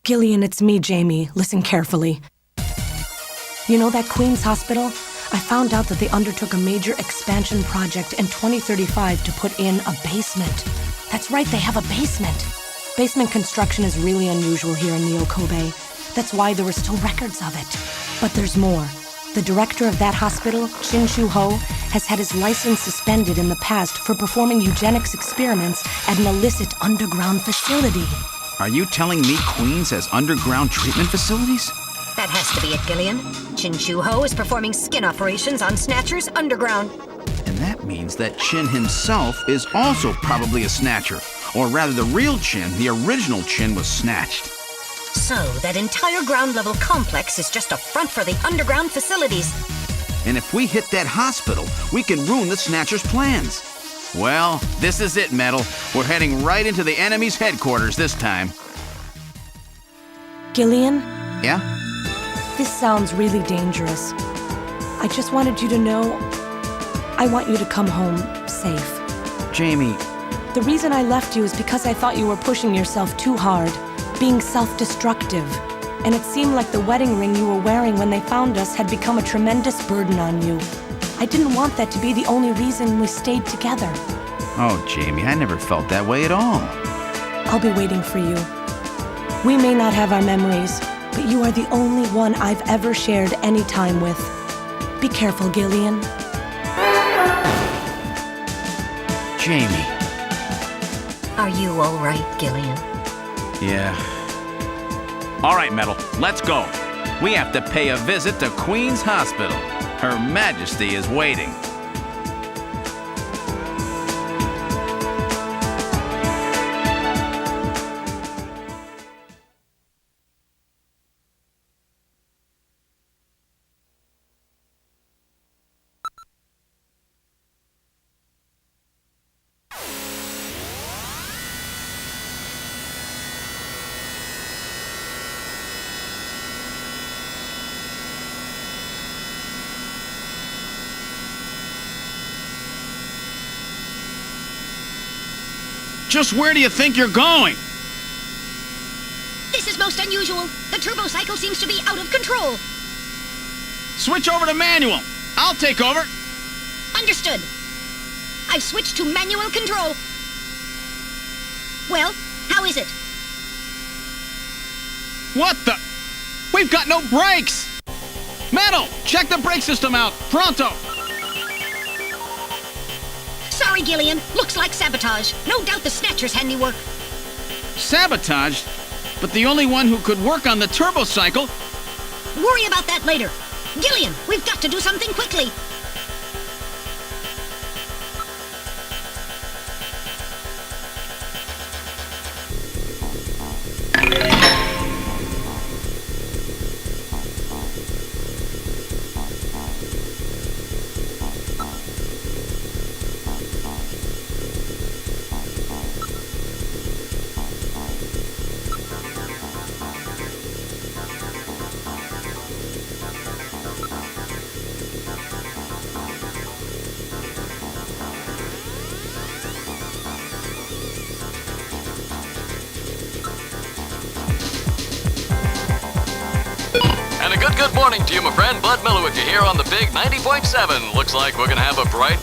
Gillian, it's me, Jamie. Listen carefully. You know that Queen's Hospital? I found out that they undertook a major expansion project in 2035 to put in a basement. That's right, they have a basement. Basement construction is really unusual here in Neo Kobe. That's why there are still records of it. But there's more. The director of that hospital, Shin Shu-ho, has had his license suspended in the past for performing eugenics experiments at an illicit underground facility. Are you telling me Queens has underground treatment facilities? That has to be it, Gillian. Shin Shu-ho is performing skin operations on Snatchers underground. And that means that Chin himself is also probably a Snatcher. Or rather, the real Chin, the original Chin, was snatched. So, that entire ground-level complex is just a front for the underground facilities. And if we hit that hospital, we can ruin the Snatcher's plans. Well, this is it, Metal. We're heading right into the enemy's headquarters this time. Gillian? Yeah? This sounds really dangerous. I just wanted you to know I want you to come home safe. Jamie. The reason I left you is because I thought you were pushing yourself too hard, being self-destructive. And it seemed like the wedding ring you were wearing when they found us had become a tremendous burden on you. I didn't want that to be the only reason we stayed together. Oh, Jamie, I never felt that way at all. I'll be waiting for you. We may not have our memories, but you are the only one I've ever shared any time with. Be careful, Gillian. Jamie. Are you all right, Gillian? Yeah. All right, Metal, let's go. We have to pay a visit to Queen's Hospital. Her Majesty is waiting. Just where do you think you're going? This is most unusual. The turbo cycle seems to be out of control. Switch over to manual. I'll take over. Understood. I've switched to manual control. Well, how is it? What the? We've got no brakes! Metal, check the brake system out. Pronto! Sorry, Gillian. Looks like sabotage. No doubt the Snatcher's handiwork. Sabotage? But the only one who could work on the turbo cycle? Worry about that later. Gillian, we've got to do something quickly. Good morning to you, my friend. Bud Miller with you here on the big 90.7. Looks like we're gonna have a bright...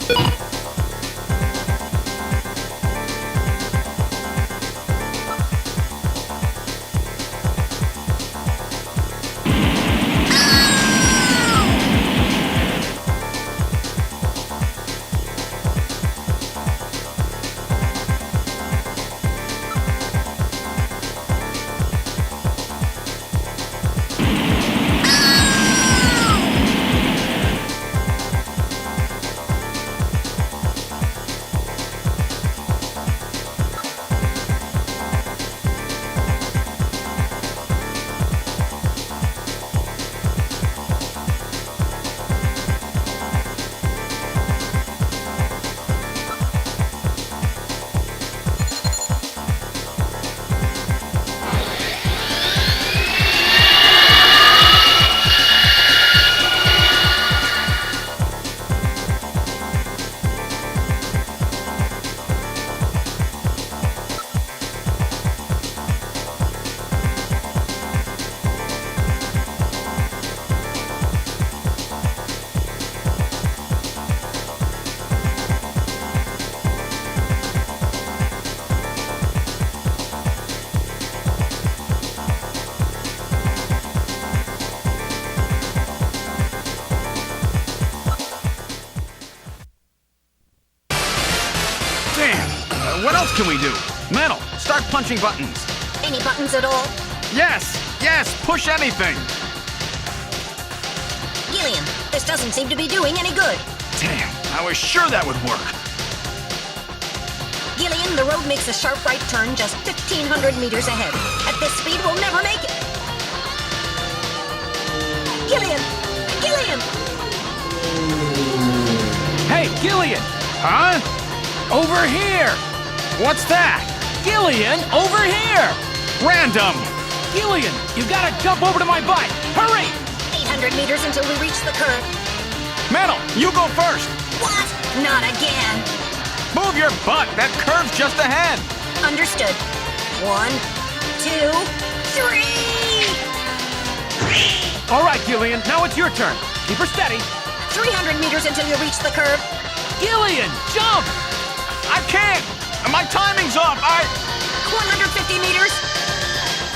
else can we do? Metal, start punching buttons. Any buttons at all? Yes, push anything. Gillian, this doesn't seem to be doing any good. Damn, I was sure that would work. Gillian, the road makes a sharp right turn just 1,500 meters ahead. At this speed, we'll never make it. Gillian! Gillian! Hey, Gillian! Huh? Over here! What's that? Gillian, over here! Random! Gillian, you gotta jump over to my bike! Hurry! 800 meters until we reach the curve. Metal, you go first! What? Not again. Move your butt! That curve's just ahead! Understood. 1, 2, 3! All right, Gillian, now it's your turn. Keep her steady. 300 meters until you reach the curve. Gillian, jump! I can't! My timing's off! 150 meters.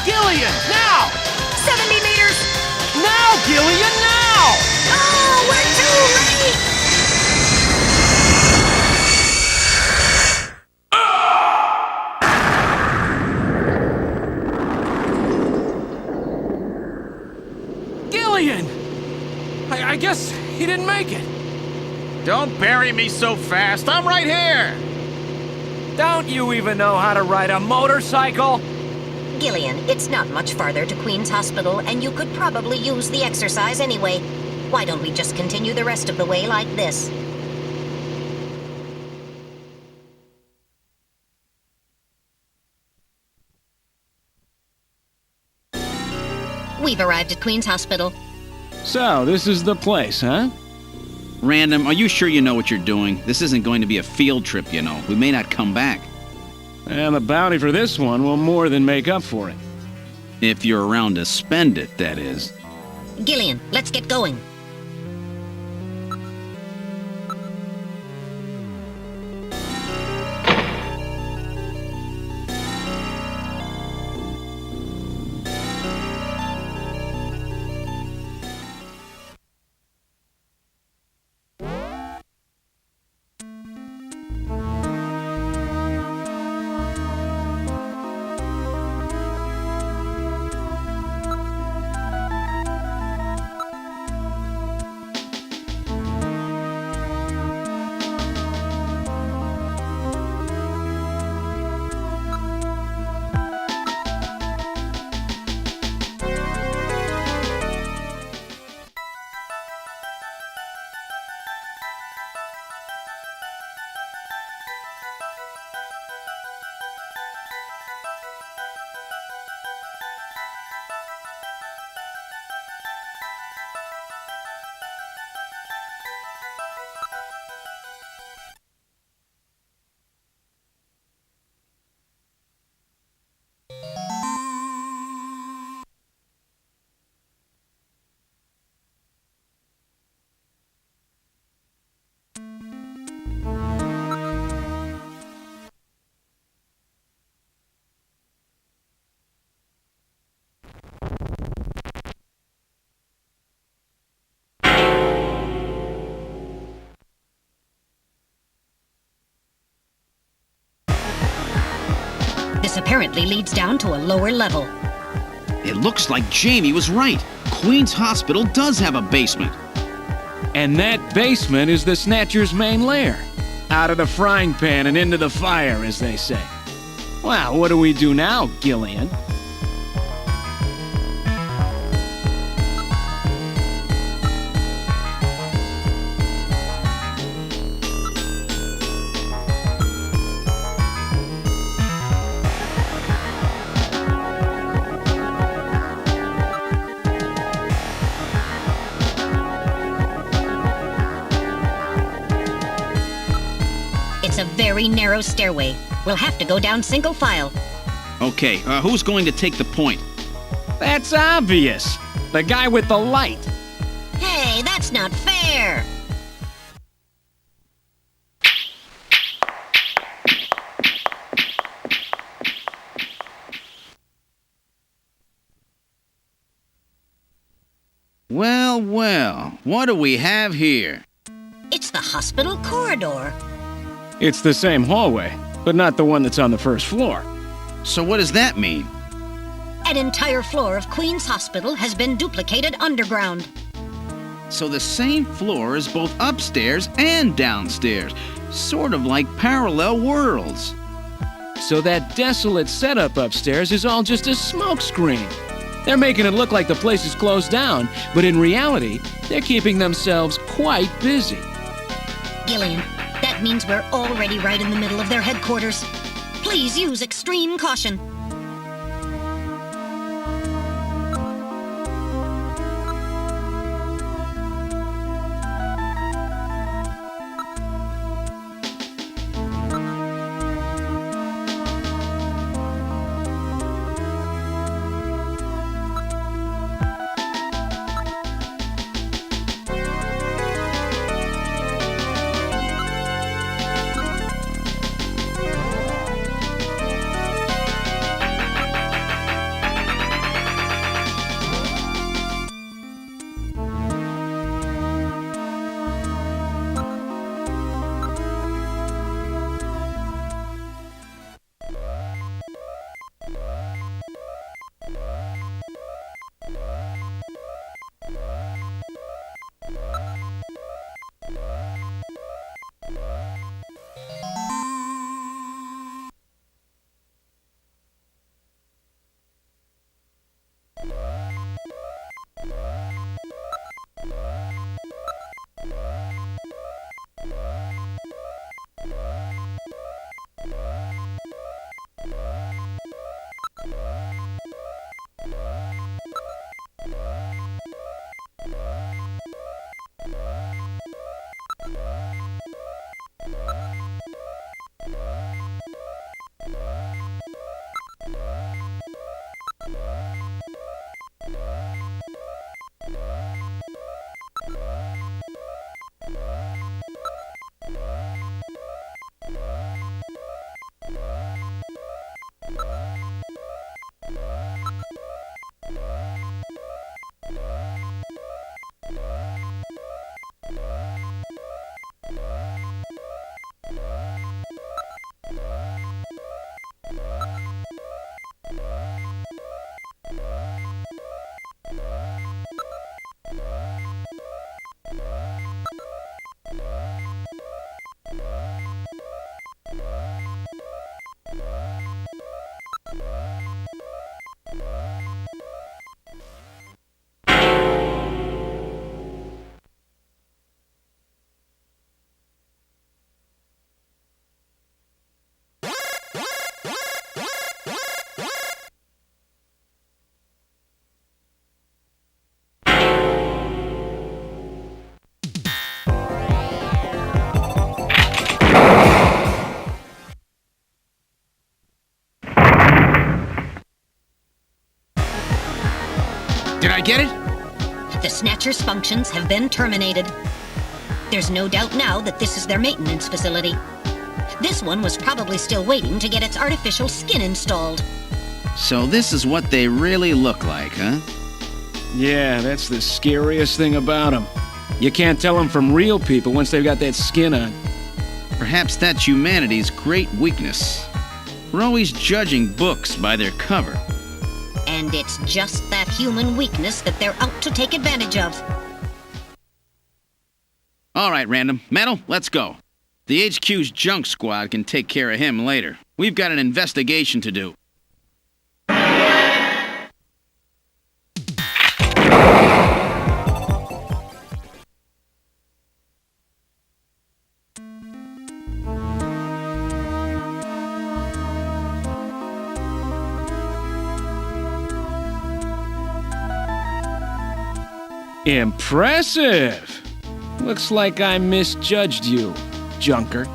Gillian, now! 70 meters. Now, Gillian, now! Oh, we're too late! Gillian! I guess he didn't make it. Don't bury me so fast! I'm right here! Don't you even know how to ride a motorcycle? Gillian, it's not much farther to Queen's Hospital, and you could probably use the exercise anyway. Why don't we just continue the rest of the way like this? We've arrived at Queen's Hospital. So, this is the place, huh? Random, are you sure you know what you're doing? This isn't going to be a field trip, you know. We may not come back. And the bounty for this one will more than make up for it. If you're around to spend it, that is. Gillian, let's get going. This apparently leads down to a lower level. It looks like Jamie was right. Queen's Hospital does have a basement. And that basement is the Snatcher's main lair. Out of the frying pan and into the fire, as they say. Well, what do we do now, Gillian? It's a very narrow stairway. We'll have to go down single file. Okay, who's going to take the point? That's obvious. The guy with the light. Hey, that's not fair! Well, well, what do we have here? It's the hospital corridor. It's the same hallway. but not the one that's on the first floor. So what does that mean? An entire floor of Queen's Hospital has been duplicated underground. So the same floor is both upstairs and downstairs, sort of like parallel worlds. So that desolate setup upstairs is all just a smokescreen. They're making it look like the place is closed down, but in reality, they're keeping themselves quite busy. Gillian, that means we're already right in the middle of their headquarters. Please use extreme caution. Did I get it? The Snatcher's functions have been terminated. There's no doubt now that this is their maintenance facility. This one was probably still waiting to get its artificial skin installed. So this is what they really look like, huh? Yeah, that's the scariest thing about them. You can't tell them from real people once they've got that skin on. Perhaps that's humanity's great weakness. We're always judging books by their cover. And it's just that human weakness that they're out to take advantage of. All right, Random. Metal, let's go. The HQ's junk squad can take care of him later. We've got an investigation to do. Impressive! Looks like I misjudged you, Junker.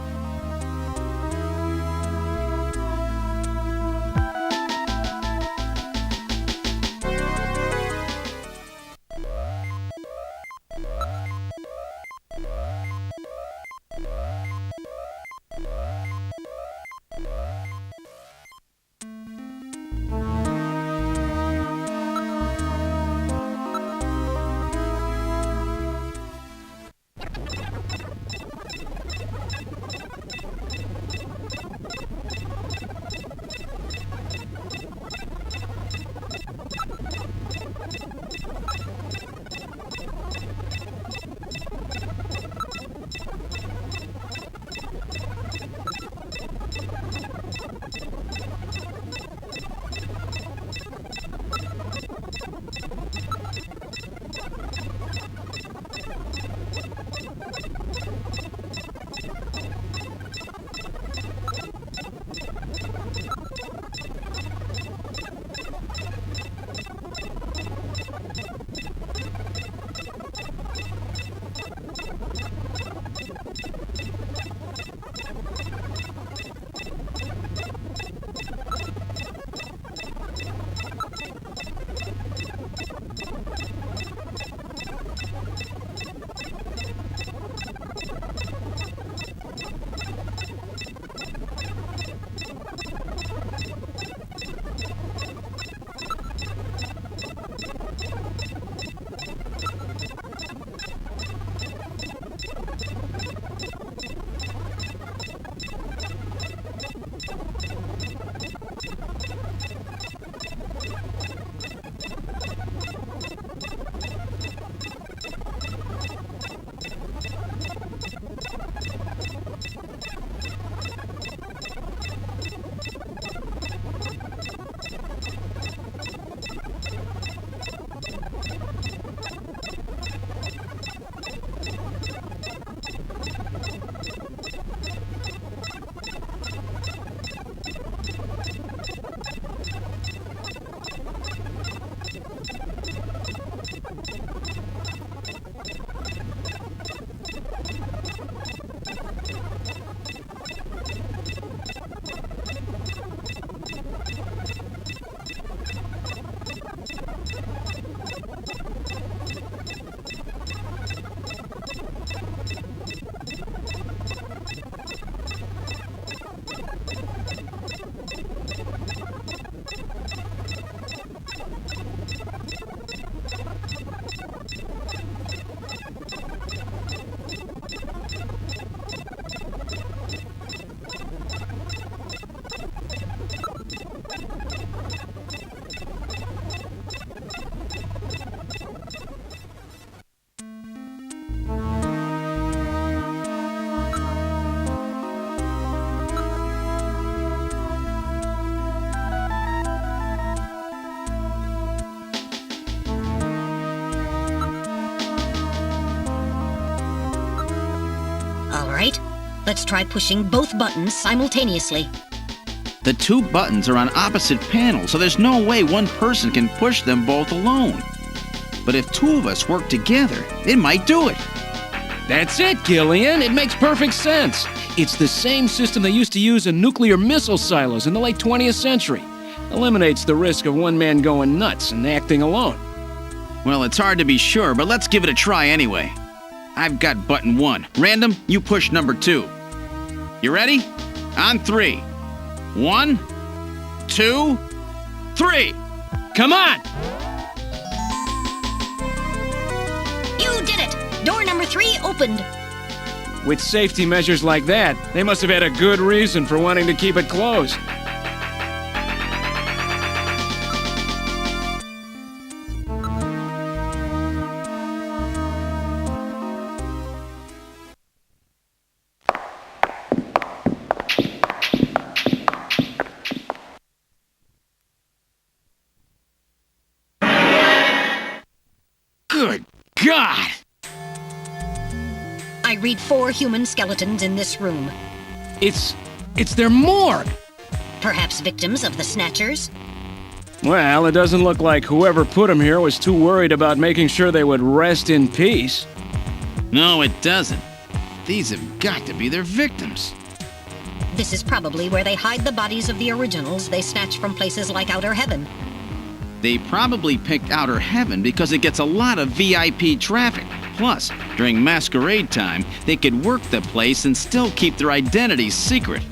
Let's try pushing both buttons simultaneously. The two buttons are on opposite panels, so there's no way one person can push them both alone. But if two of us work together, it might do it. That's it, Gillian. It makes perfect sense. It's the same system they used to use in nuclear missile silos in the late 20th century. Eliminates the risk of one man going nuts and acting alone. Well, it's hard to be sure, but let's give it a try anyway. I've got button 1. Random, you push number 2. You ready? On 3. 1, 2, 3. Come on! You did it! Door number 3 opened. With safety measures like that, they must have had a good reason for wanting to keep it closed. Good God! I read 4 human skeletons in this room. It's their morgue! Perhaps victims of the Snatchers? Well, it doesn't look like whoever put them here was too worried about making sure they would rest in peace. No, it doesn't. These have got to be their victims. This is probably where they hide the bodies of the originals they snatch from places like Outer Heaven. They probably picked Outer Heaven because it gets a lot of VIP traffic. Plus, during masquerade time, they could work the place and still keep their identities secret.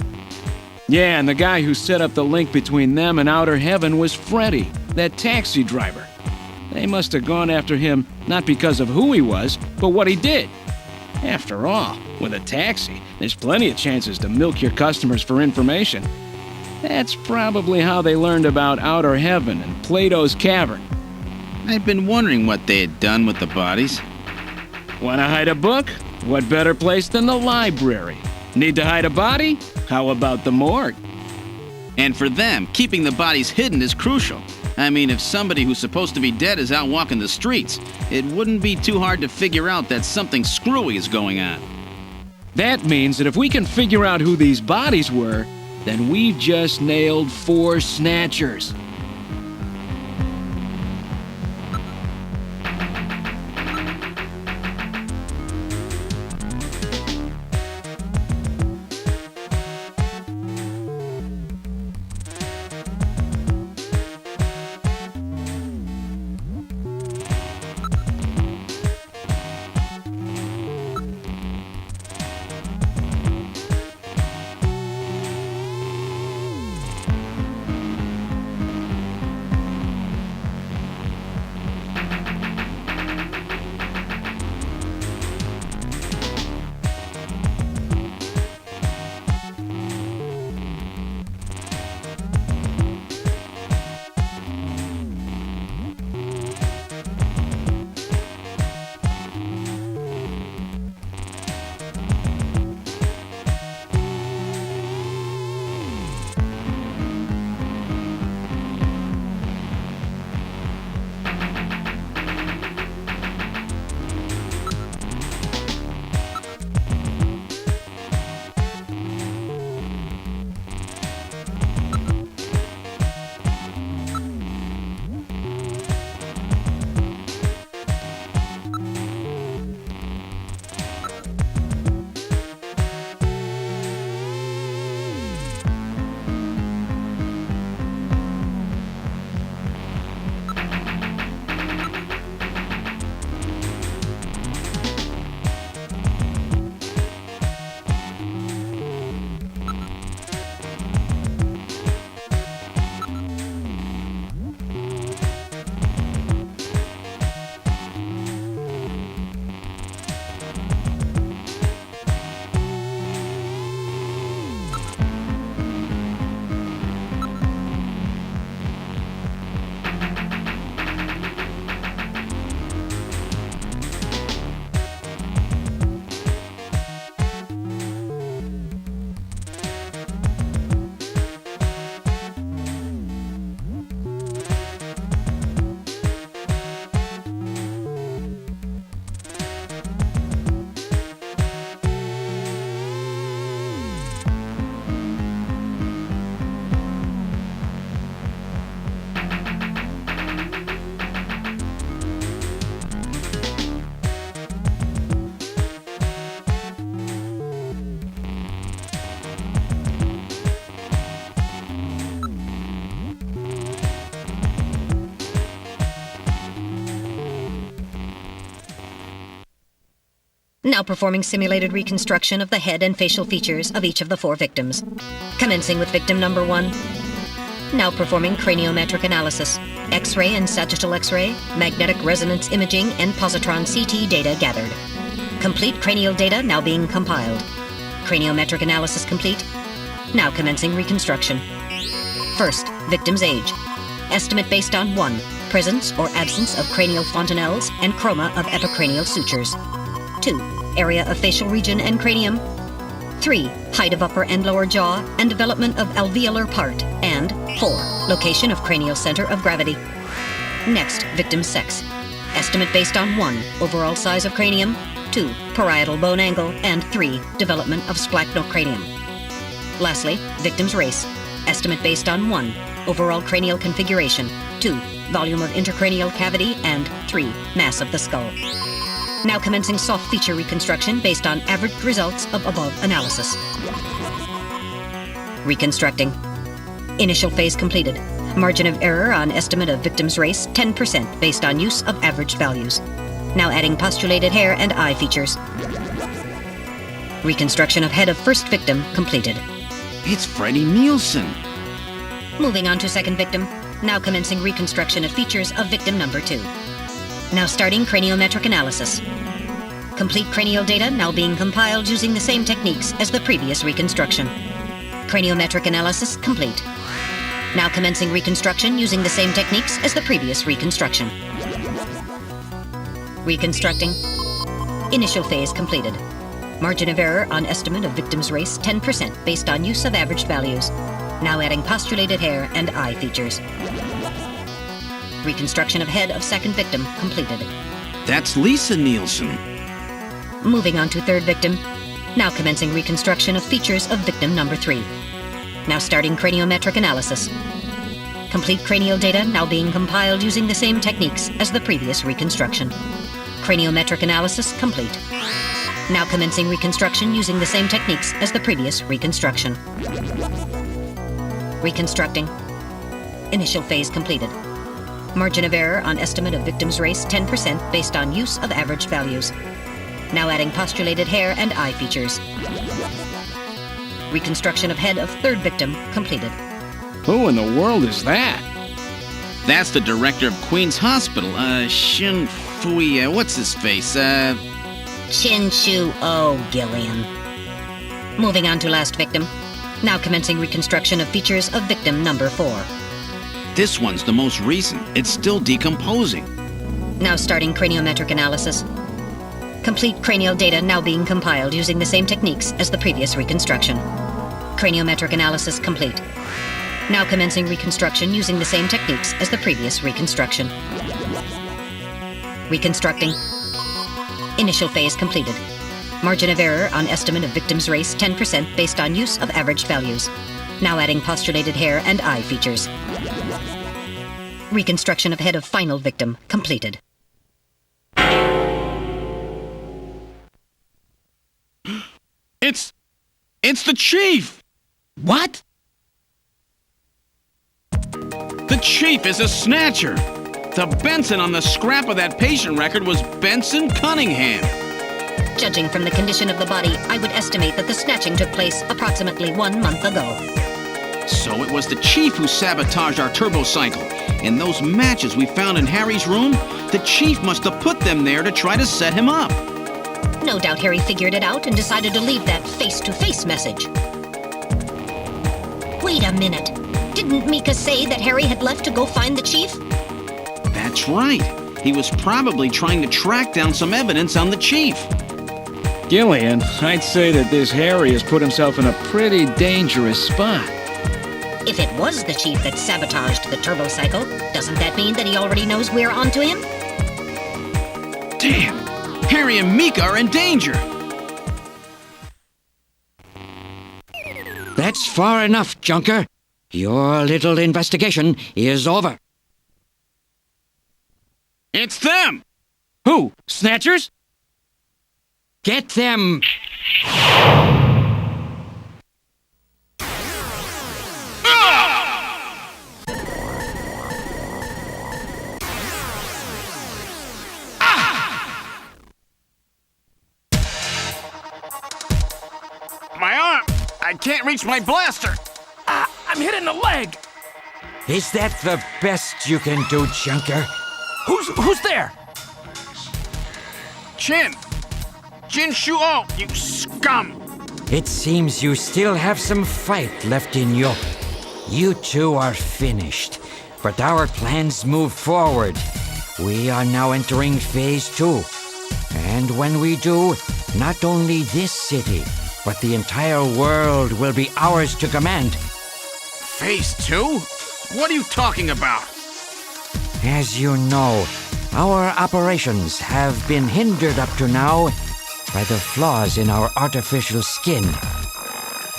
Yeah, and the guy who set up the link between them and Outer Heaven was Freddy, that taxi driver. They must have gone after him not because of who he was, but what he did. After all, with a taxi, there's plenty of chances to milk your customers for information. That's probably how they learned about Outer Heaven and Plato's Cavern. I've been wondering what they had done with the bodies. Want to hide a book? What better place than the library? Need to hide a body? How about the morgue? And for them, keeping the bodies hidden is crucial. I mean, if somebody who's supposed to be dead is out walking the streets, it wouldn't be too hard to figure out that something screwy is going on. That means that if we can figure out who these bodies were, then we've just nailed 4 Snatchers. Now performing simulated reconstruction of the head and facial features of each of the 4 victims. Commencing with victim number 1. Now performing craniometric analysis. X-ray and sagittal X-ray, magnetic resonance imaging, and positron CT data gathered. Complete cranial data now being compiled. Craniometric analysis complete. Now commencing reconstruction. First, victim's age. Estimate based on 1. Presence or absence of cranial fontanelles and chroma of epicranial sutures. 2. Area of facial region and cranium. 3. Height of upper and lower jaw and development of alveolar part. And 4. Location of cranial center of gravity. Next, victim's sex. Estimate based on 1. Overall size of cranium. 2. Parietal bone angle. And 3. Development of splachnocranium. Lastly, victim's race. Estimate based on 1. Overall cranial configuration. 2. Volume of intercranial cavity. And 3. Mass of the skull. Now commencing soft feature reconstruction based on averaged results of above analysis. Reconstructing. Initial phase completed. Margin of error on estimate of victim's race 10% based on use of averaged values. Now adding postulated hair and eye features. Reconstruction of head of first victim completed. It's Freddie Nielsen. Moving on to second victim. Now commencing reconstruction of features of victim number 2. Now starting craniometric analysis. Complete cranial data now being compiled using the same techniques as the previous reconstruction. Craniometric analysis complete. Now commencing reconstruction using the same techniques as the previous reconstruction. Reconstructing. Initial phase completed. Margin of error on estimate of victim's race 10% based on use of averaged values. Now adding postulated hair and eye features. Reconstruction of head of second victim completed. That's Lisa Nielsen. Moving on to third victim. Now commencing reconstruction of features of victim number 3. Now starting craniometric analysis. Complete cranial data now being compiled using the same techniques as the previous reconstruction. Craniometric analysis complete. Now commencing reconstruction using the same techniques as the previous reconstruction. Reconstructing. Initial phase completed. Margin of error on estimate of victim's race 10% based on use of averaged values. Now adding postulated hair and eye features. Reconstruction of head of third victim completed. Who in the world is that? That's the director of Queen's Hospital, Shin Fui, what's his face, Chin Shu O Gillian. Moving on to last victim. Now commencing reconstruction of features of victim number 4. This one's the most recent. It's still decomposing. Now starting craniometric analysis. Complete cranial data now being compiled using the same techniques as the previous reconstruction. Craniometric analysis complete. Now commencing reconstruction using the same techniques as the previous reconstruction. Reconstructing. Initial phase completed. Margin of error on estimate of victim's race 10% based on use of averaged values. Now adding postulated hair and eye features. Reconstruction of head of final victim completed. It's the chief! What? The chief is a snatcher! The Benson on the scrap of that patient record was Benson Cunningham. Judging from the condition of the body, I would estimate that the snatching took place approximately 1 month ago. So it was the chief who sabotaged our turbocycle. And those matches we found in Harry's room, the chief must have put them there to try to set him up. No doubt Harry figured it out and decided to leave that face-to-face message. Wait a minute. Didn't Mika say that Harry had left to go find the chief? That's right. He was probably trying to track down some evidence on the chief. Gillian, I'd say that this Harry has put himself in a pretty dangerous spot. If it was the chief that sabotaged the turbocycle, doesn't that mean that he already knows we're onto him? Damn! Harry and Mika are in danger! That's far enough, Junker. Your little investigation is over. It's them! Who? Snatchers? Get them! can't reach my blaster. I'm hitting the leg. Is that the best you can do, Junker? Who's there? Jin Shuo, you scum! It seems you still have some fight left in you. You two are finished, but our plans move forward. We are now entering Phase 2. And when we do, not only this city, but the entire world will be ours to command. Phase 2? What are you talking about? As you know, our operations have been hindered up to now by the flaws in our artificial skin.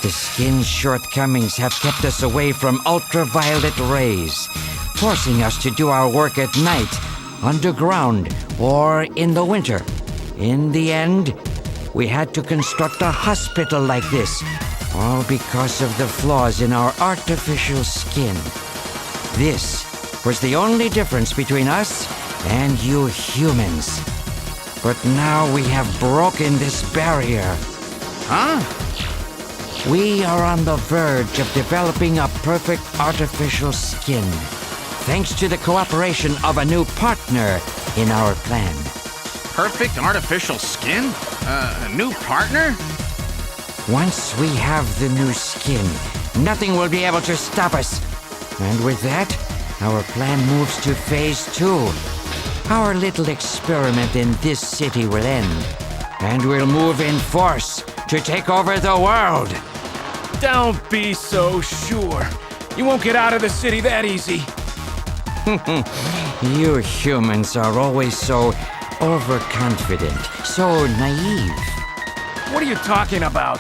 The skin's shortcomings have kept us away from ultraviolet rays, forcing us to do our work at night, underground, or in the winter. In the end, we had to construct a hospital like this, all because of the flaws in our artificial skin. This was the only difference between us and you humans. But now we have broken this barrier. Huh? We are on the verge of developing a perfect artificial skin, thanks to the cooperation of a new partner in our plan. Perfect artificial skin? A new partner? Once we have the new skin, nothing will be able to stop us. And with that, our plan moves to Phase 2. Our little experiment in this city will end, and we'll move in force to take over the world. Don't be so sure. You won't get out of the city that easy. You humans are always so overconfident, so naive. What are you talking about?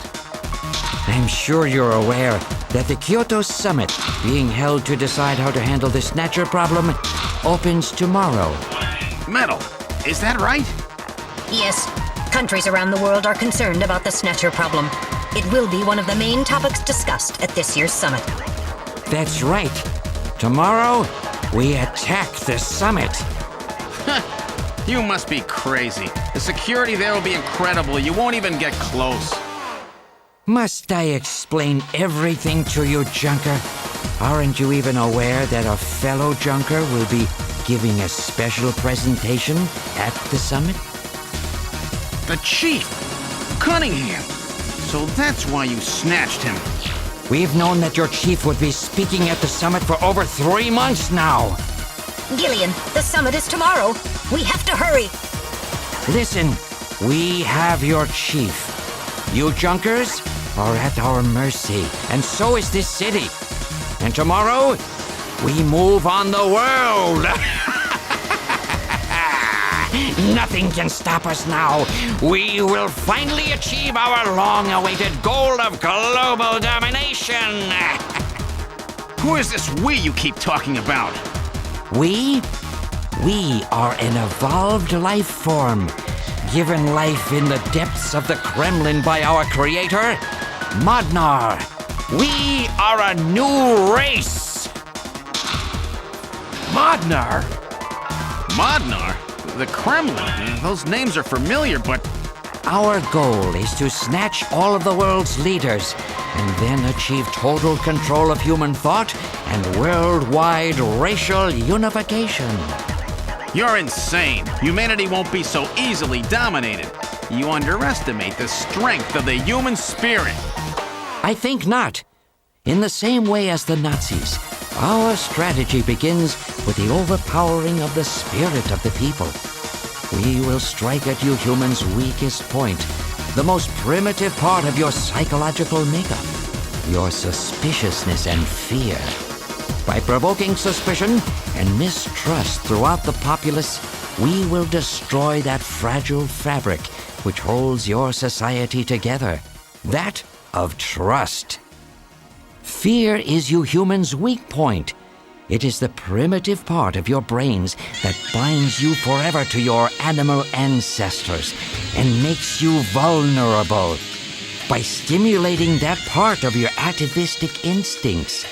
I'm sure you're aware that the Kyoto Summit, being held to decide how to handle the Snatcher problem, opens tomorrow. Metal, is that right? Yes. Countries around the world are concerned about the Snatcher problem. It will be one of the main topics discussed at this year's summit. That's right. Tomorrow, we attack the summit. You must be crazy. The security there will be incredible. You won't even get close. Must I explain everything to you, Junker? Aren't you even aware that a fellow Junker will be giving a special presentation at the summit? The Chief! Cunningham! So that's why you snatched him. We've known that your chief would be speaking at the summit for over 3 months now. Gillian, the summit is tomorrow. We have to hurry. Listen, we have your chief. You Junkers are at our mercy, and so is this city. And tomorrow, we move on the world. Nothing can stop us now. We will finally achieve our long-awaited goal of global domination. Who is this we you keep talking about? We? We are an evolved life form, given life in the depths of the Kremlin by our creator, Modnar. We are a new race. Modnar? Modnar? The Kremlin? Those names are familiar, but... Our goal is to snatch all of the world's leaders and then achieve total control of human thought and worldwide racial unification. You're insane. Humanity won't be so easily dominated. You underestimate the strength of the human spirit. I think not. In the same way as the Nazis, our strategy begins with the overpowering of the spirit of the people. We will strike at you humans' weakest point, the most primitive part of your psychological makeup, your suspiciousness and fear. By provoking suspicion and mistrust throughout the populace, we will destroy that fragile fabric which holds your society together, that of trust. Fear is you humans' weak point. It is the primitive part of your brains that binds you forever to your animal ancestors and makes you vulnerable. By stimulating that part of your atavistic instincts,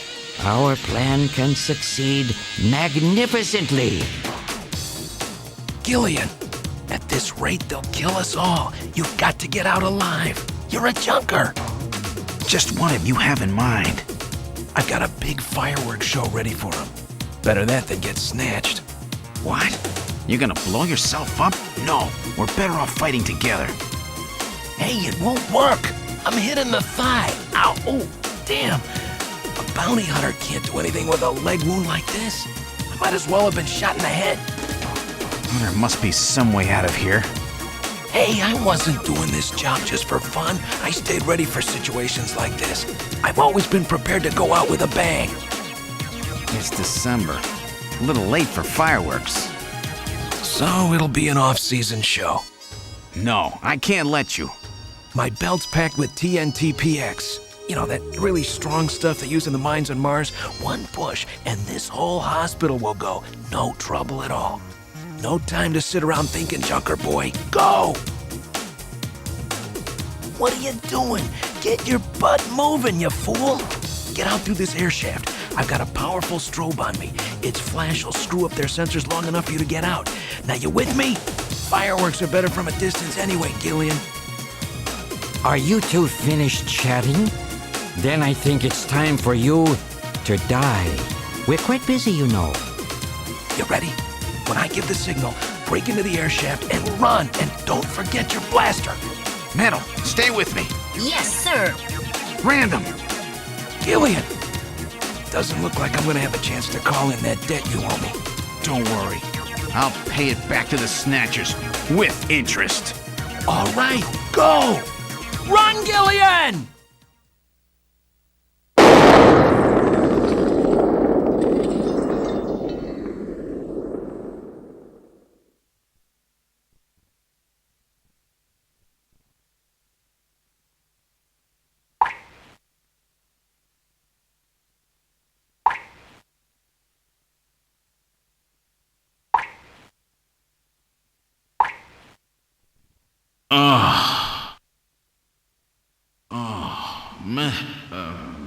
our plan can succeed magnificently. Gillian, at this rate they'll kill us all. You've got to get out alive. You're a junker. just one of you have in mind? I've got a big fireworks show ready for him. Better that than get snatched. What? You're gonna blow yourself up? No, we're better off fighting together. Hey, it won't work. I'm hit in the thigh. Ow, oh, damn. A bounty hunter can't do anything with a leg wound like this. I might as well have been shot in the head. Well, there must be some way out of here. Hey, I wasn't doing this job just for fun. I stayed ready for situations like this. I've always been prepared to go out with a bang. It's December. A little late for fireworks. So it'll be an off-season show. No, I can't let you. My belt's packed with TNT-PX. You know, that really strong stuff they use in the mines on Mars. One push, and this whole hospital will go. No trouble at all. No time to sit around thinking, Junker boy. Go! What are you doing? Get your butt moving, you fool! Get out through this air shaft. I've got a powerful strobe on me. Its flash will screw up their sensors long enough for you to get out. Now, you with me? Fireworks are better from a distance anyway, Gillian. Are you two finished chatting? Then I think it's time for you to die. We're quite busy, you know. You ready? When I give the signal, break into the air shaft and run, and don't forget your blaster. Metal, stay with me. Yes, sir. Random. Gillian! Doesn't look like I'm gonna have a chance to call in that debt you owe me. Don't worry. I'll pay it back to the Snatchers with interest. All right, go! Run, Gillian!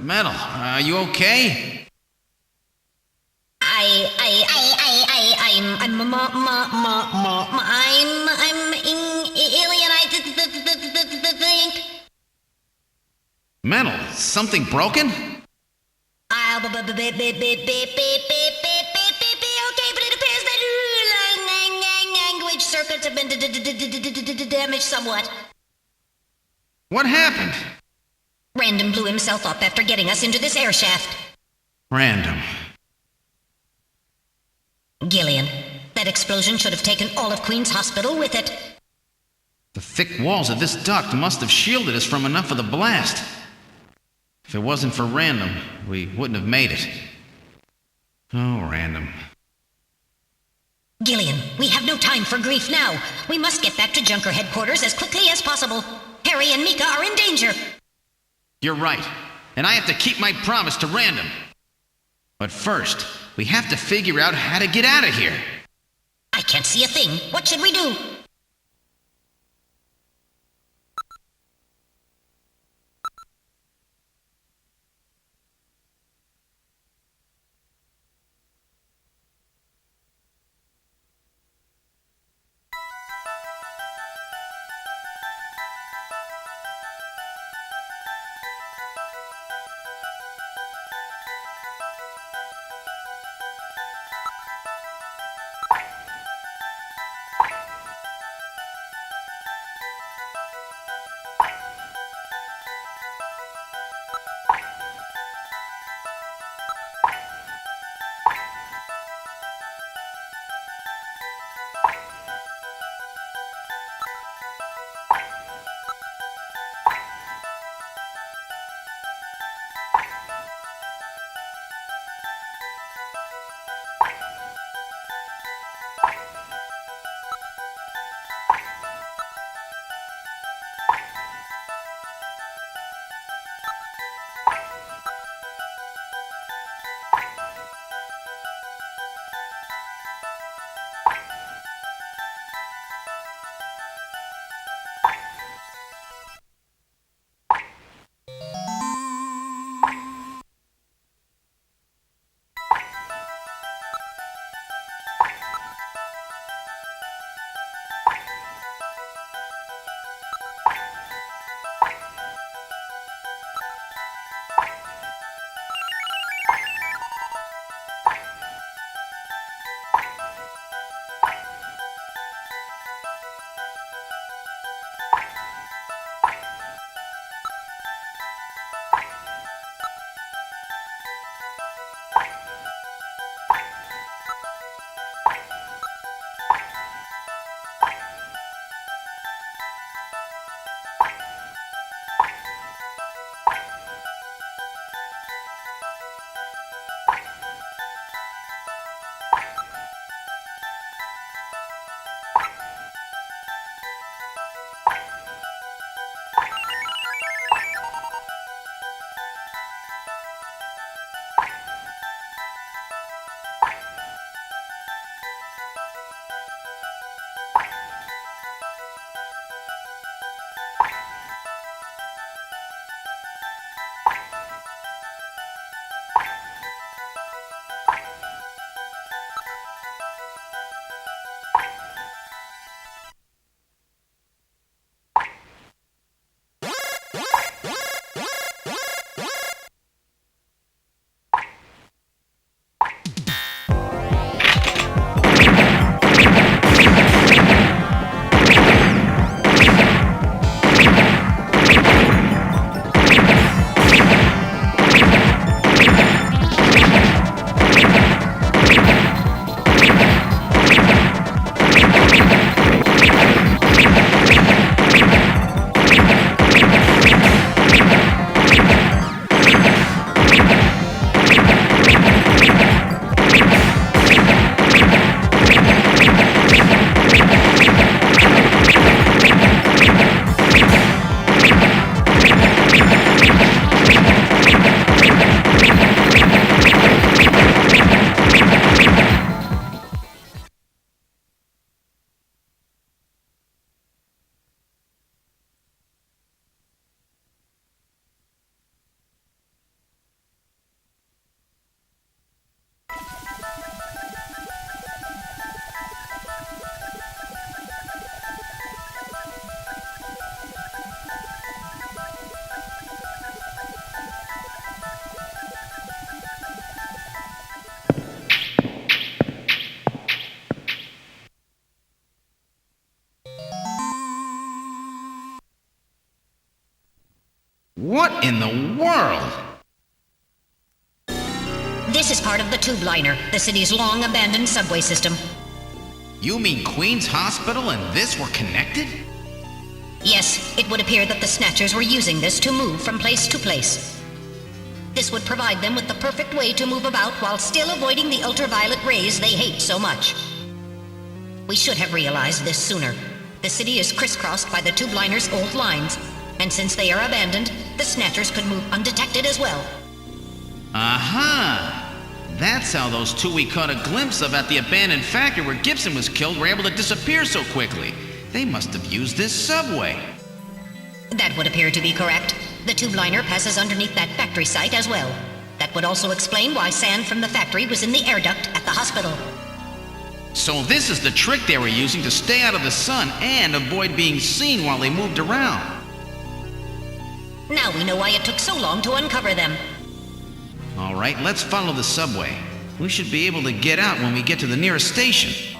Metal, are you okay? I'm alien. I think. Metal, something broken? Okay, but it appears that language circuits have been damaged somewhat. What happened? Random blew himself up after getting us into this air shaft. Random. Gillian, that explosion should have taken all of Queen's Hospital with it. The thick walls of this duct must have shielded us from enough of the blast. If it wasn't for Random, we wouldn't have made it. Oh, Random. Gillian, we have no time for grief now. We must get back to Junker headquarters as quickly as possible. Harry and Mika are in danger. You're right, and I have to keep my promise to Random. But first, we have to figure out how to get out of here. I can't see a thing. What should we do? What in the world? This is part of the tube liner, the city's long-abandoned subway system. You mean Queen's Hospital and this were connected? Yes, it would appear that the Snatchers were using this to move from place to place. This would provide them with the perfect way to move about while still avoiding the ultraviolet rays they hate so much. We should have realized this sooner. The city is crisscrossed by the tube liner's old lines, and since they are abandoned, the Snatchers could move undetected as well. Aha! That's how those two we caught a glimpse of at the abandoned factory where Gibson was killed were able to disappear so quickly. They must have used this subway. That would appear to be correct. The tube liner passes underneath that factory site as well. That would also explain why sand from the factory was in the air duct at the hospital. So this is the trick they were using to stay out of the sun and avoid being seen while they moved around. Now we know why it took so long to uncover them. All right, let's follow the subway. We should be able to get out when we get to the nearest station.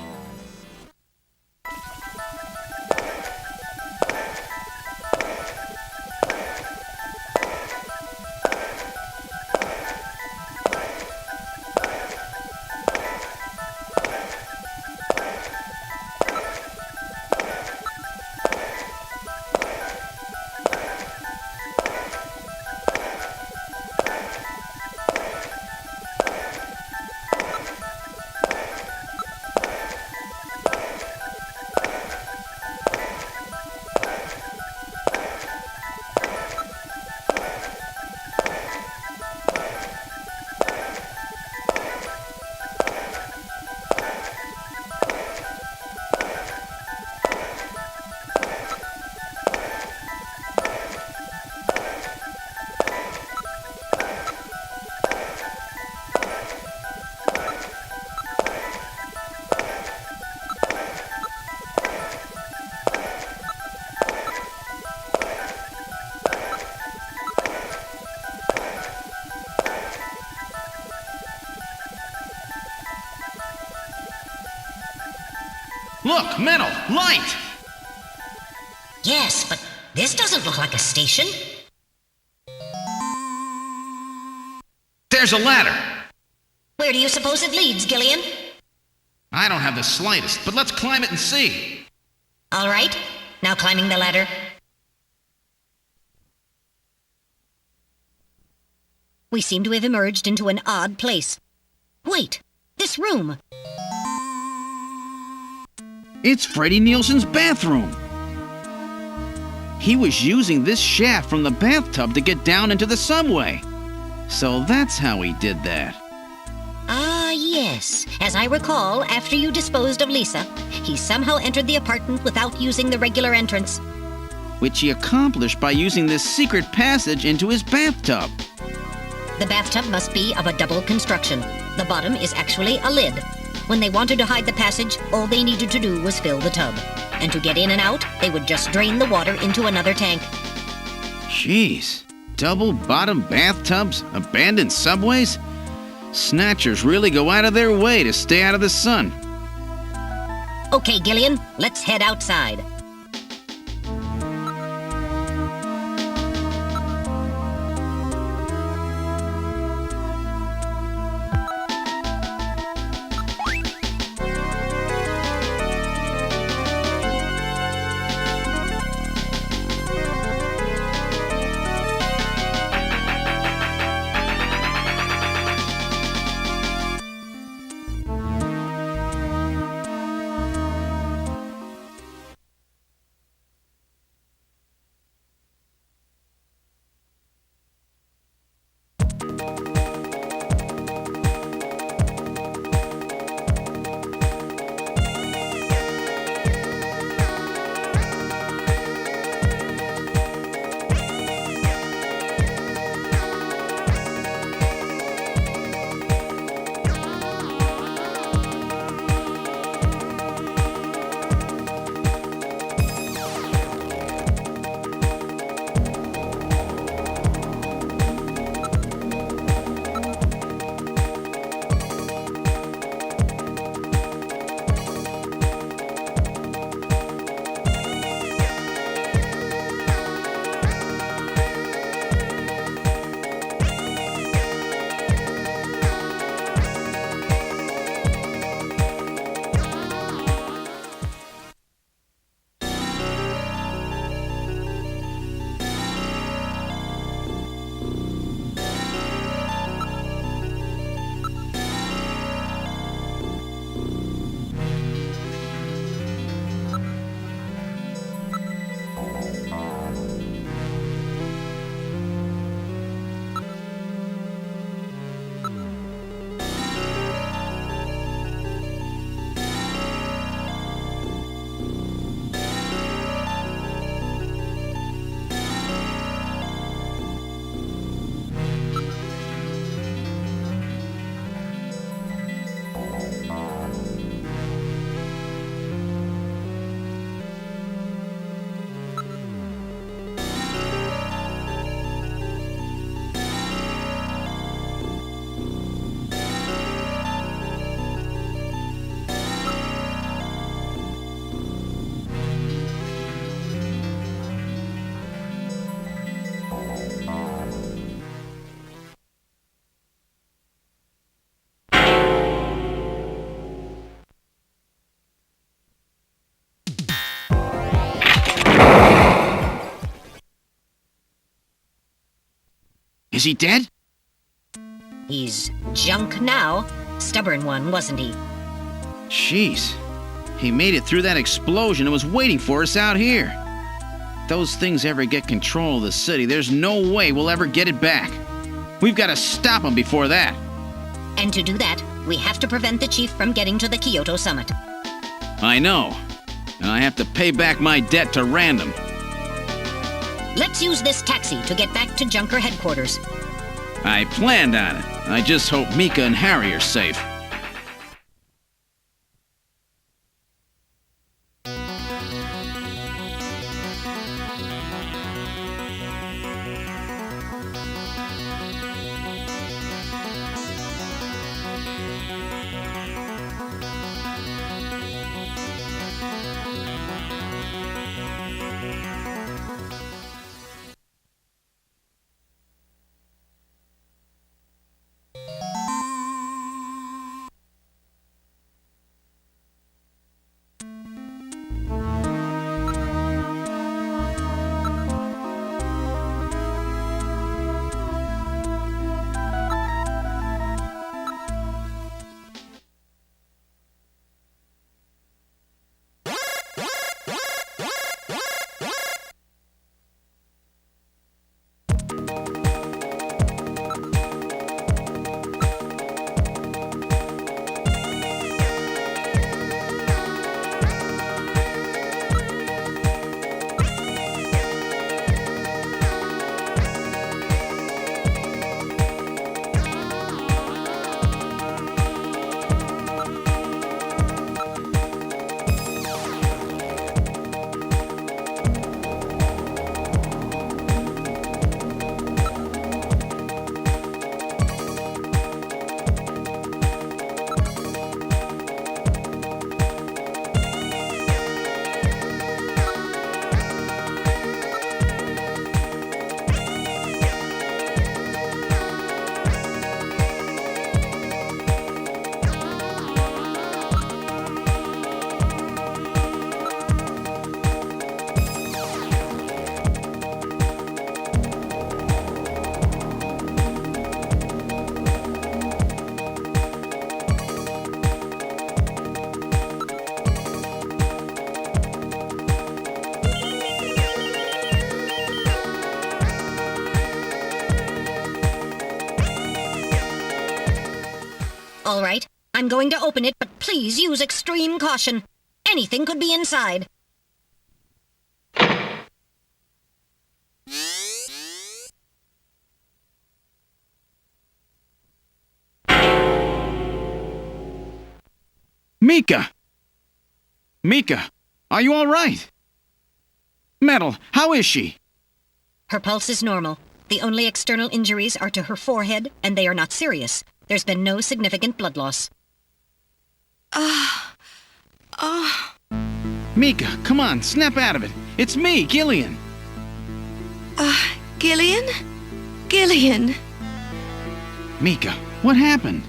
Look, metal, light! Yes, but this doesn't look like a station. There's a ladder! Where do you suppose it leads, Gillian? I don't have the slightest, but let's climb it and see. All right, now climbing the ladder. We seem to have emerged into an odd place. Wait, this room. It's Freddie Nielsen's bathroom. He was using this shaft from the bathtub to get down into the subway. So that's how he did that. Ah, yes. As I recall, after you disposed of Lisa, he somehow entered the apartment without using the regular entrance. Which he accomplished by using this secret passage into his bathtub. The bathtub must be of a double construction. The bottom is actually a lid. When they wanted to hide the passage, all they needed to do was fill the tub. And to get in and out, they would just drain the water into another tank. Jeez. Double bottom bathtubs? Abandoned subways? Snatchers really go out of their way to stay out of the sun. Okay, Gillian, let's head outside. Is he dead? He's junk now. Stubborn one, wasn't he? Jeez. He made it through that explosion and was waiting for us out here. If those things ever get control of the city, there's no way we'll ever get it back. We've got to stop them before that. And to do that, we have to prevent the chief from getting to the Kyoto summit. I know. I have to pay back my debt to Random. Let's use this taxi to get back to Junker headquarters. I planned on it. I just hope Mika and Harry are safe. All right, I'm going to open it, but please use extreme caution. Anything could be inside. Mika! Mika, are you all right? Metal, how is she? Her pulse is normal. The only external injuries are to her forehead, and they are not serious. There's been no significant blood loss. Mika, come on, snap out of it. It's me, Gillian. Gillian? Gillian. Mika, what happened?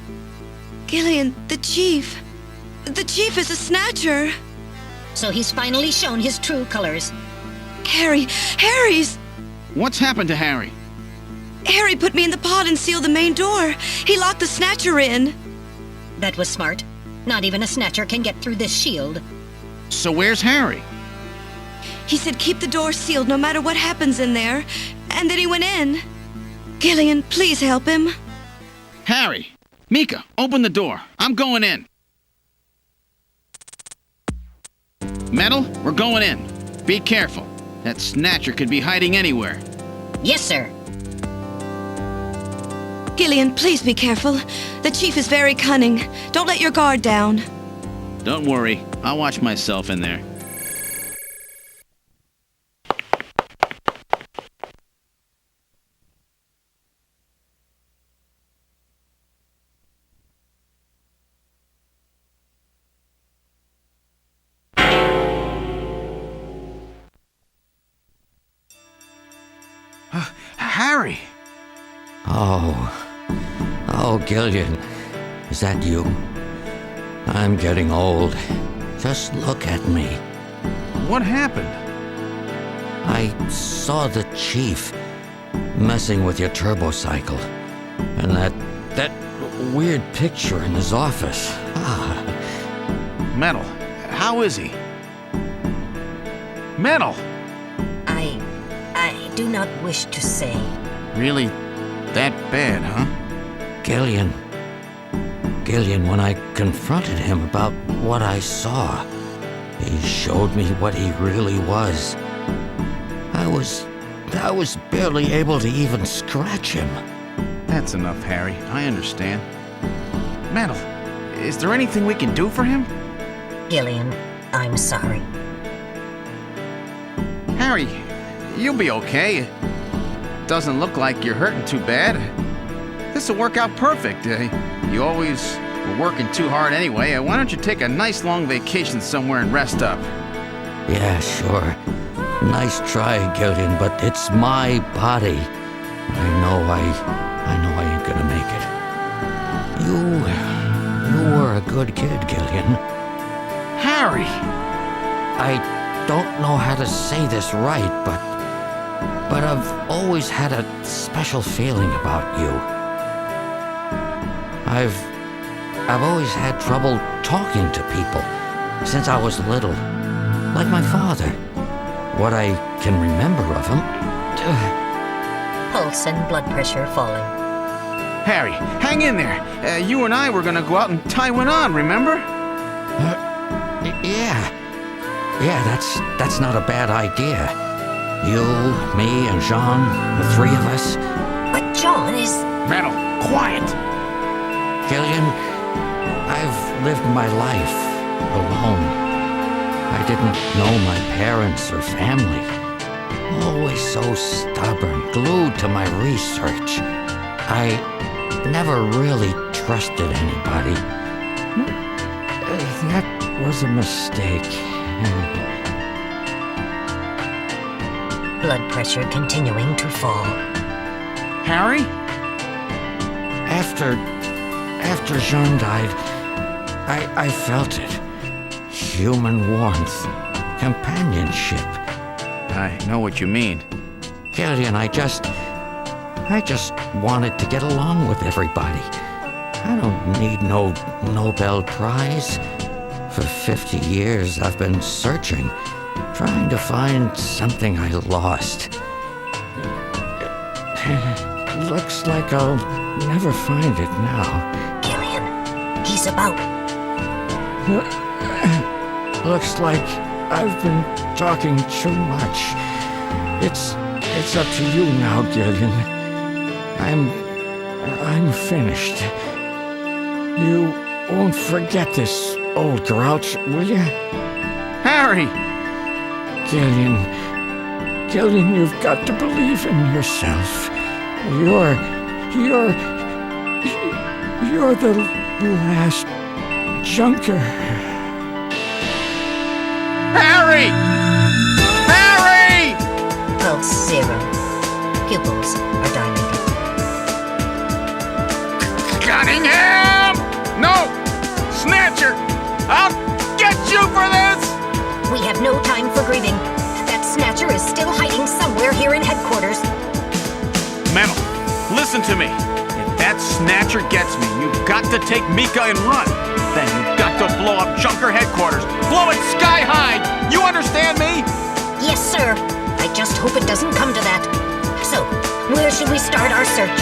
Gillian, the chief. The chief is a snatcher. So he's finally shown his true colors. Harry's... What's happened to Harry? Harry put me in the pod and sealed the main door. He locked the snatcher in. That was smart. Not even a snatcher can get through this shield. So where's Harry? He said keep the door sealed no matter what happens in there. And then he went in. Gillian, please help him. Harry! Mika, open the door. I'm going in. Metal, we're going in. Be careful. That snatcher could be hiding anywhere. Yes, sir. Gillian, please be careful. The chief is very cunning. Don't let your guard down. Don't worry. I'll watch myself in there. Harry! Oh, Gillian. Is that you? I'm getting old. Just look at me. What happened? I saw the chief messing with your turbocycle. And that weird picture in his office. Metal, how is he? Metal! I do not wish to say. Really? That bad, huh? Gillian, when I confronted him about what I saw, he showed me what he really was. I was barely able to even scratch him. That's enough, Harry. I understand. Metal, is there anything we can do for him? Gillian, I'm sorry. Harry, you'll be okay. Doesn't look like you're hurting too bad. This'll work out perfect. You always were working too hard anyway. Why don't you take a nice long vacation somewhere and rest up? Yeah, sure. Nice try, Gillian, but it's my body. I know I ain't gonna make it. You were a good kid, Gillian. Harry! I don't know how to say this right, but I've always had a special feeling about you. I've always had trouble talking to people since I was little, like my father. What I can remember of him. Pulse and blood pressure falling. Harry, hang in there. You and I were gonna go out and tie one on, remember? Yeah, that's not a bad idea. You, me, and Jean, the three of us. But John is... Metal, quiet! Gillian, I've lived my life alone. I didn't know my parents or family. Always so stubborn, glued to my research. I never really trusted anybody. That was a mistake. Blood pressure continuing to fall. Harry? After Jean died, I felt it. Human warmth, companionship. I know what you mean. Gillian, I just wanted to get along with everybody. I don't need no Nobel Prize. For 50 years, I've been searching, trying to find something I lost. Looks like I'll never find it now. Gillian, he's about. Looks like I've been talking too much. It's up to you now, Gillian. I'm finished. You won't forget this, old grouch, will you? Harry! Gillian, you've got to believe in yourself. You're the last junker. Harry! Harry! Pulse 0. Pupils are dilated. Cunningham! No! Snatcher! I'll get you for this! We have no time for grieving. That Snatcher is still hiding somewhere here in headquarters. Metal, listen to me. If that Snatcher gets me, you've got to take Mika and run. Then you've got to blow up Junker headquarters. Blow it sky high! You understand me? Yes, sir. I just hope it doesn't come to that. So, where should we start our search?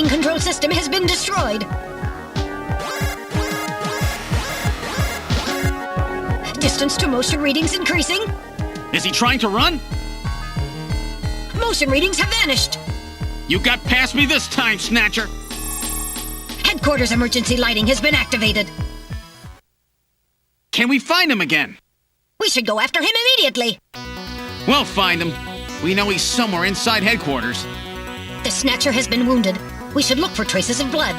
Control system has been destroyed. Distance to motion readings increasing. Is he trying to run? Motion readings have vanished. You got past me this time, Snatcher. Headquarters emergency lighting has been activated. Can we find him again? We should go after him immediately. We'll find him. We know he's somewhere inside headquarters. The Snatcher has been wounded. We should look for traces of blood.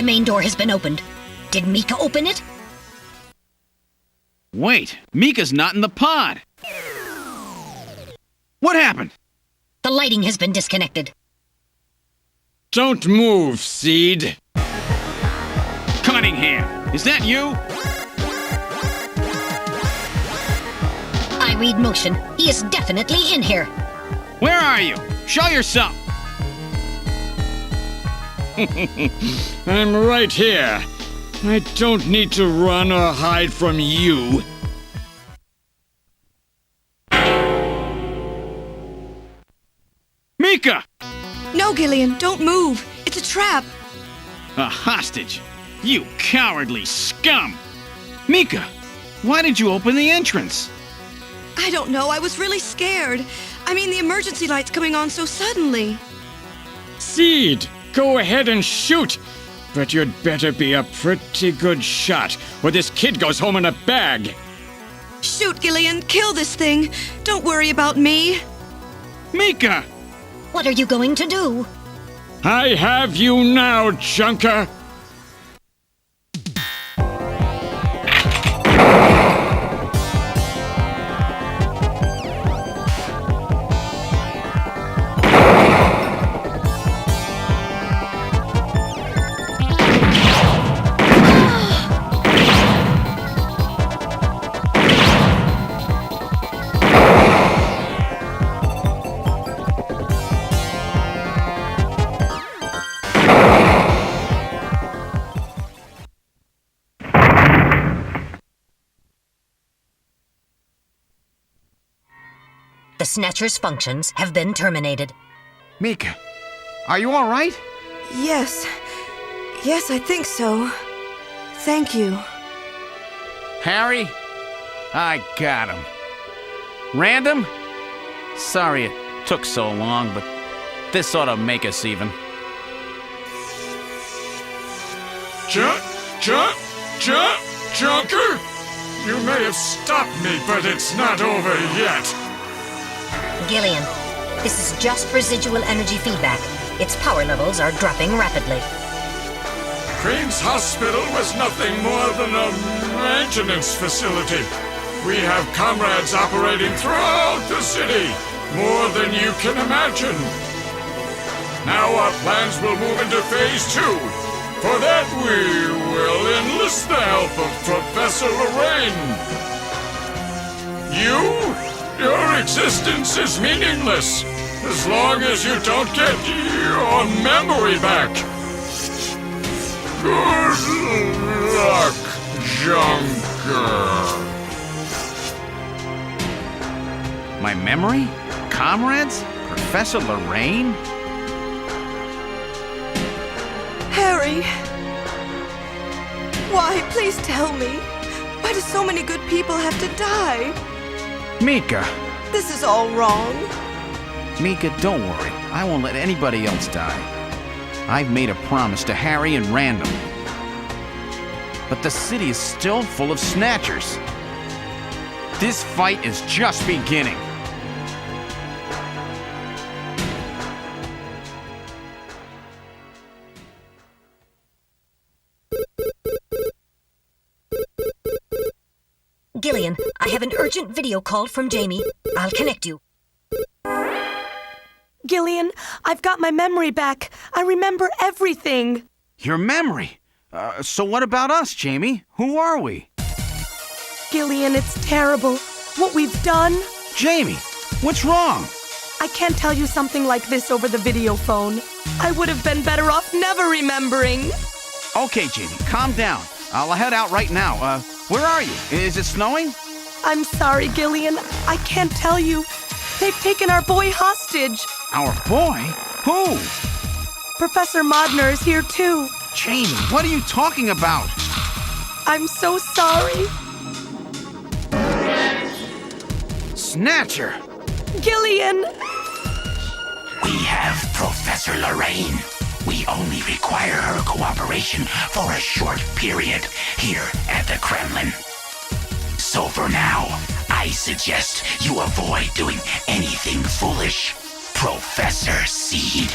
The main door has been opened. Did Mika open it? Wait, Mika's not in the pod. What happened? The lighting has been disconnected. Don't move, Seed. Cunningham, is that you? I read motion. He is definitely in here. Where are you? Show yourself. I'm right here. I don't need to run or hide from you. Mika! No, Gillian, don't move. It's a trap. A hostage? You cowardly scum! Mika, why did you open the entrance? I don't know. I was really scared. I mean, the emergency light's coming on so suddenly. Seed, go ahead and shoot. But you'd better be a pretty good shot, or this kid goes home in a bag. Shoot, Gillian. Kill this thing. Don't worry about me. Mika! What are you going to do? I have you now, Junker. The Snatcher's functions have been terminated. Mika, are you all right? Yes. Yes, I think so. Thank you. Harry? I got him. Random? Sorry it took so long, but this ought to make us even. Junker? You may have stopped me, but it's not over yet. Gillian, this is just residual energy feedback. Its power levels are dropping rapidly. Crane's Hospital was nothing more than a maintenance facility. We have comrades operating throughout the city, more than you can imagine. Now our plans will move into Phase 2. For that, we will enlist the help of Professor Lorraine. Your existence is meaningless as long as you don't get your memory back. Good luck, Junker. My memory? Comrades? Professor Lorraine? Harry! Why? Please tell me. Why do so many good people have to die? Mika! This is all wrong. Mika, don't worry. I won't let anybody else die. I've made a promise to Harry and Random. But the city is still full of Snatchers. This fight is just beginning. Gillian, I have an urgent video call from Jamie. I'll connect you. Gillian, I've got my memory back. I remember everything. Your memory? So what about us, Jamie? Who are we? Gillian, it's terrible. What we've done. Jamie, what's wrong? I can't tell you something like this over the video phone. I would have been better off never remembering. Okay, Jamie, calm down. I'll head out right now. Where are you? Is it snowing? I'm sorry, Gillian. I can't tell you. They've taken our boy hostage. Our boy? Who? Professor Modner is here too. Jamie, what are you talking about? I'm so sorry. Snatcher! Gillian! We have Professor Lorraine. We only require her cooperation for a short period here at the Kremlin. So for now, I suggest you avoid doing anything foolish, Professor Seed.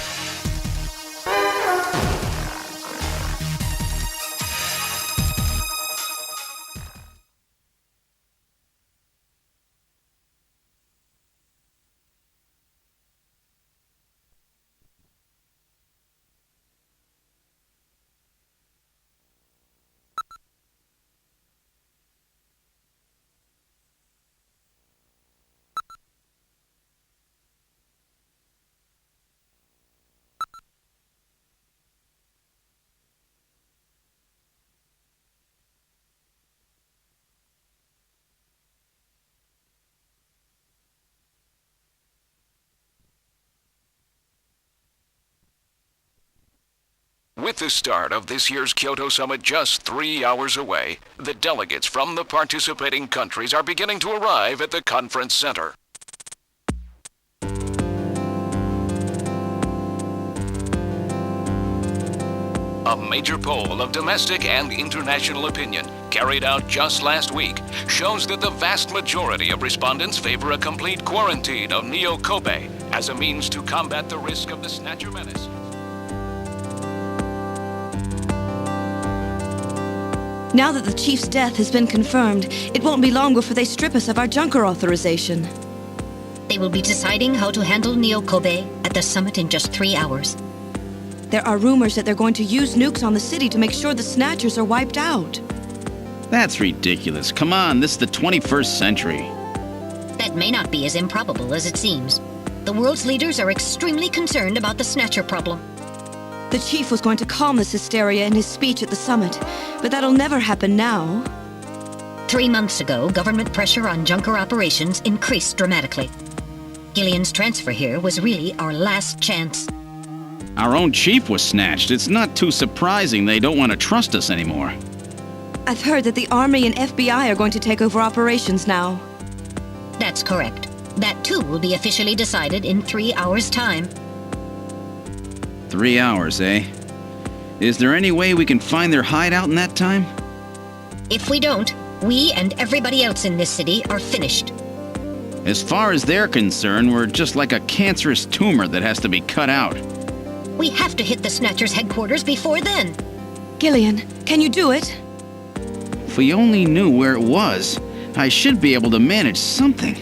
With the start of this year's Kyoto Summit just 3 hours away, the delegates from the participating countries are beginning to arrive at the conference center. A major poll of domestic and international opinion, carried out just last week, shows that the vast majority of respondents favor a complete quarantine of NEO Kobe as a means to combat the risk of the Snatcher menace. Now that the Chief's death has been confirmed, it won't be long before they strip us of our Junker authorization. They will be deciding how to handle NEO Kobe at the summit in just 3 hours. There are rumors that they're going to use nukes on the city to make sure the Snatchers are wiped out. That's ridiculous. Come on, this is the 21st century. That may not be as improbable as it seems. The world's leaders are extremely concerned about the Snatcher problem. The Chief was going to calm this hysteria in his speech at the summit, but that'll never happen now. 3 months ago, government pressure on Junker operations increased dramatically. Gillian's transfer here was really our last chance. Our own chief was snatched. It's not too surprising they don't want to trust us anymore. I've heard that the Army and FBI are going to take over operations now. That's correct. That too will be officially decided in 3 hours' time. 3 hours, eh? Is there any way we can find their hideout in that time? If we don't, we and everybody else in this city are finished. As far as they're concerned, we're just like a cancerous tumor that has to be cut out. We have to hit the Snatcher's headquarters before then. Gillian, can you do it? If we only knew where it was, I should be able to manage something.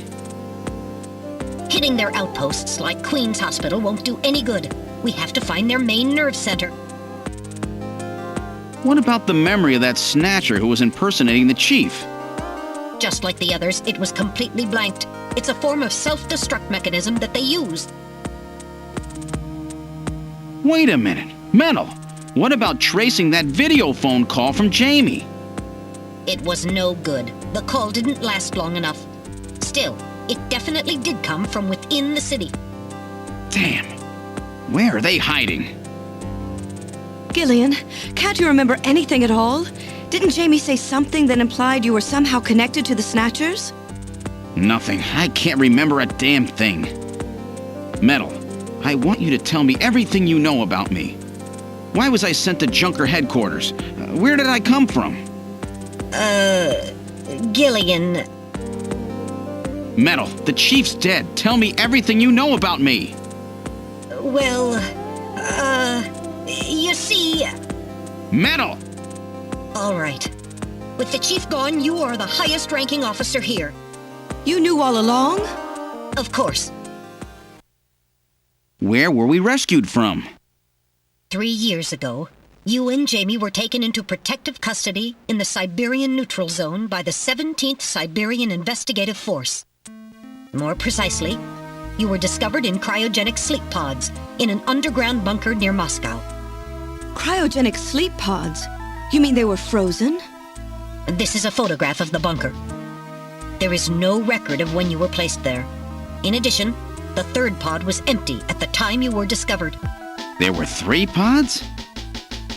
Hitting their outposts like Queen's Hospital won't do any good. We have to find their main nerve center. What about the memory of that Snatcher who was impersonating the chief? Just like the others, it was completely blanked. It's a form of self-destruct mechanism that they use. Wait a minute. Metal, what about tracing that video phone call from Jamie? It was no good. The call didn't last long enough. Still, it definitely did come from within the city. Damn. Where are they hiding? Gillian, can't you remember anything at all? Didn't Jamie say something that implied you were somehow connected to the Snatchers? Nothing. I can't remember a damn thing. Metal, I want you to tell me everything you know about me. Why was I sent to Junker headquarters? Where did I come from? Gillian. Metal, the chief's dead. Tell me everything you know about me. Well, you see... Metal! All right. With the chief gone, you are the highest-ranking officer here. You knew all along? Of course. Where were we rescued from? 3 years ago, you and Jamie were taken into protective custody in the Siberian Neutral Zone by the 17th Siberian Investigative Force. More precisely, you were discovered in cryogenic sleep pods in an underground bunker near Moscow. Cryogenic sleep pods? You mean they were frozen? This is a photograph of the bunker. There is no record of when you were placed there. In addition, the third pod was empty at the time you were discovered. There were 3 pods?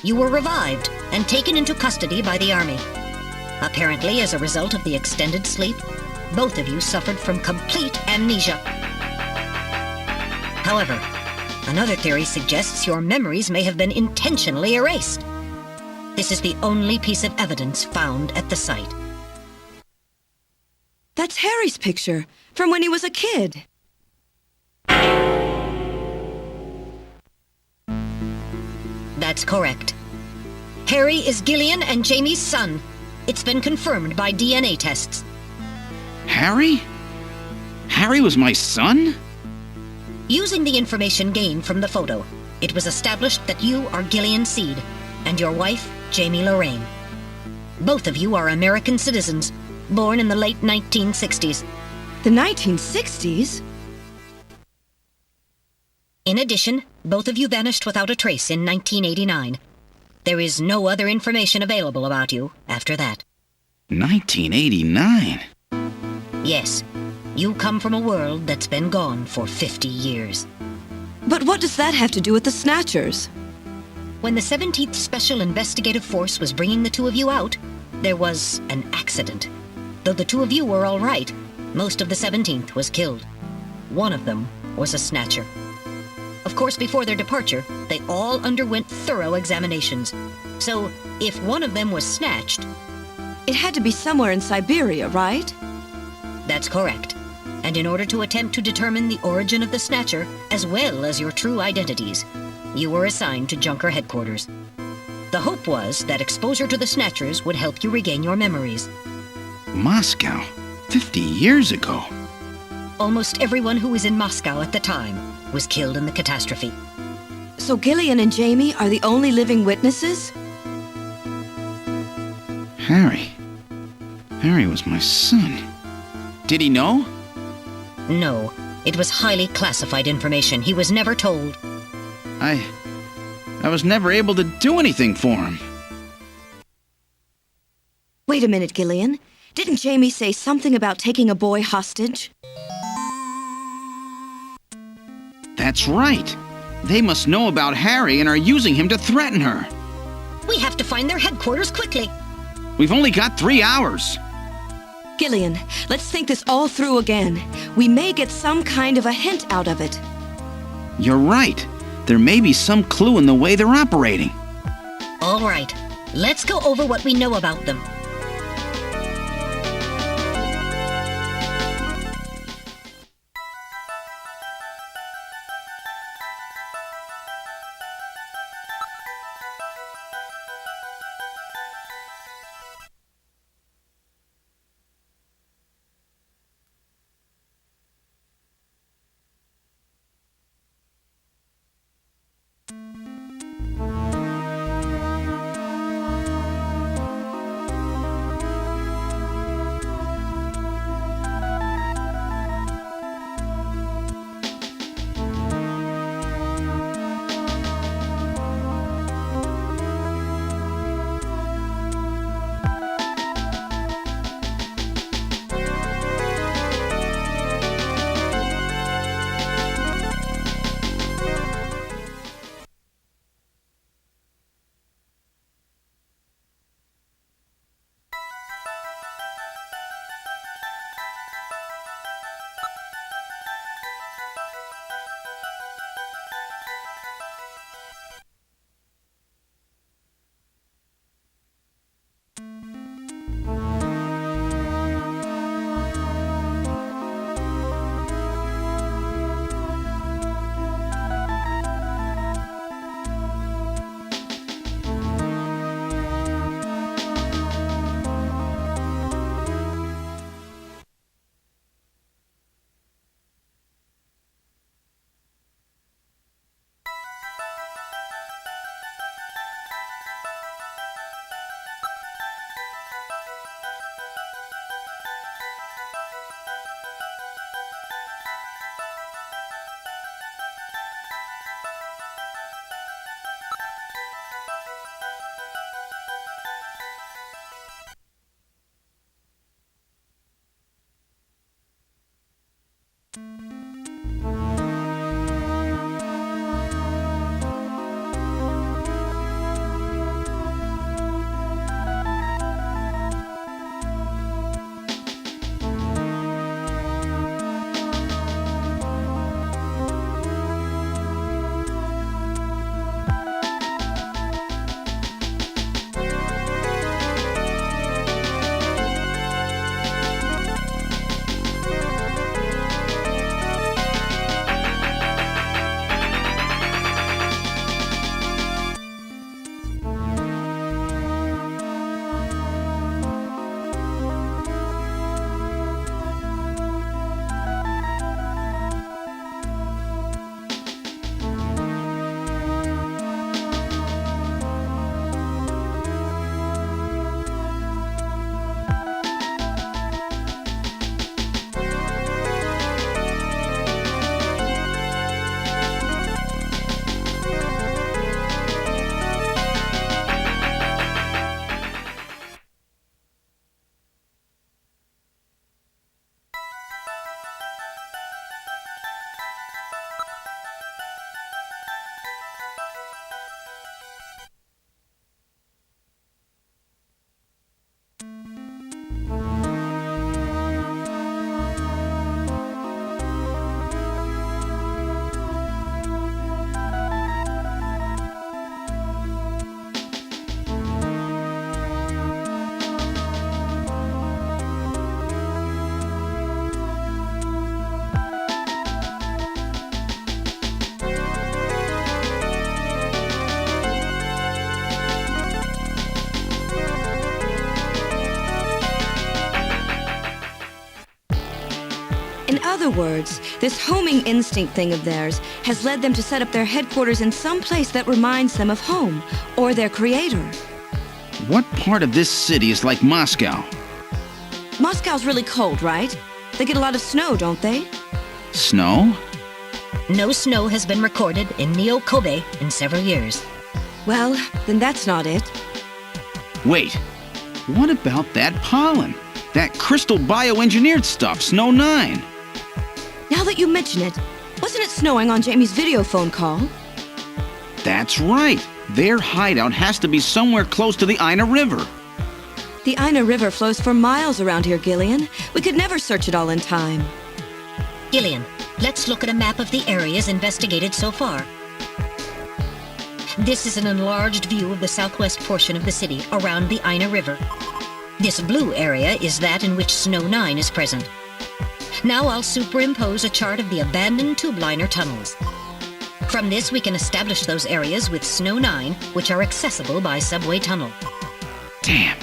You were revived and taken into custody by the Army. Apparently, as a result of the extended sleep, both of you suffered from complete amnesia. However, another theory suggests your memories may have been intentionally erased. This is the only piece of evidence found at the site. That's Harry's picture, from when he was a kid. That's correct. Harry is Gillian and Jamie's son. It's been confirmed by DNA tests. Harry? Harry was my son? Using the information gained from the photo, it was established that you are Gillian Seed and your wife, Jamie Lorraine. Both of you are American citizens, born in the late 1960s. The 1960s? In addition, both of you vanished without a trace in 1989. There is no other information available about you after that. 1989? Yes. You come from a world that's been gone for 50 years. But what does that have to do with the Snatchers? When the 17th Special Investigative Force was bringing the two of you out, there was an accident. Though the two of you were all right, most of the 17th was killed. One of them was a Snatcher. Of course, before their departure, they all underwent thorough examinations. So, if one of them was snatched... It had to be somewhere in Siberia, right? That's correct. And in order to attempt to determine the origin of the Snatcher, as well as your true identities, you were assigned to Junker headquarters. The hope was that exposure to the Snatchers would help you regain your memories. Moscow? 50 years ago? Almost everyone who was in Moscow at the time was killed in the catastrophe. So Gillian and Jamie are the only living witnesses? Harry. Harry was my son. Did he know? No. It was highly classified information. He was never told. I was never able to do anything for him. Wait a minute, Gillian. Didn't Jamie say something about taking a boy hostage? That's right. They must know about Harry and are using him to threaten her. We have to find their headquarters quickly. We've only got 3 hours. Gillian, let's think this all through again. We may get some kind of a hint out of it. You're right. There may be some clue in the way they're operating. All right. Let's go over what we know about them. other words, this homing instinct thing of theirs has led them to set up their headquarters in some place that reminds them of home, or their creator. What part of this city is like Moscow? Moscow's really cold, right? They get a lot of snow, don't they? Snow? No snow has been recorded in Neo Kobe in several years. Well, then that's not it. Wait, what about that pollen? That crystal bioengineered stuff, Snow 9. Now that you mention it, wasn't it snowing on Jamie's video phone call? That's right. Their hideout has to be somewhere close to the Ina River. The Ina River flows for miles around here, Gillian. We could never search it all in time. Gillian, let's look at a map of the areas investigated so far. This is an enlarged view of the southwest portion of the city around the Ina River. This blue area is that in which Snow 9 is present. Now I'll superimpose a chart of the abandoned tube liner tunnels. From this we can establish those areas with Snow 9, which are accessible by subway tunnel. Damn.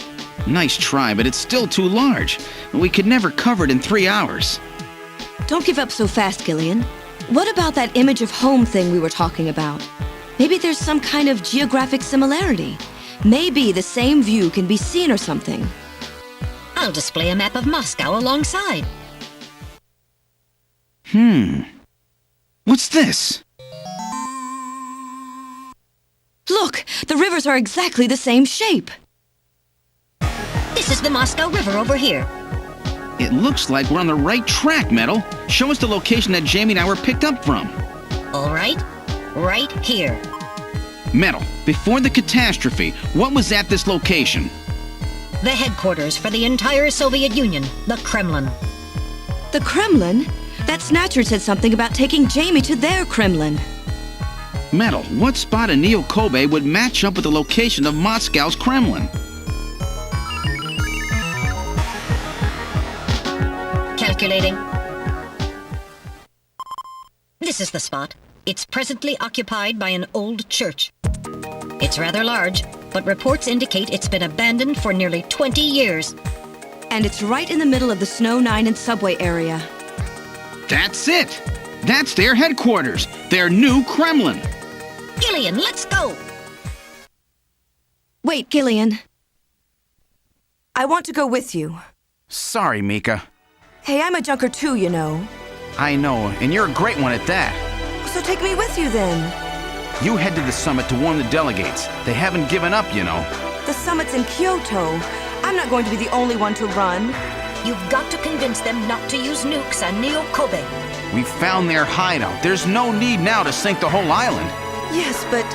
Nice try, but it's still too large. We could never cover it in 3 hours. Don't give up so fast, Gillian. What about that image of home thing we were talking about? Maybe there's some kind of geographic similarity. Maybe the same view can be seen or something. I'll display a map of Moscow alongside. What's this? Look! The rivers are exactly the same shape! This is the Moscow River over here. It looks like we're on the right track, Metal. Show us the location that Jamie and I were picked up from. All right. Right here. Metal, before the catastrophe, what was at this location? The headquarters for the entire Soviet Union, the Kremlin. The Kremlin? That Snatcher said something about taking Jamie to their Kremlin. Metal, what spot in Neo Kobe would match up with the location of Moscow's Kremlin? Calculating. This is the spot. It's presently occupied by an old church. It's rather large, but reports indicate it's been abandoned for nearly 20 years. And it's right in the middle of the Snow 9 and subway area. That's it! That's their headquarters, their new Kremlin. Gillian, let's go! Wait, Gillian. I want to go with you. Sorry, Mika. Hey, I'm a junker too, you know. I know, and you're a great one at that. So take me with you then. You head to the summit to warn the delegates. They haven't given up, you know. The summit's in Kyoto. I'm not going to be the only one to run. You've got to convince them not to use nukes on Neo Kobe. We found their hideout. There's no need now to sink the whole island. Yes, but...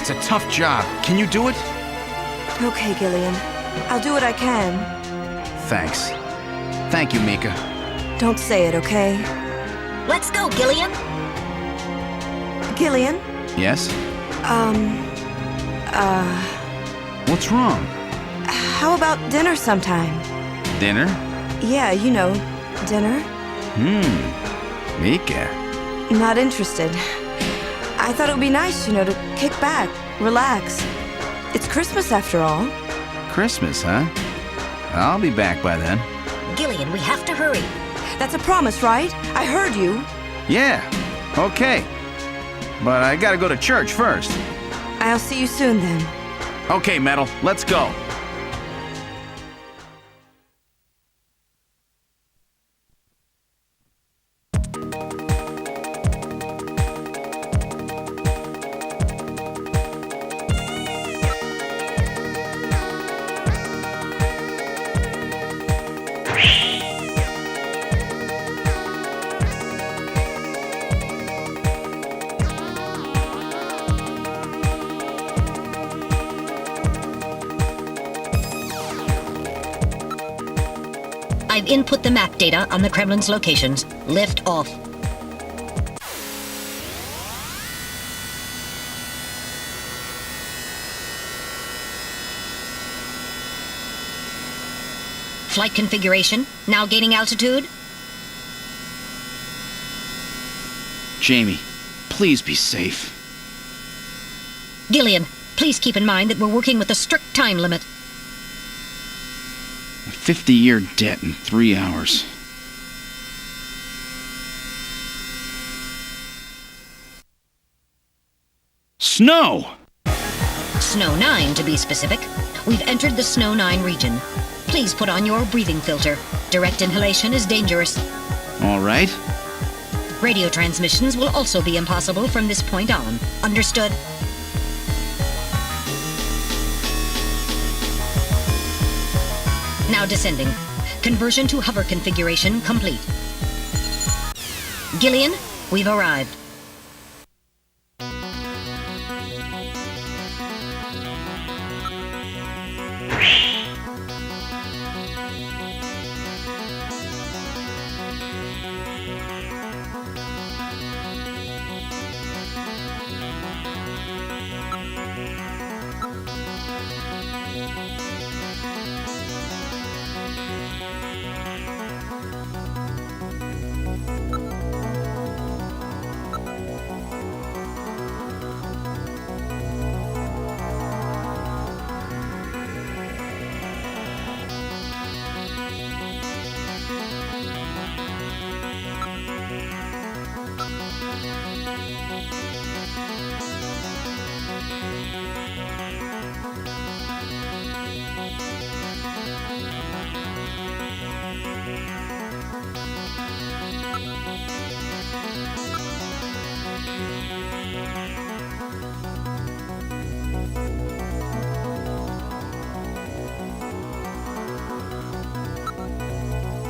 It's a tough job. Can you do it? Okay, Gillian. I'll do what I can. Thanks. Thank you, Mika. Don't say it, okay? Let's go, Gillian. Gillian? Yes? What's wrong? How about dinner sometime? Dinner? Yeah, you know, dinner. Mika. Not interested. I thought it would be nice, you know, to kick back, relax. It's Christmas after all. Christmas, huh? I'll be back by then. Gillian, we have to hurry. That's a promise, right? I heard you. Yeah, okay. But I gotta go to church first. I'll see you soon then. Okay, Metal, let's go. I've input the map data on the Kremlin's locations. Lift off. Flight configuration. Now gaining altitude. Jamie, please be safe. Gillian, please keep in mind that we're working with a strict time limit. A 50-year debt in 3 hours. Snow! Snow 9, to be specific. We've entered the Snow 9 region. Please put on your breathing filter. Direct inhalation is dangerous. All right. Radio transmissions will also be impossible from this point on. Understood? Now descending. Conversion to hover configuration complete. Gillian, we've arrived.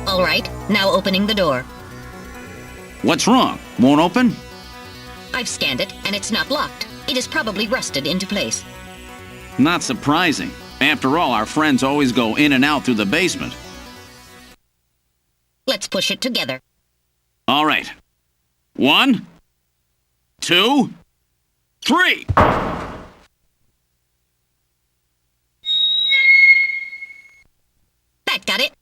All right, now opening the door. What's wrong? Won't open? I've scanned it, and it's not locked. It is probably rusted into place. Not surprising. After all, our friends always go in and out through the basement. Let's push it together. All right. 1, 2, 3! That got it.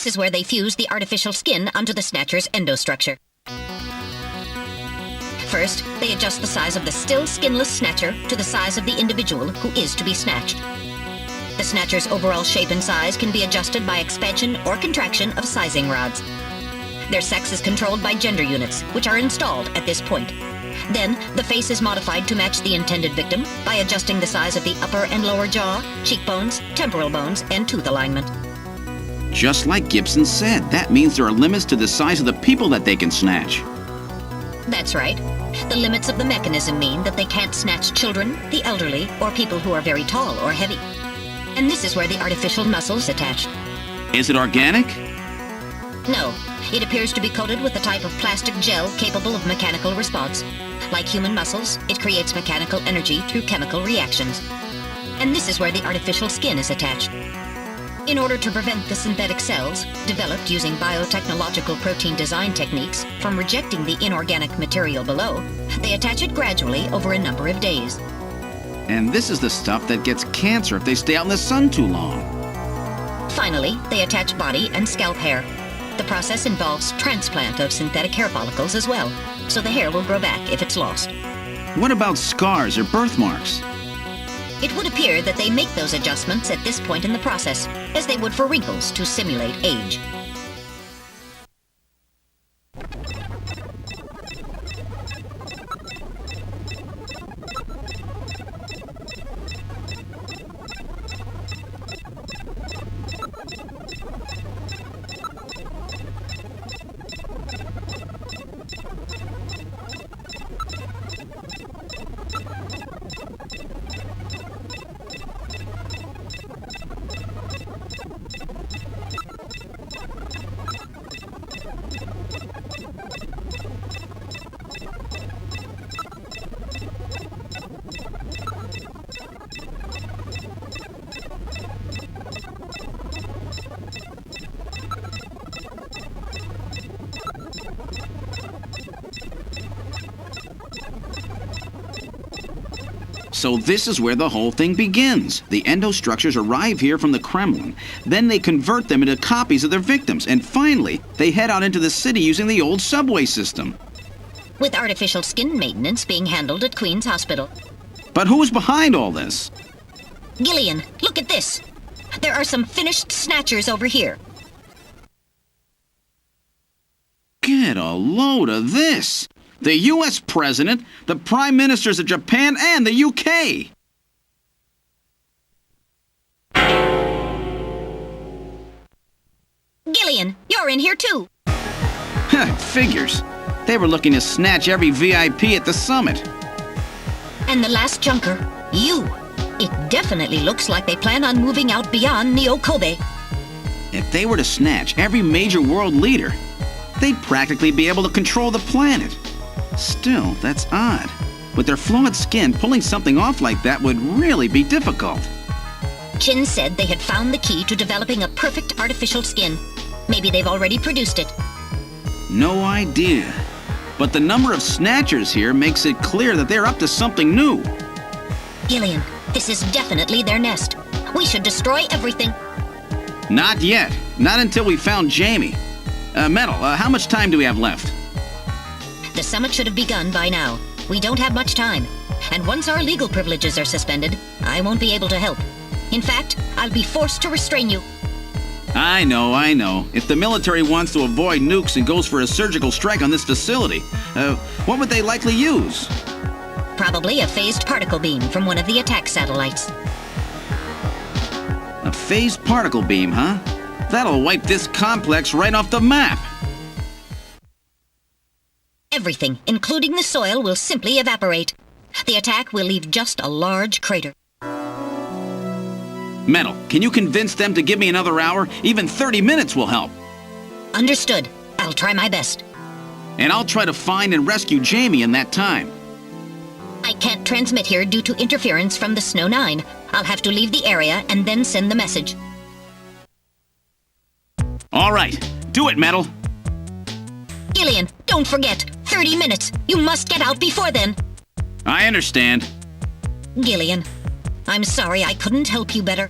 this is where they fuse the artificial skin onto the Snatcher's endostructure. First, they adjust the size of the still skinless Snatcher to the size of the individual who is to be snatched. The Snatcher's overall shape and size can be adjusted by expansion or contraction of sizing rods. Their sex is controlled by gender units, which are installed at this point. Then, the face is modified to match the intended victim by adjusting the size of the upper and lower jaw, cheekbones, temporal bones, and tooth alignment. Just like Gibson said, that means there are limits to the size of the people that they can snatch. That's right. The limits of the mechanism mean that they can't snatch children, the elderly, or people who are very tall or heavy. And this is where the artificial muscle's attached. Is it organic? No. It appears to be coated with a type of plastic gel capable of mechanical response. Like human muscles, it creates mechanical energy through chemical reactions. And this is where the artificial skin is attached. In order to prevent the synthetic cells, developed using biotechnological protein design techniques, from rejecting the inorganic material below, they attach it gradually over a number of days. And this is the stuff that gets cancer if they stay out in the sun too long. Finally, they attach body and scalp hair. The process involves transplant of synthetic hair follicles as well, so the hair will grow back if it's lost. What about scars or birthmarks? It would appear that they make those adjustments at this point in the process, as they would for wrinkles to simulate age. So this is where the whole thing begins. The endostructures arrive here from the Kremlin. Then they convert them into copies of their victims. And finally, they head out into the city using the old subway system. With artificial skin maintenance being handled at Queen's Hospital. But who's behind all this? Gillian, look at this. There are some finished Snatchers over here. Get a load of this. The U.S. President, the Prime Ministers of Japan, and the UK. Gillian, you're in here too. Figures. They were looking to snatch every VIP at the summit. And the last junker, you. It definitely looks like they plan on moving out beyond NEO KOBE. If they were to snatch every major world leader, they'd practically be able to control the planet. Still, that's odd. With their flawed skin, pulling something off like that would really be difficult. Chin said they had found the key to developing a perfect artificial skin. Maybe they've already produced it. No idea. But the number of snatchers here makes it clear that they're up to something new. Gillian, this is definitely their nest. We should destroy everything. Not yet. Not until we found Jamie. Metal, how much time do we have left? The summit should have begun by now. We don't have much time. And once our legal privileges are suspended, I won't be able to help. In fact, I'll be forced to restrain you. I know. If the military wants to avoid nukes and goes for a surgical strike on this facility, what would they likely use? Probably a phased particle beam from one of the attack satellites. A phased particle beam, huh? That'll wipe this complex right off the map. Everything, including the soil, will simply evaporate. The attack will leave just a large crater. Metal, can you convince them to give me another hour? Even 30 minutes will help. Understood. I'll try my best. And I'll try to find and rescue Jamie in that time. I can't transmit here due to interference from the Snow 9. I'll have to leave the area and then send the message. All right. Do it, Metal. Gillian, don't forget. 30 minutes. You must get out before then. I understand. Gillian, I'm sorry I couldn't help you better.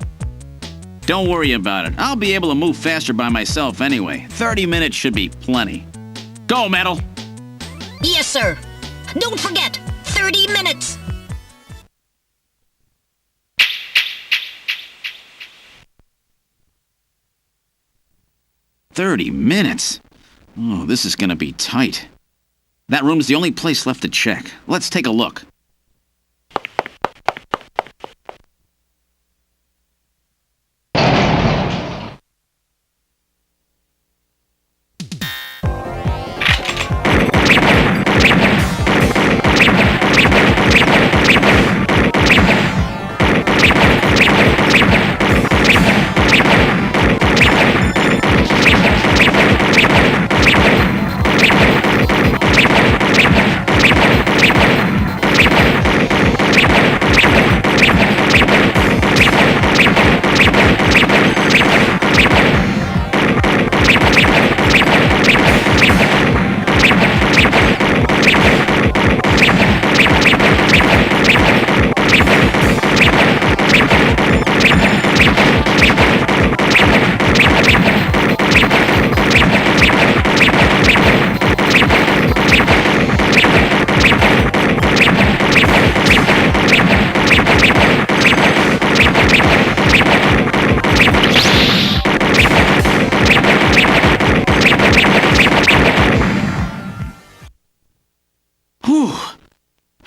Don't worry about it. I'll be able to move faster by myself anyway. 30 minutes should be plenty. Go, Metal! Yes, sir. Don't forget, 30 minutes. "30 minutes? Oh, this is gonna be tight. That room's the only place left to check. Let's take a look."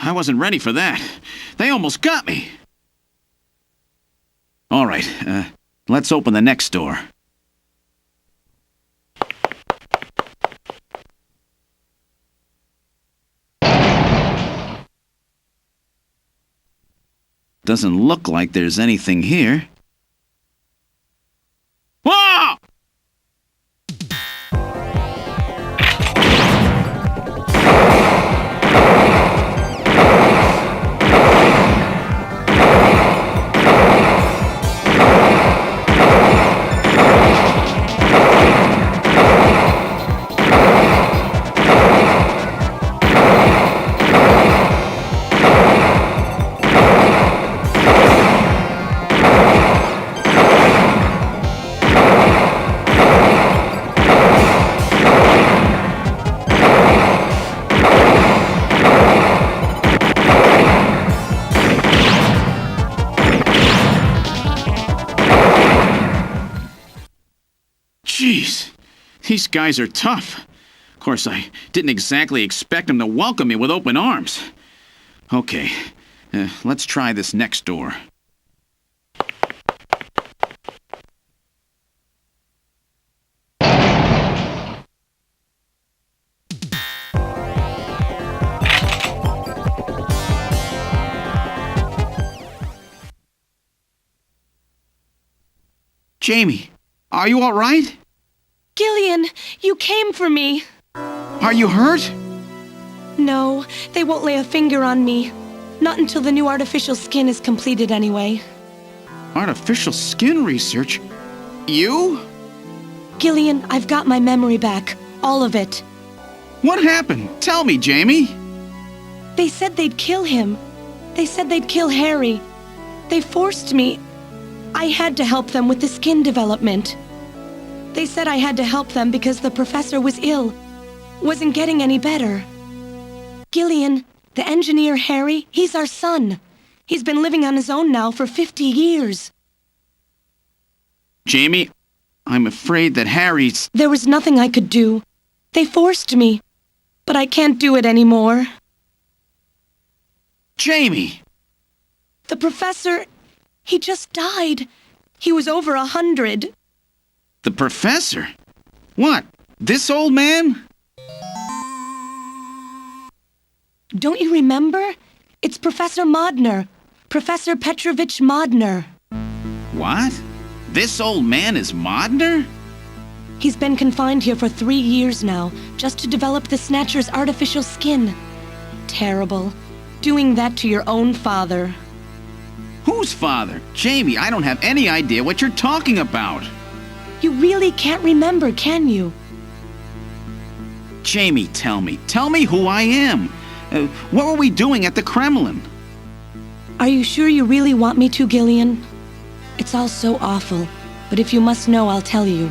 I wasn't ready for that. They almost got me. All right, let's open the next door. Doesn't look like there's anything here. Whoa! Jeez, these guys are tough. Of course, I didn't exactly expect them to welcome me with open arms. Okay, let's try this next door. Jamie, are you all right? Gillian, you came for me. Are you hurt? No, they won't lay a finger on me. Not until the new artificial skin is completed anyway. Artificial skin research? You? Gillian, I've got my memory back. All of it. What happened? Tell me, Jamie. They said they'd kill him. They said they'd kill Harry. They forced me. I had to help them with the skin development. They said I had to help them because the professor was ill. Wasn't getting any better. Gillian, the engineer Harry, he's our son. He's been living on his own now for 50 years. Jamie, I'm afraid that Harry's... There was nothing I could do. They forced me. But I can't do it anymore. Jamie! The professor... he just died. He was over 100. The professor? What? This old man? Don't you remember? It's Professor Modner. Professor Petrovich Modner. What? This old man is Modner? He's been confined here for 3 years now, just to develop the Snatcher's artificial skin. Terrible. Doing that to your own father. Whose father? Jamie, I don't have any idea what you're talking about. You really can't remember, can you? Jamie, tell me. Tell me who I am. What were we doing at the Kremlin? Are you sure you really want me to, Gillian? It's all so awful. But if you must know, I'll tell you.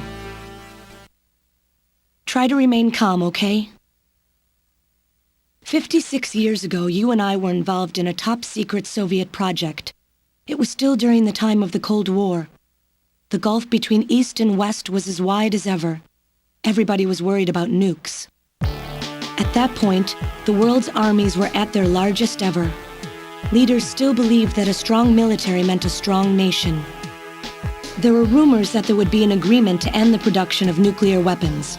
Try to remain calm, okay? 56 years ago, you and I were involved in a top-secret Soviet project. It was still during the time of the Cold War. The gulf between East and West was as wide as ever. Everybody was worried about nukes. At that point, the world's armies were at their largest ever. Leaders still believed that a strong military meant a strong nation. There were rumors that there would be an agreement to end the production of nuclear weapons.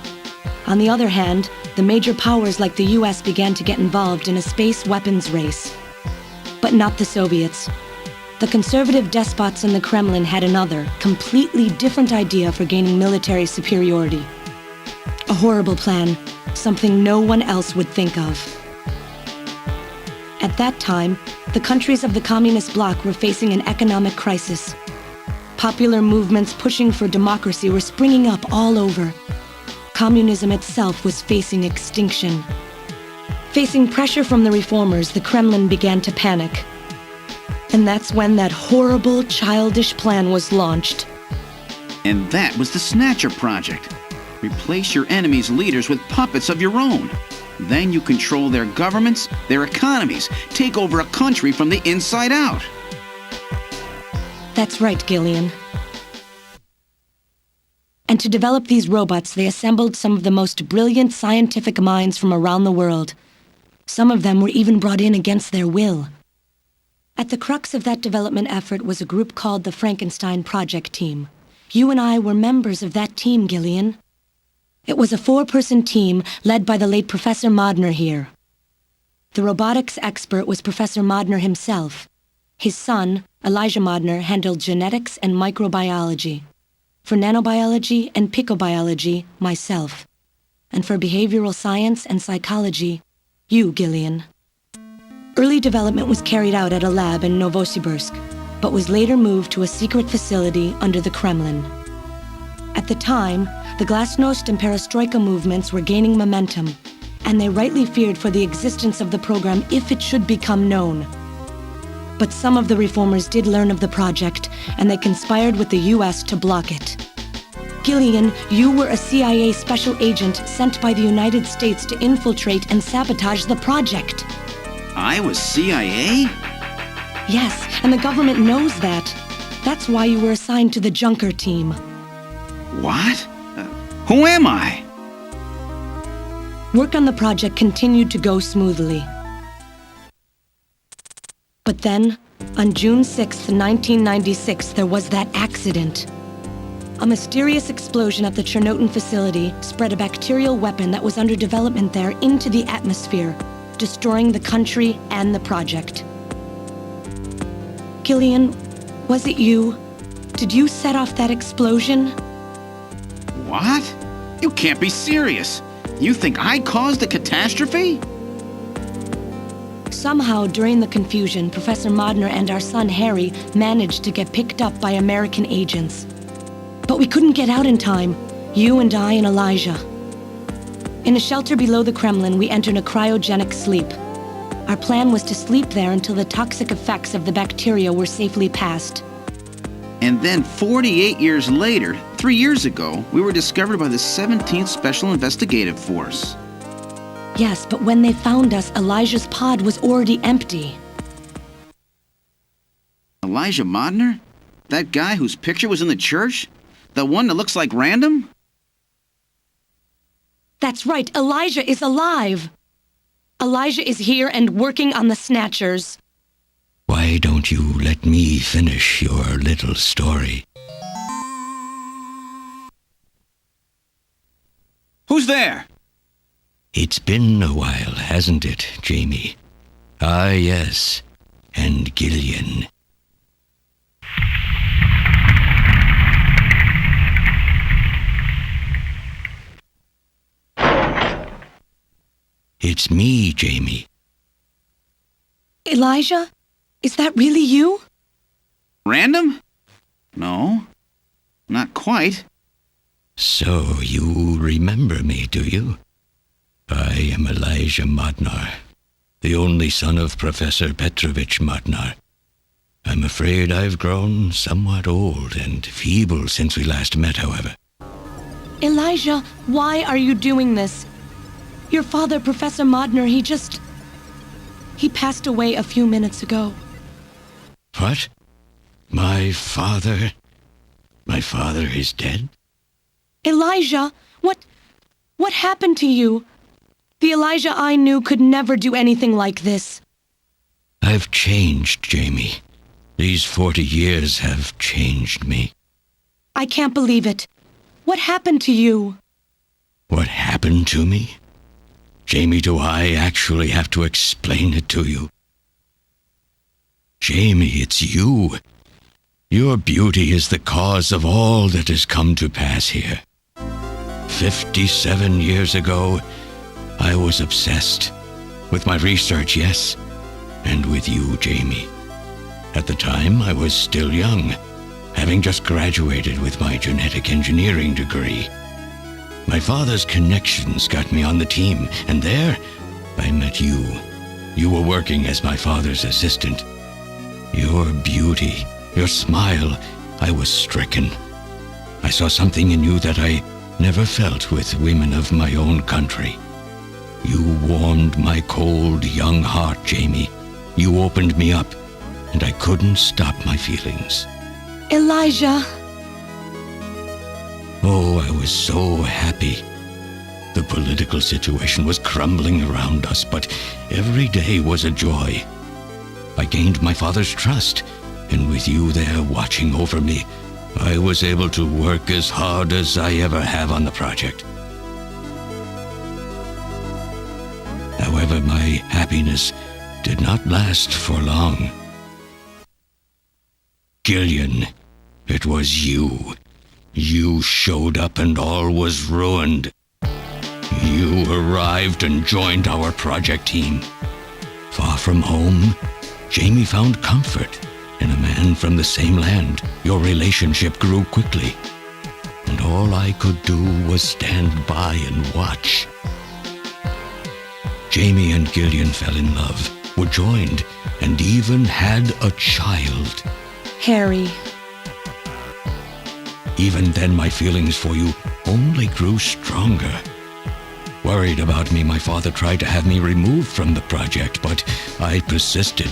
On the other hand, the major powers like the US began to get involved in a space weapons race. But not the Soviets. The conservative despots in the Kremlin had another, completely different idea for gaining military superiority. A horrible plan, something no one else would think of. At that time, the countries of the communist bloc were facing an economic crisis. Popular movements pushing for democracy were springing up all over. Communism itself was facing extinction. Facing pressure from the reformers, the Kremlin began to panic. And that's when that horrible, childish plan was launched. And that was the Snatcher project. Replace your enemy's leaders with puppets of your own. Then you control their governments, their economies, take over a country from the inside out. That's right, Gillian. And to develop these robots, they assembled some of the most brilliant scientific minds from around the world. Some of them were even brought in against their will. At the crux of that development effort was a group called the Frankenstein Project Team. You and I were members of that team, Gillian. It was a 4-person team led by the late Professor Modner here. The robotics expert was Professor Modner himself. His son, Elijah Modner, handled genetics and microbiology. For nanobiology and picobiology, myself. And for behavioral science and psychology, you, Gillian. Early development was carried out at a lab in Novosibirsk, but was later moved to a secret facility under the Kremlin. At the time, the Glasnost and Perestroika movements were gaining momentum, and they rightly feared for the existence of the program if it should become known. But some of the reformers did learn of the project, and they conspired with the US to block it. Gillian, you were a CIA special agent sent by the United States to infiltrate and sabotage the project. I was CIA? Yes, and the government knows that. That's why you were assigned to the Junker team. What? Who am I? Work on the project continued to go smoothly. But then, on June 6, 1996, there was that accident. A mysterious explosion at the Chernobyl facility spread a bacterial weapon that was under development there into the atmosphere, destroying the country and the project. Gillian, was it you? Did you set off that explosion? What? You can't be serious. You think I caused the catastrophe? Somehow, during the confusion, Professor Modner and our son Harry managed to get picked up by American agents. But we couldn't get out in time, you and I and Elijah. In a shelter below the Kremlin, we entered a cryogenic sleep. Our plan was to sleep there until the toxic effects of the bacteria were safely passed. And then 48 years later, 3 years ago, we were discovered by the 17th Special Investigative Force. Yes, but when they found us, Elijah's pod was already empty. Elijah Modner? That guy whose picture was in the church? The one that looks like Random? That's right, Elijah is alive! Elijah is here and working on the Snatchers. Why don't you let me finish your little story? Who's there? It's been a while, hasn't it, Jamie? Ah, yes. And Gillian. It's me, Jamie. Elijah? Is that really you? Random? No. Not quite. So you remember me, do you? I am Elijah Modnar, the only son of Professor Petrovich Modnar. I'm afraid I've grown somewhat old and feeble since we last met, however. Elijah, why are you doing this? Your father, Professor Modner, he passed away a few minutes ago. What? My father is dead? Elijah, what happened to you? The Elijah I knew could never do anything like this. I've changed, Jamie. These 40 years have changed me. I can't believe it. What happened to you? What happened to me? Jamie, do I actually have to explain it to you? Jamie, it's you. Your beauty is the cause of all that has come to pass here. 57 years ago, I was obsessed. With my research, yes, and with you, Jamie. At the time, I was still young, having just graduated with my genetic engineering degree. My father's connections got me on the team, and there, I met you. You were working as my father's assistant. Your beauty, your smile, I was stricken. I saw something in you that I never felt with women of my own country. You warmed my cold, young heart, Jamie. You opened me up, and I couldn't stop my feelings. Elijah. Oh, I was so happy. The political situation was crumbling around us, but every day was a joy. I gained my father's trust, and with you there watching over me, I was able to work as hard as I ever have on the project. However, my happiness did not last for long. Gillian, it was you. You showed up and all was ruined. You arrived and joined our project team. Far from home, Jamie found comfort in a man from the same land. Your relationship grew quickly, and all I could do was stand by and watch. Jamie and Gillian fell in love, were joined, and even had a child. Harry. Even then, my feelings for you only grew stronger. Worried about me, my father tried to have me removed from the project, but I persisted.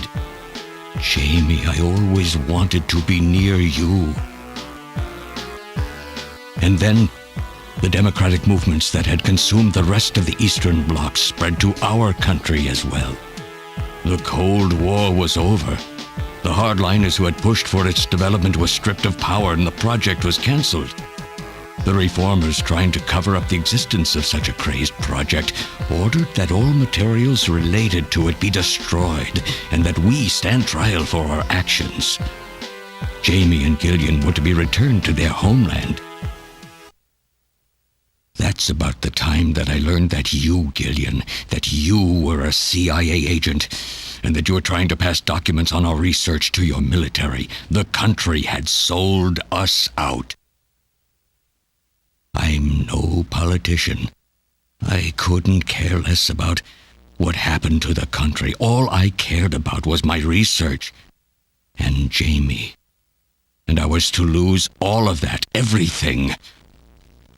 Jamie, I always wanted to be near you. And then, the democratic movements that had consumed the rest of the Eastern Bloc spread to our country as well. The Cold War was over. The hardliners who had pushed for its development were stripped of power and the project was cancelled. The reformers, trying to cover up the existence of such a crazed project, ordered that all materials related to it be destroyed and that we stand trial for our actions. Jamie and Gillian were to be returned to their homeland. That's about the time that I learned that you, Gillian, that you were a CIA agent, and that you were trying to pass documents on our research to your military. The country had sold us out. I'm no politician. I couldn't care less about what happened to the country. All I cared about was my research and Jamie. And I was to lose all of that, everything.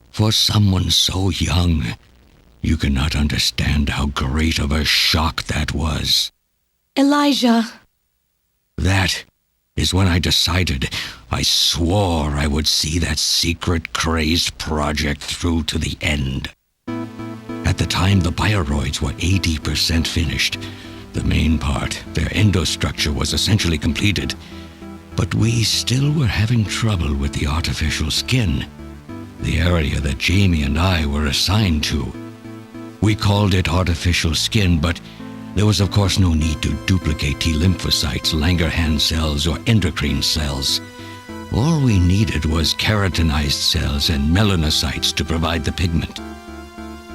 For someone so young, you cannot understand how great of a shock that was. Elijah. That is when I decided. I swore I would see that secret, crazed project through to the end. At the time, the bioroids were 80% finished. The main part, their endostructure, was essentially completed. But we still were having trouble with the artificial skin, the area that Jamie and I were assigned to. We called it artificial skin, but there was of course no need to duplicate T lymphocytes, Langerhans cells, or endocrine cells. All we needed was keratinized cells and melanocytes to provide the pigment.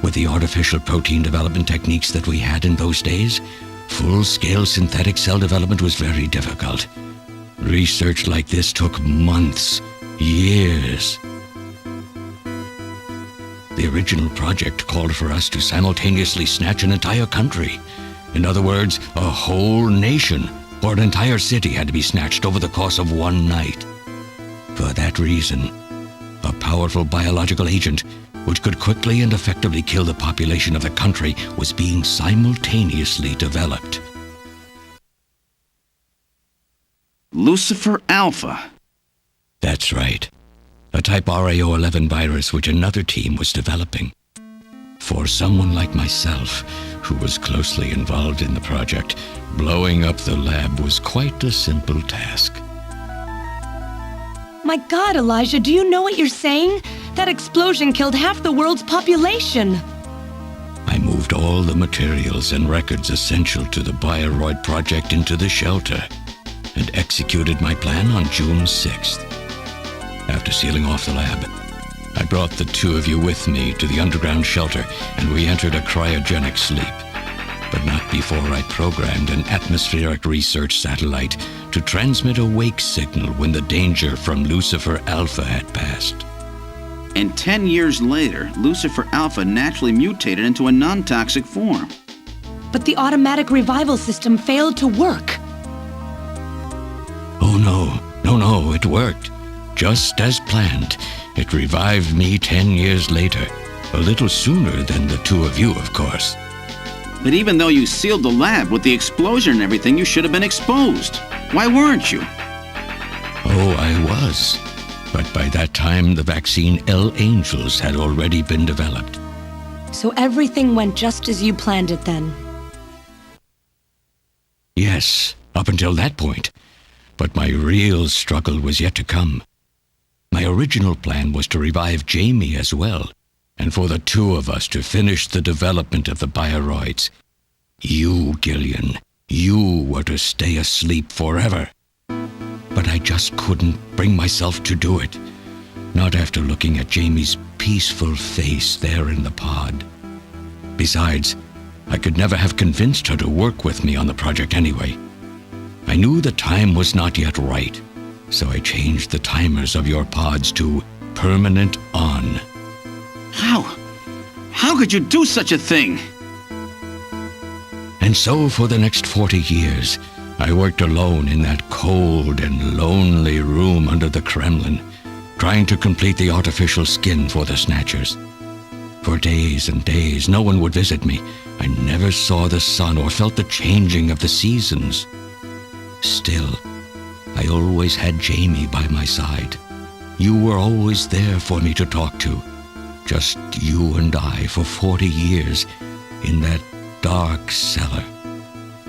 With the artificial protein development techniques that we had in those days, full-scale synthetic cell development was very difficult. Research like this took months, years. The original project called for us to simultaneously snatch an entire country. In other words, a whole nation, or an entire city had to be snatched over the course of one night. For that reason, a powerful biological agent which could quickly and effectively kill the population of the country was being simultaneously developed. Lucifer Alpha. That's right. A type RAO11 virus which another team was developing. For someone like myself, who was closely involved in the project, blowing up the lab was quite a simple task. My God, Elijah, do you know what you're saying? That explosion killed half the world's population. I moved all the materials and records essential to the Bioroid project into the shelter and executed my plan on June 6th. After sealing off the lab, I brought the two of you with me to the underground shelter and we entered a cryogenic sleep. But not before I programmed an atmospheric research satellite to transmit a wake signal when the danger from Lucifer Alpha had passed. And 10 years later, Lucifer Alpha naturally mutated into a non-toxic form. But the automatic revival system failed to work. Oh no, it worked. Just as planned. It revived me 10 years later. A little sooner than the two of you, of course. But even though you sealed the lab with the explosion and everything, you should have been exposed. Why weren't you? Oh, I was. But by that time, the vaccine L Angels had already been developed. So everything went just as you planned it then? Yes, up until that point. But my real struggle was yet to come. My original plan was to revive Jamie as well, and for the two of us to finish the development of the Bioroids. You, Gillian, you were to stay asleep forever. But I just couldn't bring myself to do it. Not after looking at Jamie's peaceful face there in the pod. Besides, I could never have convinced her to work with me on the project anyway. I knew the time was not yet right, so I changed the timers of your pods to permanent on. How could you do such a thing? And so for the next 40 years, I worked alone in that cold and lonely room under the Kremlin, trying to complete the artificial skin for the Snatchers. For days and days, no one would visit me. I never saw the sun or felt the changing of the seasons. Still, I always had Jamie by my side. You were always there for me to talk to. Just you and I for 40 years in that dark cellar.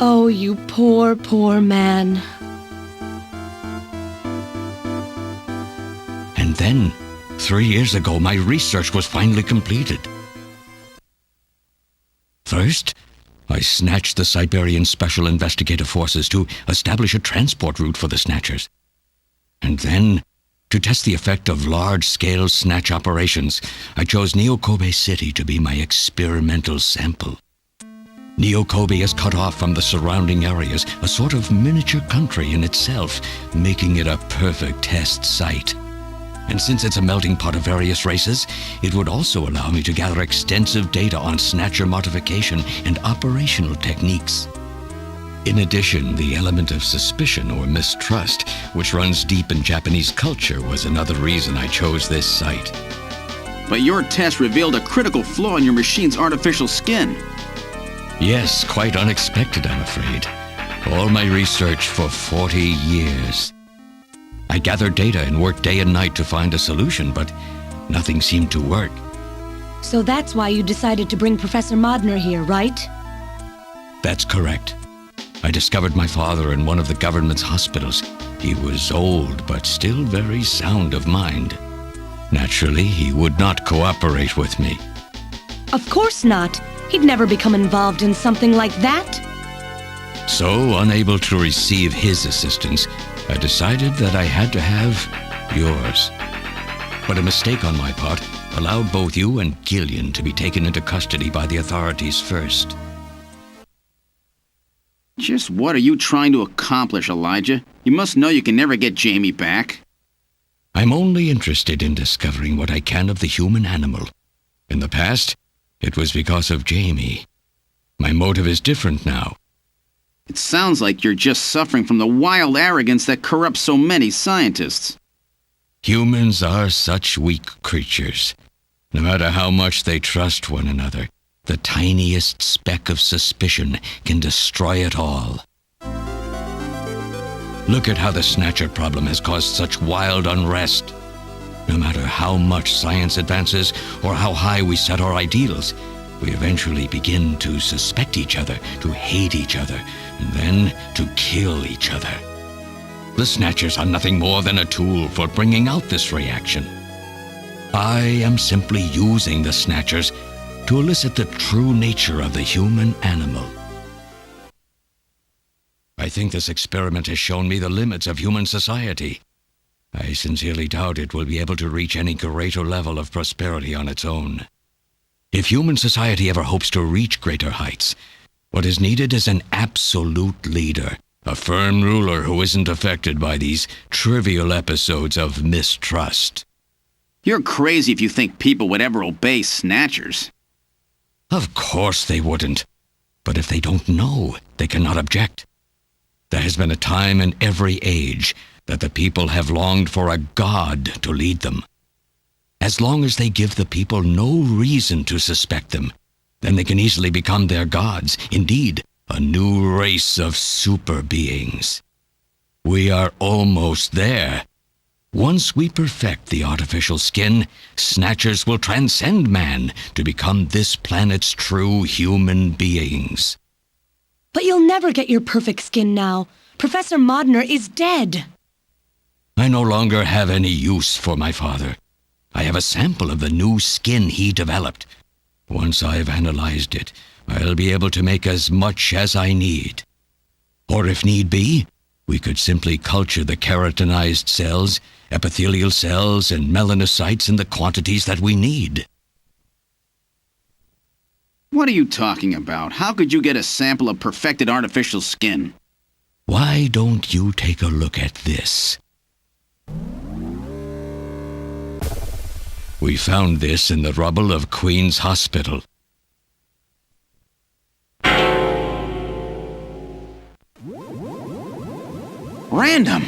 Oh, you poor, poor man. And then, 3 years ago, my research was finally completed. First, I snatched the Siberian Special Investigative Forces to establish a transport route for the Snatchers. And then, to test the effect of large-scale snatch operations, I chose KOBE City to be my experimental sample. KOBE is cut off from the surrounding areas, a sort of miniature country in itself, making it a perfect test site. And since it's a melting pot of various races, it would also allow me to gather extensive data on Snatcher modification and operational techniques. In addition, the element of suspicion or mistrust, which runs deep in Japanese culture, was another reason I chose this site. But your test revealed a critical flaw in your machine's artificial skin. Yes, quite unexpected, I'm afraid. All my research for 40 years. I gathered data and worked day and night to find a solution, but nothing seemed to work. So that's why you decided to bring Professor Modner here, right? That's correct. I discovered my father in one of the government's hospitals. He was old, but still very sound of mind. Naturally, he would not cooperate with me. Of course not. He'd never become involved in something like that. So, unable to receive his assistance, I decided that I had to have yours. But a mistake on my part allowed both you and Gillian to be taken into custody by the authorities first. Just what are you trying to accomplish, Elijah? You must know you can never get Jamie back. I'm only interested in discovering what I can of the human animal. In the past, it was because of Jamie. My motive is different now. It sounds like you're just suffering from the wild arrogance that corrupts so many scientists. Humans are such weak creatures. No matter how much they trust one another, the tiniest speck of suspicion can destroy it all. Look at how the Snatcher problem has caused such wild unrest. No matter how much science advances or how high we set our ideals, we eventually begin to suspect each other, to hate each other, and then to kill each other. The Snatchers are nothing more than a tool for bringing out this reaction. I am simply using the Snatchers to elicit the true nature of the human animal. I think this experiment has shown me the limits of human society. I sincerely doubt it will be able to reach any greater level of prosperity on its own. If human society ever hopes to reach greater heights, what is needed is an absolute leader, a firm ruler who isn't affected by these trivial episodes of mistrust. You're crazy if you think people would ever obey Snatchers. Of course they wouldn't. But if they don't know, they cannot object. There has been a time in every age that the people have longed for a god to lead them. As long as they give the people no reason to suspect them, then they can easily become their gods, indeed, a new race of super beings. We are almost there. Once we perfect the artificial skin, Snatchers will transcend man to become this planet's true human beings. But you'll never get your perfect skin now. Professor Modner is dead. I no longer have any use for my father. I have a sample of the new skin he developed. Once I've analyzed it, I'll be able to make as much as I need. Or if need be, we could simply culture the keratinized cells, epithelial cells, and melanocytes in the quantities that we need. What are you talking about? How could you get a sample of perfected artificial skin? Why don't you take a look at this? We found this in the rubble of Queen's Hospital. Random!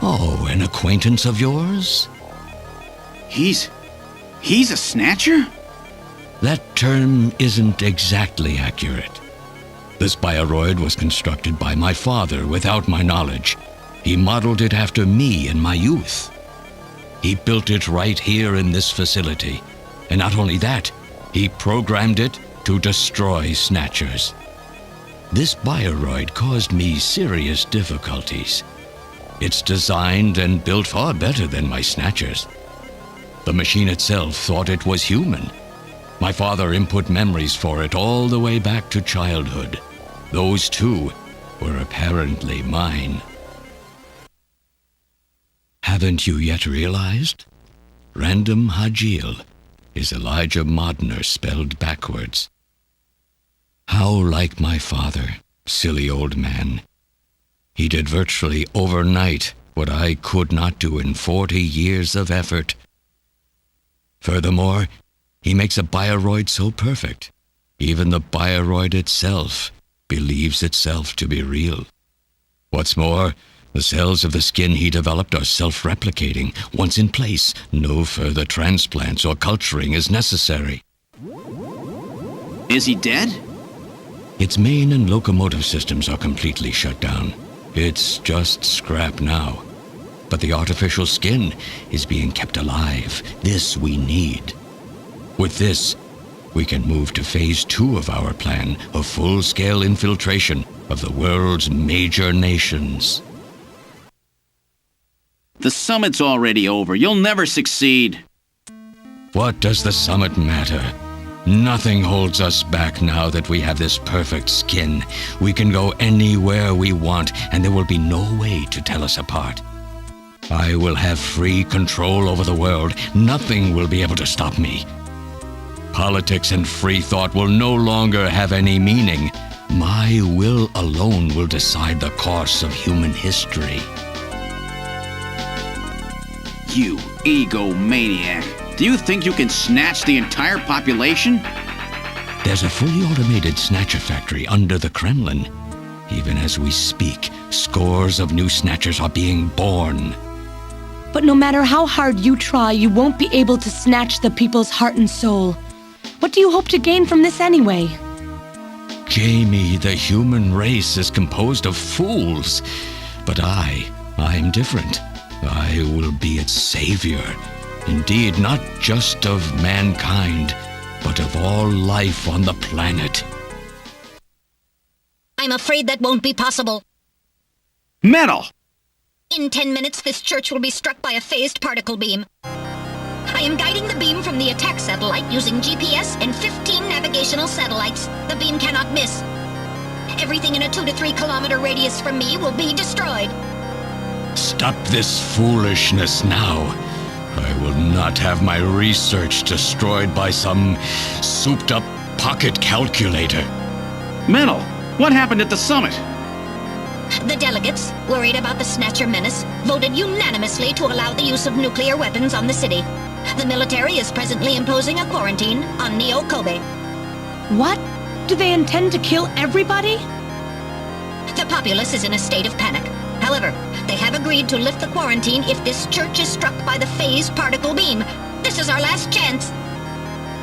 Oh, an acquaintance of yours? He's a Snatcher? That term isn't exactly accurate. This bioroid was constructed by my father without my knowledge. He modeled it after me in my youth. He built it right here in this facility. And not only that, he programmed it to destroy Snatchers. This bioroid caused me serious difficulties. It's designed and built far better than my Snatchers. The machine itself thought it was human. My father input memories for it all the way back to childhood. Those, too, were apparently mine. Haven't you yet realized? Random Hajil is Elijah Modner spelled backwards. How like my father, silly old man. He did virtually overnight what I could not do in 40 years of effort. Furthermore, he makes a bioroid so perfect, even the bioroid itself believes itself to be real. What's more, the cells of the skin he developed are self-replicating. Once in place, no further transplants or culturing is necessary. Is he dead? Its main and locomotive systems are completely shut down. It's just scrap now. But the artificial skin is being kept alive. This we need. With this, we can move to phase 2 of our plan of full-scale infiltration of the world's major nations. The summit's already over. You'll never succeed. What does the summit matter? Nothing holds us back now that we have this perfect skin. We can go anywhere we want, and there will be no way to tell us apart. I will have free control over the world. Nothing will be able to stop me. Politics and free thought will no longer have any meaning. My will alone will decide the course of human history. You egomaniac. Do you think you can snatch the entire population? There's a fully automated Snatcher factory under the Kremlin. Even as we speak, scores of new Snatchers are being born. But no matter how hard you try, you won't be able to snatch the people's heart and soul. What do you hope to gain from this anyway? Jamie, the human race is composed of fools. But I'm different. I will be its savior. Indeed, not just of mankind, but of all life on the planet. I'm afraid that won't be possible. Metal! In 10 minutes, this church will be struck by a phased particle beam. I am guiding the beam from the attack satellite using GPS and 15 navigational satellites. The beam cannot miss. Everything in a 2 to 3 kilometer radius from me will be destroyed. Stop this foolishness now. I will not have my research destroyed by some souped-up pocket calculator. Metal, what happened at the summit? The delegates, worried about the Snatcher menace, voted unanimously to allow the use of nuclear weapons on the city. The military is presently imposing a quarantine on Neo Kobe. What? Do they intend to kill everybody? The populace is in a state of panic. However, they have agreed to lift the quarantine if this church is struck by the phased particle beam. This is our last chance.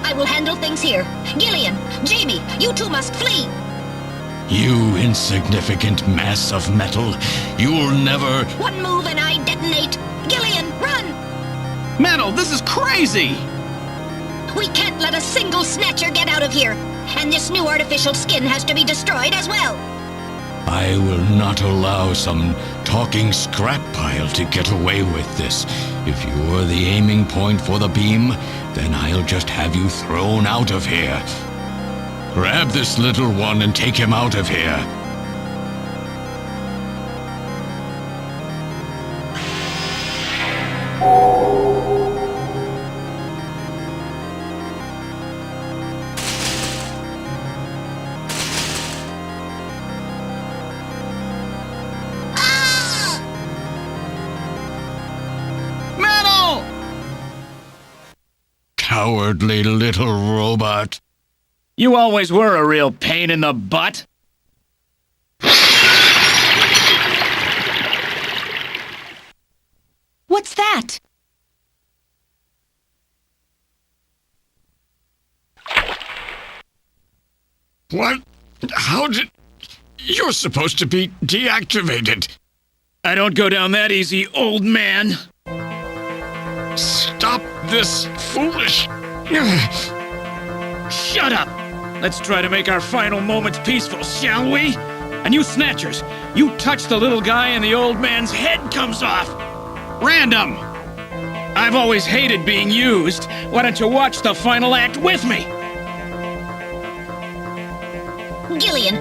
I will handle things here. Gillian, Jamie, you two must flee. You insignificant mass of metal. You'll never... One move and I detonate. Gillian, run! Metal, this is crazy! We can't let a single Snatcher get out of here. And this new artificial skin has to be destroyed as well. I will not allow some talking scrap pile to get away with this. If you're the aiming point for the beam, then I'll just have you thrown out of here. Grab this little one and take him out of here. Cowardly little robot. You always were a real pain in the butt. What's that? What? How did... You're supposed to be deactivated. I don't go down that easy, old man. Stop this foolish... Shut up! Let's try to make our final moments peaceful, shall we? And you Snatchers, you touch the little guy and the old man's head comes off. Random! I've always hated being used. Why don't you watch the final act with me? Gillian,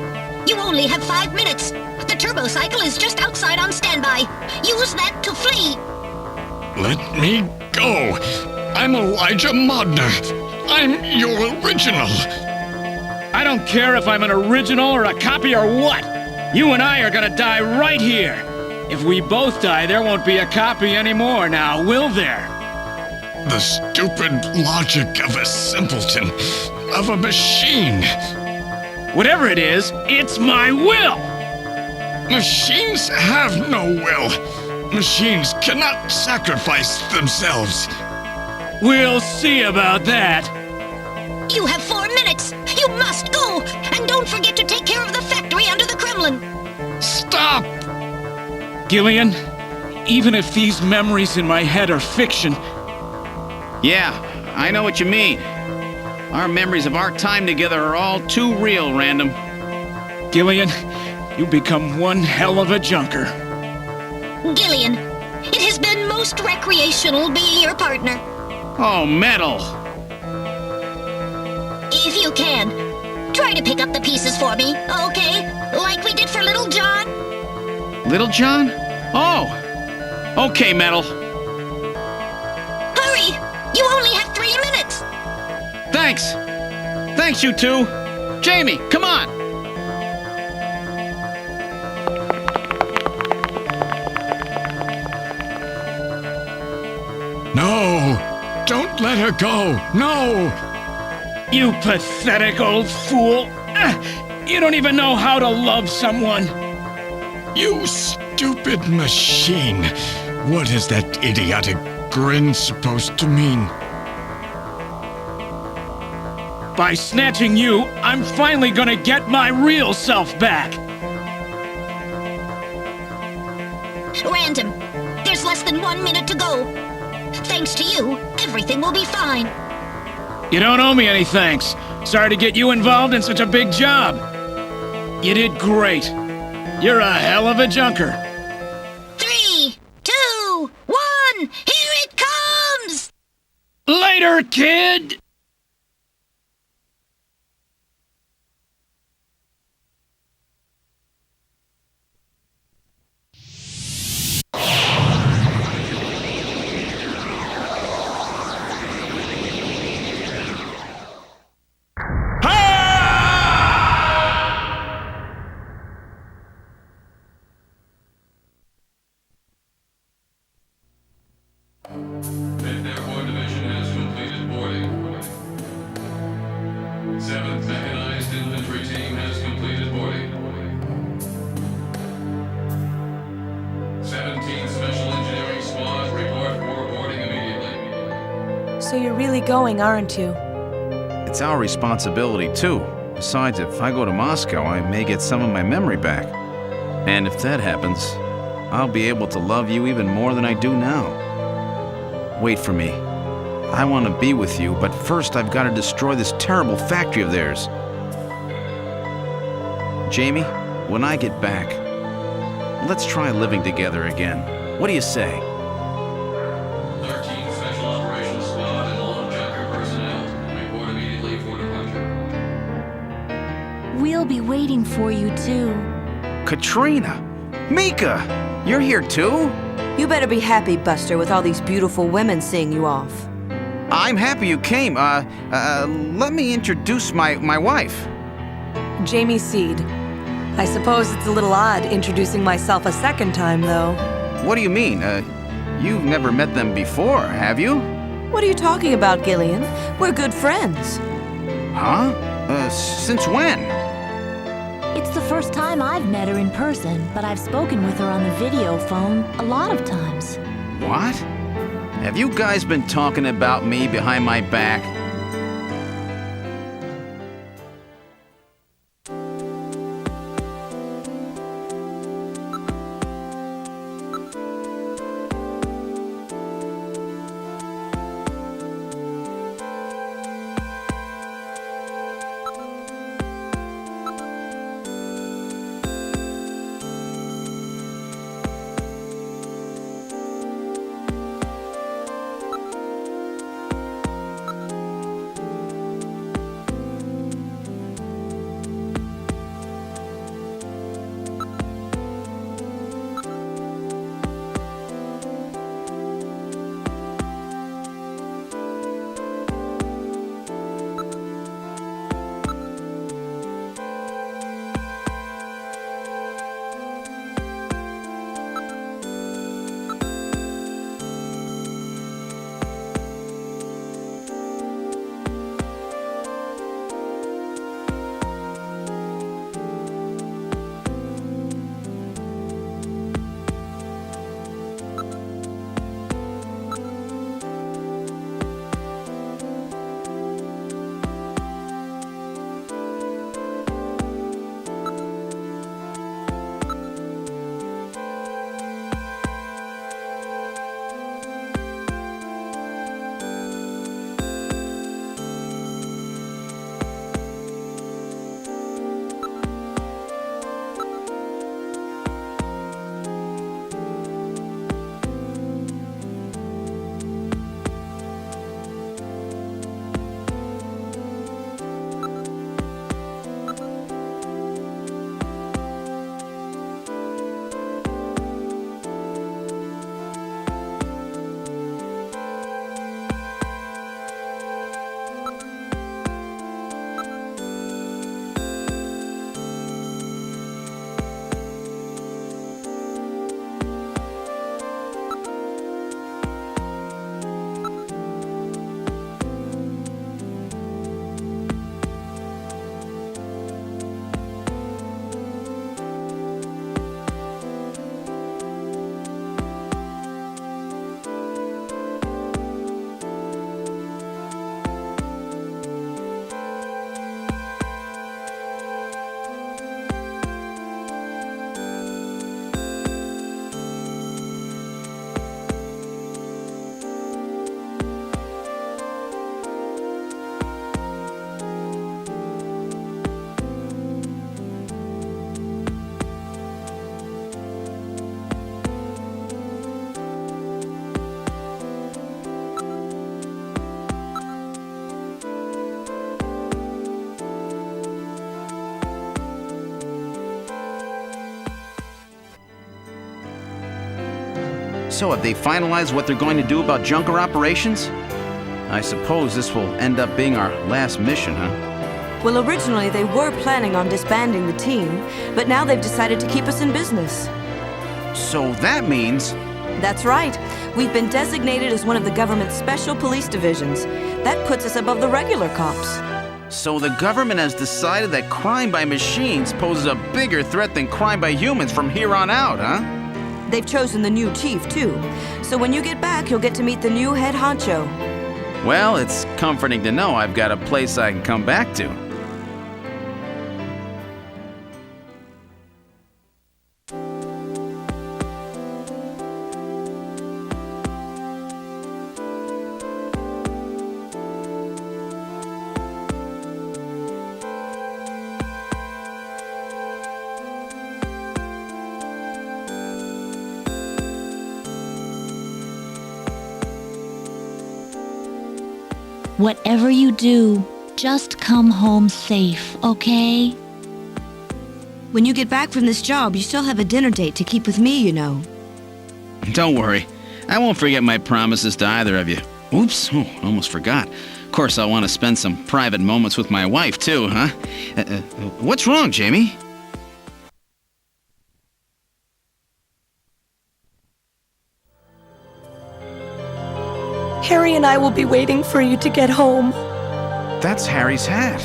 you only have 5 minutes. The turbo cycle is just outside on standby. Use that to flee. Let me go. I'm Elijah Modner. I'm your original. I don't care if I'm an original or a copy or what. You and I are gonna die right here. If we both die, there won't be a copy anymore now, will there? The stupid logic of a simpleton, of a machine. Whatever it is, it's my will! Machines have no will. Machines cannot sacrifice themselves. We'll see about that. You have 4 minutes. You must go. And don't forget to take care of the factory under the Kremlin. Stop! Gillian, even if these memories in my head are fiction... Yeah, I know what you mean. Our memories of our time together are all too real, Random. Gillian, you become one hell of a junker. Gillian, it has been most recreational being your partner. Oh, Metal! If you can, try to pick up the pieces for me, okay? Like we did for Little John? Little John? Oh! Okay, Metal. Hurry! You only have 3 minutes! Thanks! Thanks, you two! Jamie, come on! No! Don't let her go! No! You pathetic old fool. You don't even know how to love someone. You stupid machine. What is that idiotic grin supposed to mean? By snatching you, I'm finally gonna get my real self back. Random, there's less than 1 minute to go. Thanks to you, everything will be fine. You don't owe me any thanks. Sorry to get you involved in such a big job. You did great. You're a hell of a junker. 3, 2, 1, here it comes! Later, kid! So you're really going, aren't you? It's our responsibility, too. Besides, if I go to Moscow, I may get some of my memory back. And if that happens, I'll be able to love you even more than I do now. Wait for me. I want to be with you, but first I've got to destroy this terrible factory of theirs. Jamie, when I get back, let's try living together again. What do you say? 13th Special Operations Squad and all Junker personnel report immediately for departure. We'll be waiting for you, too. Katrina! Mika! You're here too? You better be happy, Buster, with all these beautiful women seeing you off. I'm happy you came. Let me introduce my wife. Jamie Seed. I suppose it's a little odd introducing myself a second time, though. What do you mean? You've never met them before, have you? What are you talking about, Gillian? We're good friends. Huh? Since when? It's the first time I've met her in person, but I've spoken with her on the video phone a lot of times. What? Have you guys been talking about me behind my back? So have they finalized what they're going to do about junker operations? I suppose this will end up being our last mission, huh? Well, originally they were planning on disbanding the team, but now they've decided to keep us in business. So that means... That's right. We've been designated as one of the government's special police divisions. That puts us above the regular cops. So the government has decided that crime by machines poses a bigger threat than crime by humans from here on out, huh? They've chosen the new chief, too. So when you get back, you'll get to meet the new head honcho. Well, it's comforting to know I've got a place I can come back to. Whatever you do, just come home safe, okay? When you get back from this job, you still have a dinner date to keep with me, you know. Don't worry. I won't forget my promises to either of you. Oops, almost forgot. Of course, I'll want to spend some private moments with my wife, too, huh? What's wrong, Jamie? Harry and I will be waiting for you to get home. That's Harry's hat.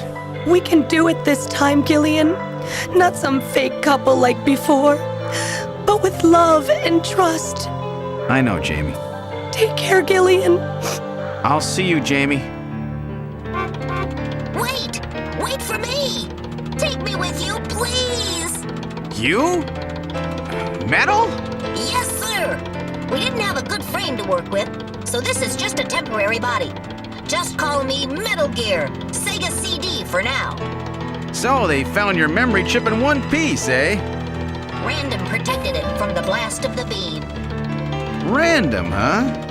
We can do it this time, Gillian. Not some fake couple like before, but with love and trust. I know, Jamie. Take care, Gillian. I'll see you, Jamie. Wait! Wait for me! Take me with you, please! You? Metal? Yes, sir! We didn't have a good frame to work with, so this is just a temporary body. Just call me Metal Gear, SEGA CD for now. So they found your memory chip in one piece, eh? Random protected it from the blast of the beam. Random, huh?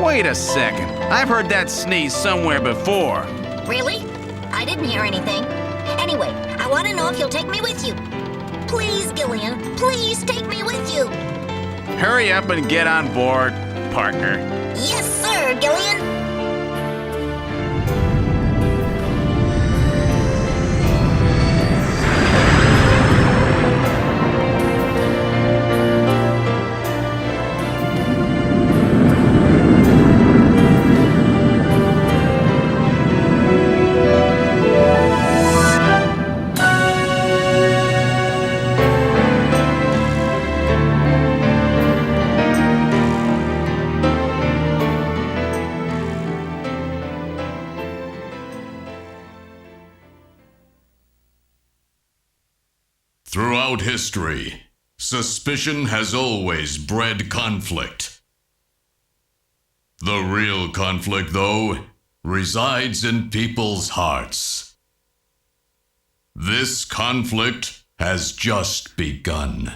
Wait a second. I've heard that sneeze somewhere before. Really? I didn't hear anything. Anyway, I want to know if you'll take me with you. Please, Gillian, please take me with you. Hurry up and get on board, partner. Yes, sir, Gillian. Throughout history, suspicion has always bred conflict. The real conflict, though, resides in people's hearts. This conflict has just begun.